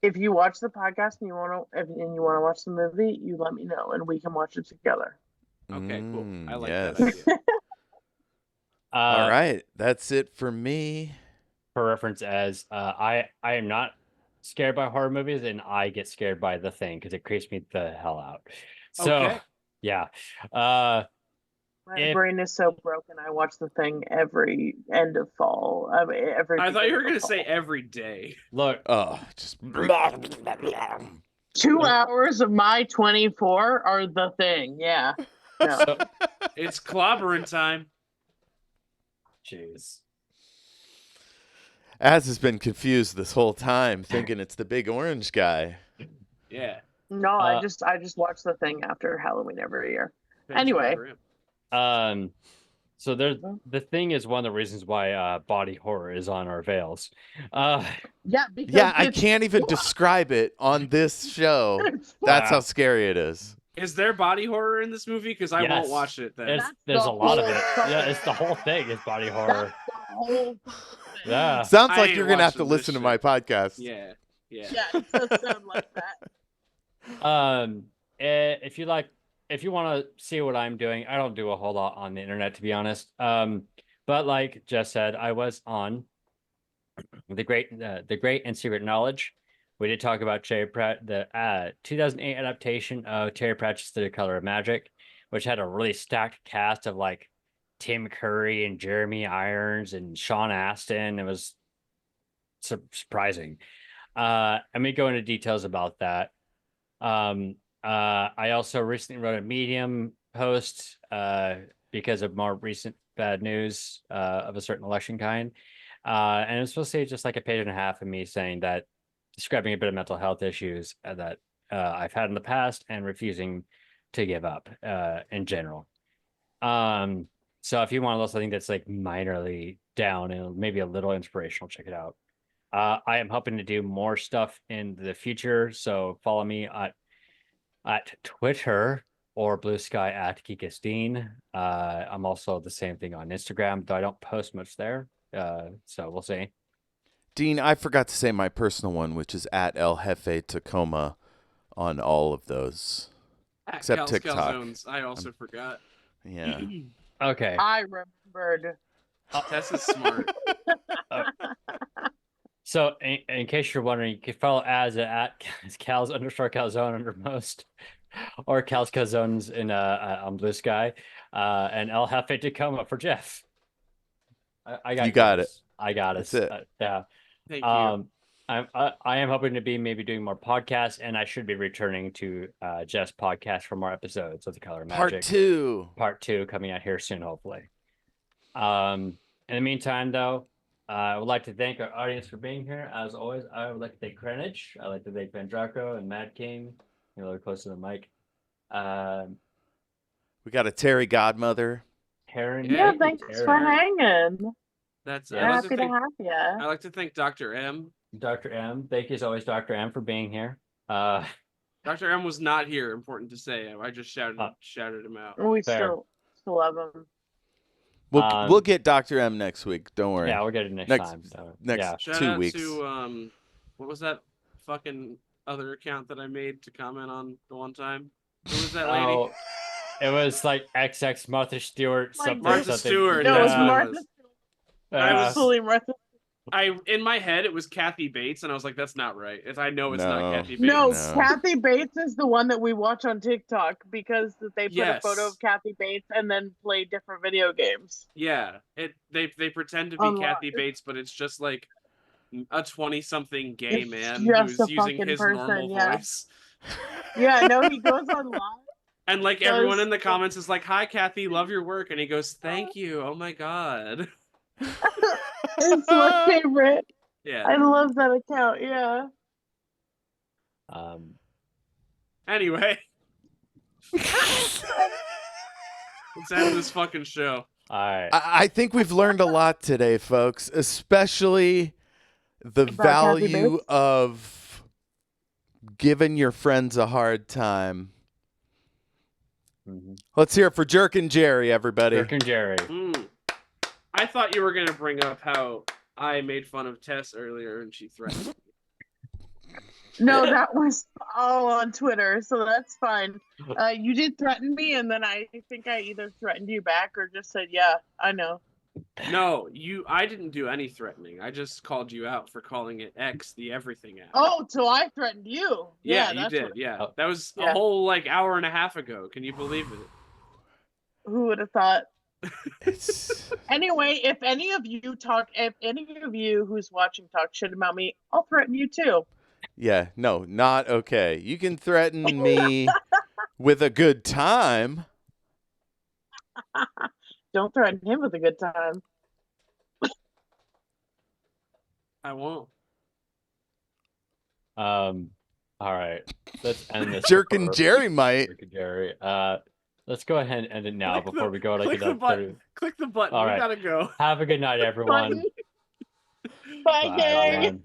[SPEAKER 2] If you watch the podcast and you want to watch the movie, you let me know and we can watch it together.
[SPEAKER 3] Okay, cool. I like
[SPEAKER 1] yes.
[SPEAKER 3] that idea.
[SPEAKER 1] All right, that's it for me.
[SPEAKER 4] For reference, as I am not scared by horror movies, and I get scared by The Thing because it creeps me the hell out. So
[SPEAKER 3] Okay.
[SPEAKER 4] yeah.
[SPEAKER 2] My
[SPEAKER 4] If-
[SPEAKER 2] brain is so broken. I watch the thing every end of fall. Every.
[SPEAKER 3] I thought you were
[SPEAKER 2] beginning
[SPEAKER 3] gonna
[SPEAKER 2] of
[SPEAKER 3] say
[SPEAKER 2] fall.
[SPEAKER 3] every day.
[SPEAKER 4] Look,
[SPEAKER 1] Oh, just
[SPEAKER 2] 2 hours of my 24 are the thing. Yeah. No.
[SPEAKER 4] so
[SPEAKER 3] It's clobbering time.
[SPEAKER 4] jeez.
[SPEAKER 1] Az has been confused this whole time, thinking it's the big orange guy.
[SPEAKER 3] Yeah.
[SPEAKER 2] No, I just watch the thing after Halloween every year. Anyway.
[SPEAKER 4] So there's The Thing is one of the reasons why body horror is on our veils.
[SPEAKER 2] Yeah, because
[SPEAKER 1] Yeah, I
[SPEAKER 2] it's-
[SPEAKER 1] can't even describe it on this show.
[SPEAKER 2] it's
[SPEAKER 1] That's how
[SPEAKER 4] Wow.
[SPEAKER 1] scary it is.
[SPEAKER 3] Is there body horror in this movie? Because I
[SPEAKER 4] Yes.
[SPEAKER 3] won't watch it then.
[SPEAKER 4] There's
[SPEAKER 2] the
[SPEAKER 4] a lot of it.
[SPEAKER 2] whole
[SPEAKER 4] Yeah,
[SPEAKER 2] thing.
[SPEAKER 4] it's the whole thing is body horror.
[SPEAKER 2] That's the whole thing.
[SPEAKER 4] Yeah.
[SPEAKER 1] Sounds
[SPEAKER 3] I
[SPEAKER 1] like
[SPEAKER 3] ain't
[SPEAKER 1] you're gonna have to
[SPEAKER 3] watching this
[SPEAKER 1] listen to
[SPEAKER 3] shit.
[SPEAKER 1] my podcast.
[SPEAKER 3] Yeah. Yeah.
[SPEAKER 2] Yeah, it does sound like that.
[SPEAKER 4] If you want to see what I'm doing, I don't do a whole lot on the internet, to be honest. But like Jeff said, I was on the Great and Secret Knowledge. We did talk about the 2008 adaptation of Terry Pratchett's The Color of Magic, which had a really stacked cast of like Tim Curry and Jeremy Irons and Sean Astin. It was surprising. Let me go into details about that. I also recently wrote a Medium post because of more recent bad news of a certain election kind. And it was supposed to be just like a page and a half of me saying that, describing a bit of mental health issues that I've had in the past and refusing to give up in general. So if you want to listen, I think that's like minorly down and maybe a little inspirational, check it out. I am hoping to do more stuff in the future, so follow me at Twitter or Blue Sky at Geekisdean. I'm also the same thing on Instagram, though I don't post much there. So we'll see.
[SPEAKER 1] Dean, I forgot to say my personal one, which is at El Jefe Tacoma on all of those. Except TikTok.
[SPEAKER 3] Calzones. I also forgot.
[SPEAKER 1] Yeah.
[SPEAKER 4] Okay.
[SPEAKER 2] I remembered.
[SPEAKER 3] Tessa's smart.
[SPEAKER 4] So in case you're wondering, you can follow Az at Cal's_Calzone under most, or Cal's Calzones in on Blue Sky, and El Jefe Tacoma for Jeff. I got
[SPEAKER 1] you got
[SPEAKER 4] yours.
[SPEAKER 1] it.
[SPEAKER 4] I got
[SPEAKER 1] That's
[SPEAKER 4] it.
[SPEAKER 1] it.
[SPEAKER 4] Yeah.
[SPEAKER 3] Thank you.
[SPEAKER 4] I am hoping to be maybe doing more podcasts, and I should be returning to Jeff's podcast for more episodes of The Color of Magic.
[SPEAKER 1] Part 2
[SPEAKER 4] coming out here soon, hopefully. In the meantime, though, I would like to thank our audience for being here. As always, I would like to thank Greenwich. I'd like to thank Van Draco and Mad King. You're a little close to the mic.
[SPEAKER 1] We got a Terry Godmother.
[SPEAKER 4] Karen.
[SPEAKER 2] Yeah, thanks for hanging.
[SPEAKER 3] That's
[SPEAKER 2] Happy to have you.
[SPEAKER 3] I like to thank Dr. M.
[SPEAKER 4] Dr. M. Thank you as always, Dr. M, for being here.
[SPEAKER 3] Dr. M was not here, important to say. I just shouted him out.
[SPEAKER 2] We
[SPEAKER 4] Fair.
[SPEAKER 2] still love him.
[SPEAKER 1] We'll get Dr. M next week. Don't worry.
[SPEAKER 4] Yeah, we'll get it next time. So,
[SPEAKER 1] next
[SPEAKER 3] Shout
[SPEAKER 1] 2
[SPEAKER 3] out
[SPEAKER 1] weeks.
[SPEAKER 3] to what was that fucking other account that I made to comment on the one time? Who was that lady?
[SPEAKER 4] Oh, it was like XX Martha Stewart something.
[SPEAKER 3] Martha Stewart.
[SPEAKER 2] No, it was
[SPEAKER 3] that's what
[SPEAKER 2] Martha.
[SPEAKER 3] I was
[SPEAKER 2] Fully Martha.
[SPEAKER 3] in my head it was Kathy Bates, and I was like, that's not right. I know it's
[SPEAKER 1] No.
[SPEAKER 3] not Kathy Bates.
[SPEAKER 2] No,
[SPEAKER 1] No.
[SPEAKER 2] Kathy Bates is the one that we watch on TikTok because they put a photo
[SPEAKER 3] Yes.
[SPEAKER 2] of Kathy Bates and then play different video games.
[SPEAKER 3] Yeah, they pretend to be
[SPEAKER 2] Online.
[SPEAKER 3] Kathy Bates, but it's just like a 20-something gay
[SPEAKER 2] It's
[SPEAKER 3] man
[SPEAKER 2] just
[SPEAKER 3] who's
[SPEAKER 2] a
[SPEAKER 3] using
[SPEAKER 2] fucking
[SPEAKER 3] his
[SPEAKER 2] person,
[SPEAKER 3] normal
[SPEAKER 2] yeah.
[SPEAKER 3] voice.
[SPEAKER 2] Yeah, no, he goes online.
[SPEAKER 3] And like
[SPEAKER 2] Does-
[SPEAKER 3] everyone in the comments is like, "Hi Kathy, love your work," and he goes, "Thank you. Oh my god."
[SPEAKER 2] It's my favorite.
[SPEAKER 3] Yeah.
[SPEAKER 2] I love that account. Yeah.
[SPEAKER 3] Anyway, let's end this fucking show.
[SPEAKER 4] All right.
[SPEAKER 1] I think we've learned a lot today, folks, especially the
[SPEAKER 2] About Kathy
[SPEAKER 1] value
[SPEAKER 2] Bates?
[SPEAKER 1] of giving your friends a hard time.
[SPEAKER 4] Mhm.
[SPEAKER 1] Let's hear it for Jerk and Jerry, everybody.
[SPEAKER 4] Dirk and Jerry.
[SPEAKER 3] I thought you were gonna bring up how I made fun of Tess earlier and she threatened me.
[SPEAKER 2] No, that was all on Twitter, so that's fine. You did threaten me, and then I think I either threatened you back or just said, "Yeah, I know."
[SPEAKER 3] No, I didn't do any threatening. I just called you out for calling it X, the everything app.
[SPEAKER 2] Oh, so I threatened you.
[SPEAKER 3] yeah, you
[SPEAKER 2] that's
[SPEAKER 3] did.
[SPEAKER 2] what-
[SPEAKER 3] Yeah, that was
[SPEAKER 2] Yeah.
[SPEAKER 3] a whole like hour and a half ago. Can you believe it?
[SPEAKER 2] Who would have thought?
[SPEAKER 1] It's,
[SPEAKER 2] Anyway, if any of you who's watching talk shit about me, I'll threaten you too.
[SPEAKER 1] yeah, no, not okay. You can threaten me with a good time.
[SPEAKER 2] Don't threaten him with a good time.
[SPEAKER 3] I won't.
[SPEAKER 4] All right. Let's end this.
[SPEAKER 1] Jerk and
[SPEAKER 4] before-
[SPEAKER 1] Jerry might.
[SPEAKER 4] Jerk and Jerry. Let's go ahead and end it now
[SPEAKER 3] Click
[SPEAKER 4] before
[SPEAKER 3] the-
[SPEAKER 4] we go like
[SPEAKER 3] click the
[SPEAKER 4] another
[SPEAKER 3] button.
[SPEAKER 4] 30.
[SPEAKER 3] Click the button.
[SPEAKER 4] All
[SPEAKER 3] We
[SPEAKER 4] right.
[SPEAKER 3] gotta go.
[SPEAKER 4] Have a good night, everyone.
[SPEAKER 2] Bye, gang.
[SPEAKER 4] everyone.